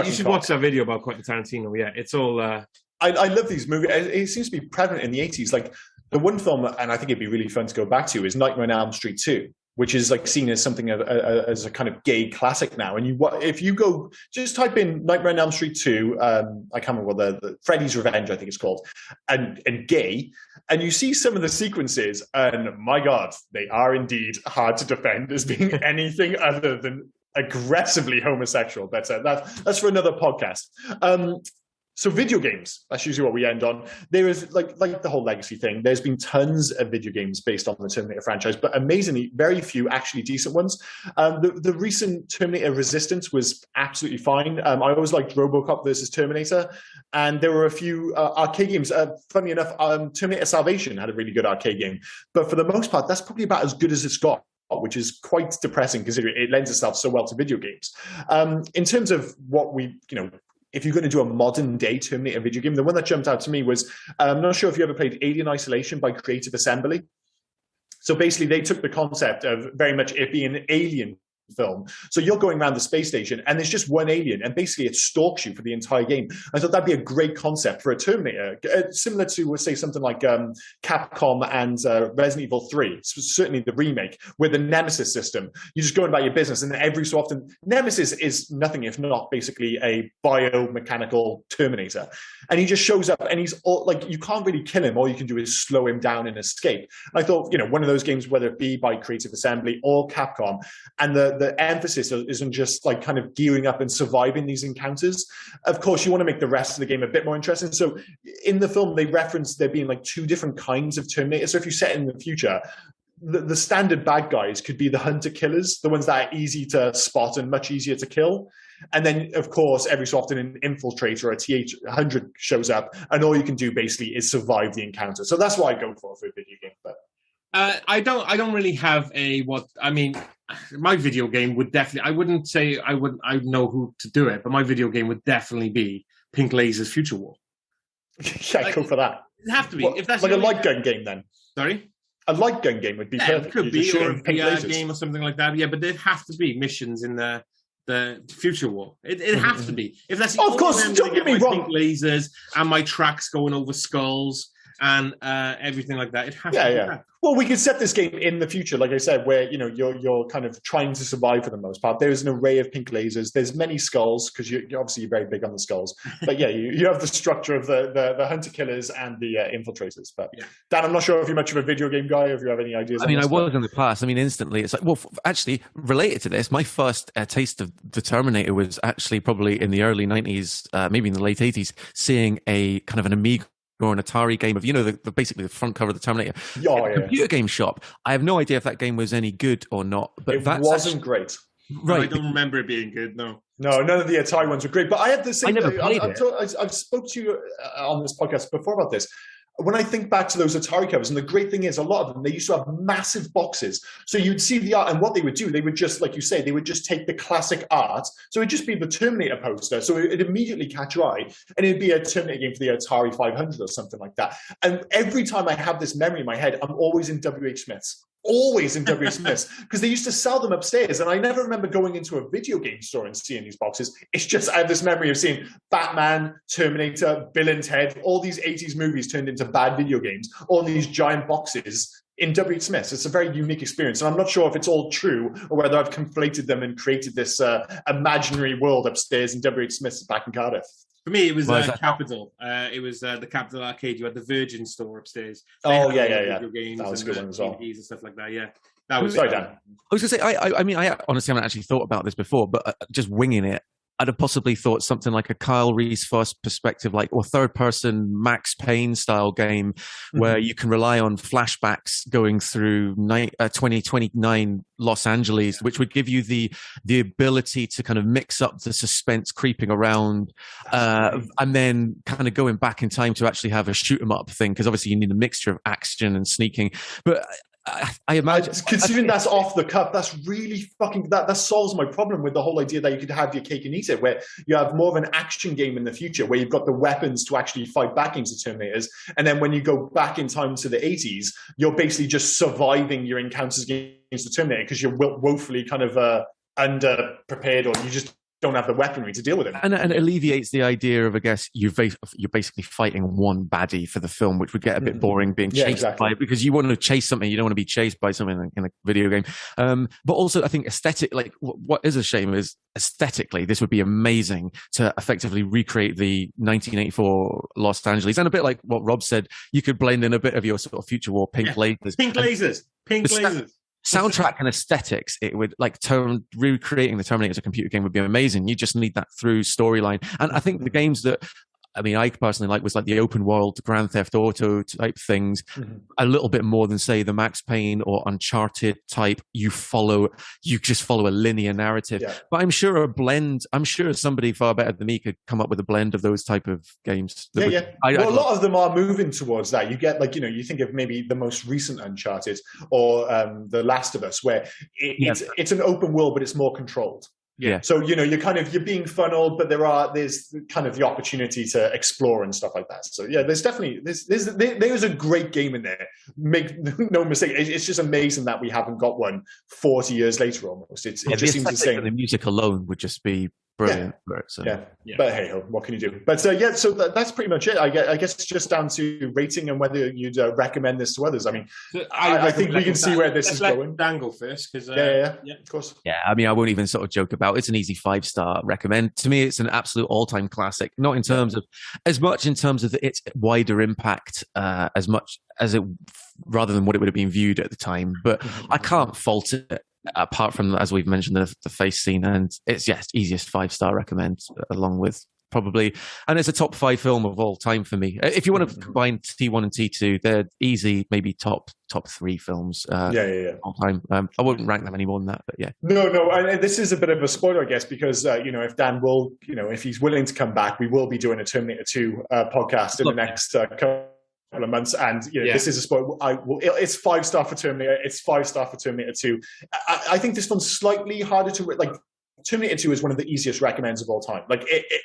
you should watch that video about Quentin Tarantino. Yeah, it's all I love these movies. It seems to be prevalent in the 80s. Like the one film, and I think it'd be really fun to go back to, is Nightmare on Elm Street 2, which is like seen as something as a kind of gay classic now. And if you go, just type in Nightmare on Elm Street 2, I can't remember what the Freddy's Revenge, I think it's called, and gay, and you see some of the sequences, and my God, they are indeed hard to defend as being anything other than aggressively homosexual. That's for another podcast. So video games, that's usually what we end on. There is like the whole legacy thing. There's been tons of video games based on the Terminator franchise, but amazingly, very few actually decent ones. The recent Terminator Resistance was absolutely fine. I always liked RoboCop versus Terminator, and there were a few arcade games. Funny enough, Terminator Salvation had a really good arcade game, but for the most part, that's probably about as good as it's got, which is quite depressing considering it lends itself so well to video games. In terms of what if you're going to do a modern day Terminator video game, the one that jumped out to me was, I'm not sure if you ever played Alien Isolation by Creative Assembly. So basically they took the concept of very much it being an alien film. So you're going around the space station and there's just one alien and basically it stalks you for the entire game. I thought that'd be a great concept for a Terminator, similar to, say, something like Capcom and Resident Evil 3, certainly the remake, with the Nemesis system. You're just going about your business, and every so often, Nemesis is nothing if not basically a biomechanical Terminator. And he just shows up and he's all, like, you can't really kill him. All you can do is slow him down and escape. And I thought, one of those games, whether it be by Creative Assembly or Capcom, and the emphasis isn't just like kind of gearing up and surviving these encounters. Of course, you want to make the rest of the game a bit more interesting. So in the film, they reference there being like two different kinds of Terminator. So if you set it in the future, the standard bad guys could be the hunter-killers, the ones that are easy to spot and much easier to kill. And then, of course, every so often an infiltrator or a TH-100 shows up, and all you can do basically is survive the encounter. So that's what I go for a video game. But I don't really have my video game would definitely, I wouldn't say I know who to do it, but my video game would definitely be Pink Laser's Future War. Yeah, go for that. It'd have to be. If that's like a light gun game then. Sorry? A light gun game would be perfect. It could be, or a VR game or something like that. Yeah, but there'd have to be missions in the Future War. It'd have to be. If that's the of course, don't get me wrong. Pink lasers and my tracks going over skulls and everything like that. It has to be that. Well, we could set this game in the future, like I said, where you're kind of trying to survive for the most part. There's an array of pink lasers. There's many skulls because you're obviously very big on the skulls. But yeah, you have the structure of the hunter killers and the infiltrators. But Dan, I'm not sure if you're much of a video game guy or if you have any ideas. I was in the past. Instantly, it's like, well, actually, related to this, my first taste of the Terminator was actually probably in the early 90s, maybe in the late 80s, seeing a kind of an Amiga or an Atari game of, basically the front cover of the Terminator. Computer game shop. I have no idea if that game was any good or not. But it wasn't great. Right. I don't remember it being good. No, none of the Atari ones were great. But I had the same. I never played it. I've spoke to you on this podcast before about this. When I think back to those Atari covers, and the great thing is, a lot of them, they used to have massive boxes. So you'd see the art, and what they would do, they would just, like you say, they would just take the classic art. So it'd just be the Terminator poster. So it'd immediately catch your eye, and it'd be a Terminator game for the Atari 500 or something like that. And every time I have this memory in my head, I'm always in W.H. Smith's. Always in W.H. Smith's, because they used to sell them upstairs, and I never remember going into a video game store and seeing these boxes. It's just I have this memory of seeing Batman, Terminator, Bill and Ted, all these 80s movies turned into bad video games, all these giant boxes in W.H. Smith's. It's a very unique experience, and I'm not sure if it's all true or whether I've conflated them and created this imaginary world upstairs in W.H. Smith's back in Cardiff. For me, it was Capital. It was the Capital Arcade. You had the Virgin store upstairs. Oh, yeah. Video games that was a good one as well. DVDs and stuff like that, yeah. That was Sorry, Dan. I was going to say, I mean, I honestly haven't actually thought about this before, but just winging it, I'd have possibly thought something like a Kyle Reese first perspective, or third-person Max Payne style game, where you can rely on flashbacks going through 2029 Los Angeles, which would give you the ability to kind of mix up the suspense creeping around, and then kind of going back in time to actually have a shoot 'em up thing, because obviously you need a mixture of action and sneaking. But I imagine, considering that's off the cuff, that's really that solves my problem with the whole idea that you could have your cake and eat it, where you have more of an action game in the future where you've got the weapons to actually fight back into Terminators, and then when you go back in time to the 80s, you're basically just surviving your encounters against the Terminator because you're woefully kind of underprepared, or you just don't have the weaponry to deal with it. And it alleviates the idea of, I guess, you're basically fighting one baddie for the film, which would get a bit boring being chased by, because you want to chase something, you don't want to be chased by something in a video game. But also, I think aesthetic, what is a shame is aesthetically, this would be amazing to effectively recreate the 1984 Los Angeles. And a bit like what Rob said, you could blend in a bit of your sort of future war pink lasers. Pink lasers. Soundtrack and aesthetics, it would recreating the Terminator as a computer game would be amazing. You just need that through storyline. And I think the games that I personally like was like the open world Grand Theft Auto type things, a little bit more than say the Max Payne or Uncharted type. You just follow a linear narrative. Yeah. But I'm sure somebody far better than me could come up with a blend of those type of games. A lot of them are moving towards that. You get you think of maybe the most recent Uncharted or The Last of Us, where it's an open world, but it's more controlled. Yeah. So, you're being funneled, but there's kind of the opportunity to explore and stuff like that. So yeah, there's definitely, there's a great game in there. Make no mistake. It's just amazing that we haven't got one 40 years later almost. It just seems insane. The music alone would just be brilliant. Yeah. But hey, what can you do? But so that's pretty much it. I guess it's just down to rating and whether you'd recommend this to others. I mean, I think we can see where this is going. Dan go first, because of course. Yeah, I mean, I won't even sort of joke about it's an easy 5-star recommend. To me, it's an absolute all-time classic. Not in terms of as much in terms of its wider impact, as much as it rather than what it would have been viewed at the time. But I can't fault it. Apart from, as we've mentioned, the face scene, and it's easiest 5-star recommend, along with probably, and it's a top 5 film of all time for me. If you want to combine T1 and T2, they're easy, maybe top 3 films all time. I wouldn't rank them any more than that, but yeah. No, and this is a bit of a spoiler, I guess, because if Dan will, if he's willing to come back, we will be doing a Terminator 2 podcast in the next couple of months, and this is a spoiler. It's 5-star for Terminator. It's 5-star for Terminator 2. I think this one's slightly harder to Terminator 2 is one of the easiest recommends of all time.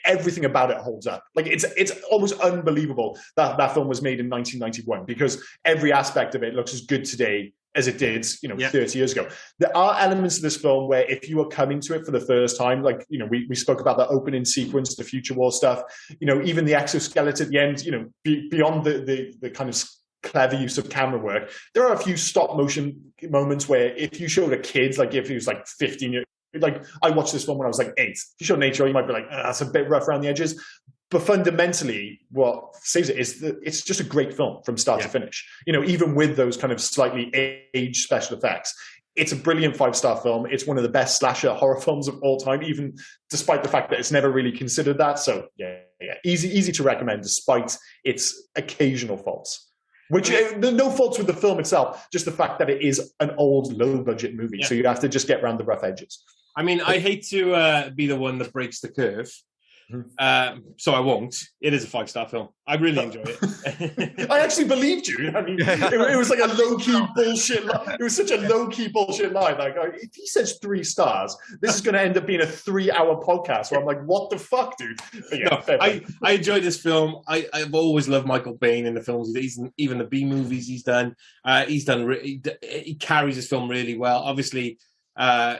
Everything about it holds up. It's almost unbelievable that film was made in 1991, because every aspect of it looks as good today as it did, 30 years ago. There are elements of this film where if you were coming to it for the first time, we spoke about the opening sequence, the future war stuff, even the exoskeleton at the end, beyond the kind of clever use of camera work, there are a few stop motion moments where if you showed a kid, if he was 15 years, I watched this film when I was 8. If you show nature, you might be that's a bit rough around the edges. But fundamentally, what saves it is that it's just a great film from start to finish. Even with those kind of slightly aged special effects, it's a brilliant 5-star film. It's one of the best slasher horror films of all time, even despite the fact that it's never really considered that. So easy to recommend despite its occasional faults. Which no faults with the film itself, just the fact that it is an old, low-budget movie. So you have to just get around the rough edges. I mean, I hate to be the one that breaks the curve. So I won't. It is a 5-star film. I really enjoy it. I actually believed you. I mean, it was like a low-key bullshit line. It was such a low-key bullshit line. Like, if he says 3 stars, this is going to end up being a 3-hour podcast where I'm like, what the fuck, dude? Yeah, no, I enjoyed this film. I've always loved Michael Biehn in the films. Even the B movies he's done. He carries his film really well. Obviously,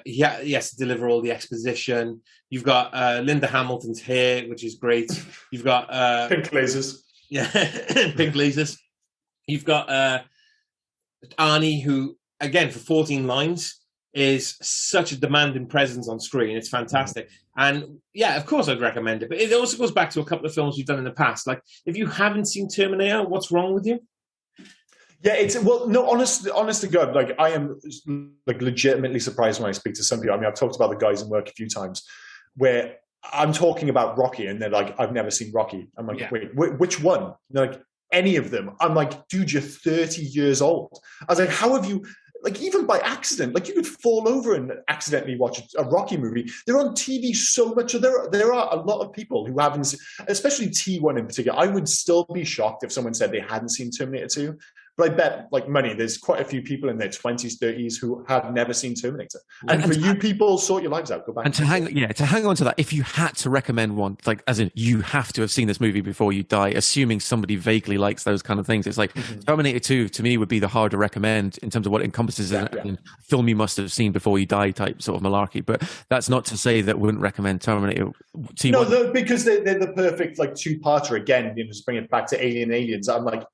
he has to deliver all the exposition. You've got Linda Hamilton's hair, which is great. You've got pink lasers. Yeah, pink lasers. You've got Arnie, who again for 14 lines is such a demanding presence on screen. It's fantastic. And yeah, of course I'd recommend it. But it also goes back to a couple of films we've done in the past. Like, if you haven't seen Terminator, what's wrong with you? Yeah, honest to God, like, I am like legitimately surprised when I speak to some people. I mean, I've talked about the guys in work a few times where I'm talking about Rocky and they're like, I've never seen Rocky. I'm like, wait, which one? They're like, any of them. I'm like, dude, you're 30 years old. I was like, how have you, like, even by accident, like, you could fall over and accidentally watch a Rocky movie. They're on TV so much. So there are a lot of people who haven't, especially T1 in particular. I would still be shocked if someone said they hadn't seen Terminator 2. But I bet, like money, there's quite a few people in their 20s, 30s who have never seen Terminator. And for you people, sort your lives out. Go back. And to hang on to that, if you had to recommend one, like, as in you have to have seen this movie before you die, assuming somebody vaguely likes those kind of things, it's like Terminator 2 to me would be the hard to recommend in terms of what it encompasses in a film you must have seen before you die type sort of malarkey. But that's not to say that we wouldn't recommend Terminator T1. No, because they're the perfect, like, two-parter. Again, just bring it back to Aliens. I'm like,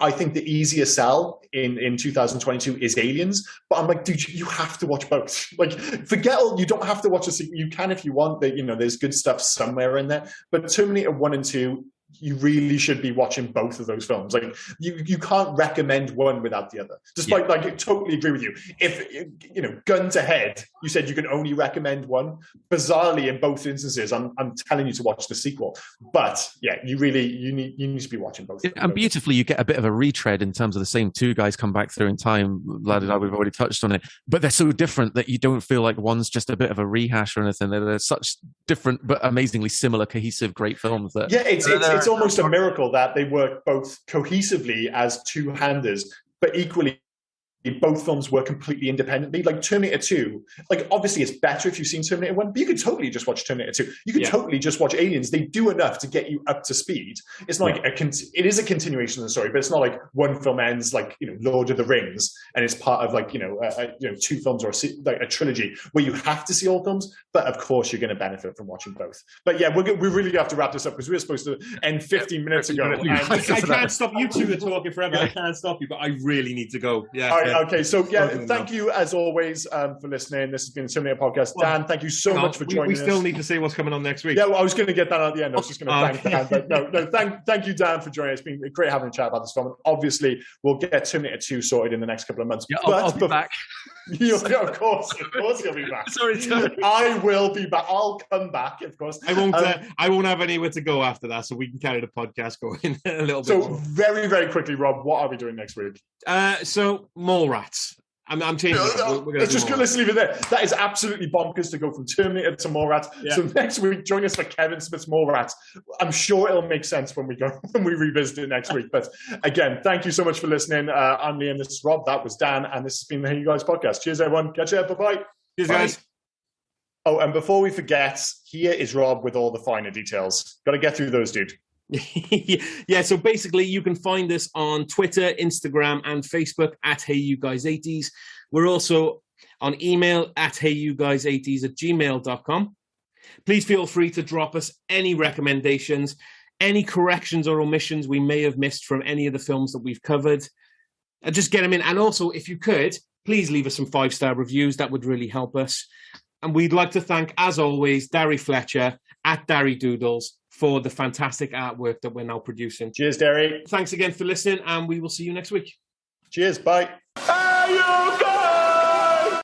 I think the easiest sell in 2022 is Aliens, but I'm like, dude, you have to watch both. Like, forget all, you don't have to watch a sequel. You can if you want. That, there's good stuff somewhere in there. But Terminator 1 and 2, you really should be watching both of those films. Like, you can't recommend one without the other. Despite, like, I totally agree with you. If, gun to head, you said you can only recommend one. Bizarrely, in both instances, I'm telling you to watch the sequel. But yeah, you need to be watching both. And beautifully, you get a bit of a retread in terms of the same two guys come back through in time. Lad and I, we've already touched on it, but they're so different that you don't feel like one's just a bit of a rehash or anything. They're such different but amazingly similar, cohesive, great films. That it's almost a miracle that they work both cohesively as two-handers, but equally both films work completely independently. Like Terminator 2, like, obviously it's better if you've seen Terminator 1, but you could totally just watch Terminator 2. You could totally just watch Aliens. They do enough to get you up to speed. It's not like it is a continuation of the story, but it's not like one film ends like, Lord of the Rings and it's part of like, 2 films or like a trilogy where you have to see all films. But of course you're going to benefit from watching both. But yeah, we really have to wrap this up because we were supposed to end 15 minutes ago. I can't stop you two are talking forever. I can't stop you, but I really need to go. Yeah. Okay, so thank you as always for listening. This has been the Terminator Podcast. Dan, thank you so much for joining us. We still need to say what's coming on next week. Yeah, well, I was going to get that at the end. I was just going to thank Dan. But no, thank you, Dan, for joining us. It's been great having a chat about this film. Obviously, we'll get Terminator 2 sorted in the next couple of months. Yeah, I'll be back. Of course you'll be back. Sorry. I will be back. I'll come back, of course. I won't have anywhere to go after that, so we can carry the podcast going a little bit. So very, very quickly, Rob, what are we doing next week? So Mallrats. I'm changing it. Let's leave it there. That is absolutely bonkers to go from Terminator to Mallrats. Yeah. So next week, join us for Kevin Smith's Mallrats. I'm sure it'll make sense when we revisit it next week. But again, thank you so much for listening. I'm Liam. This is Rob. That was Dan, and this has been the Hey You Guys podcast. Cheers, everyone. Catch you. Bye-bye. Cheers, guys. Oh, and before we forget, here is Rob with all the finer details. Got to get through those, dude. Yeah, so basically you can find us on Twitter, Instagram, and Facebook at HeyYouGuys80s. We're also on email at HeyYouGuys80s@gmail.com. Please feel free to drop us any recommendations, any corrections or omissions we may have missed from any of the films that we've covered. Just get them in. And also, if you could, please leave us some 5-star reviews. That would really help us. And we'd like to thank, as always, Darry Fletcher at Darry Doodles for the fantastic artwork that we're now producing. Cheers, Darry. Thanks again for listening, and we will see you next week. Cheers. Bye.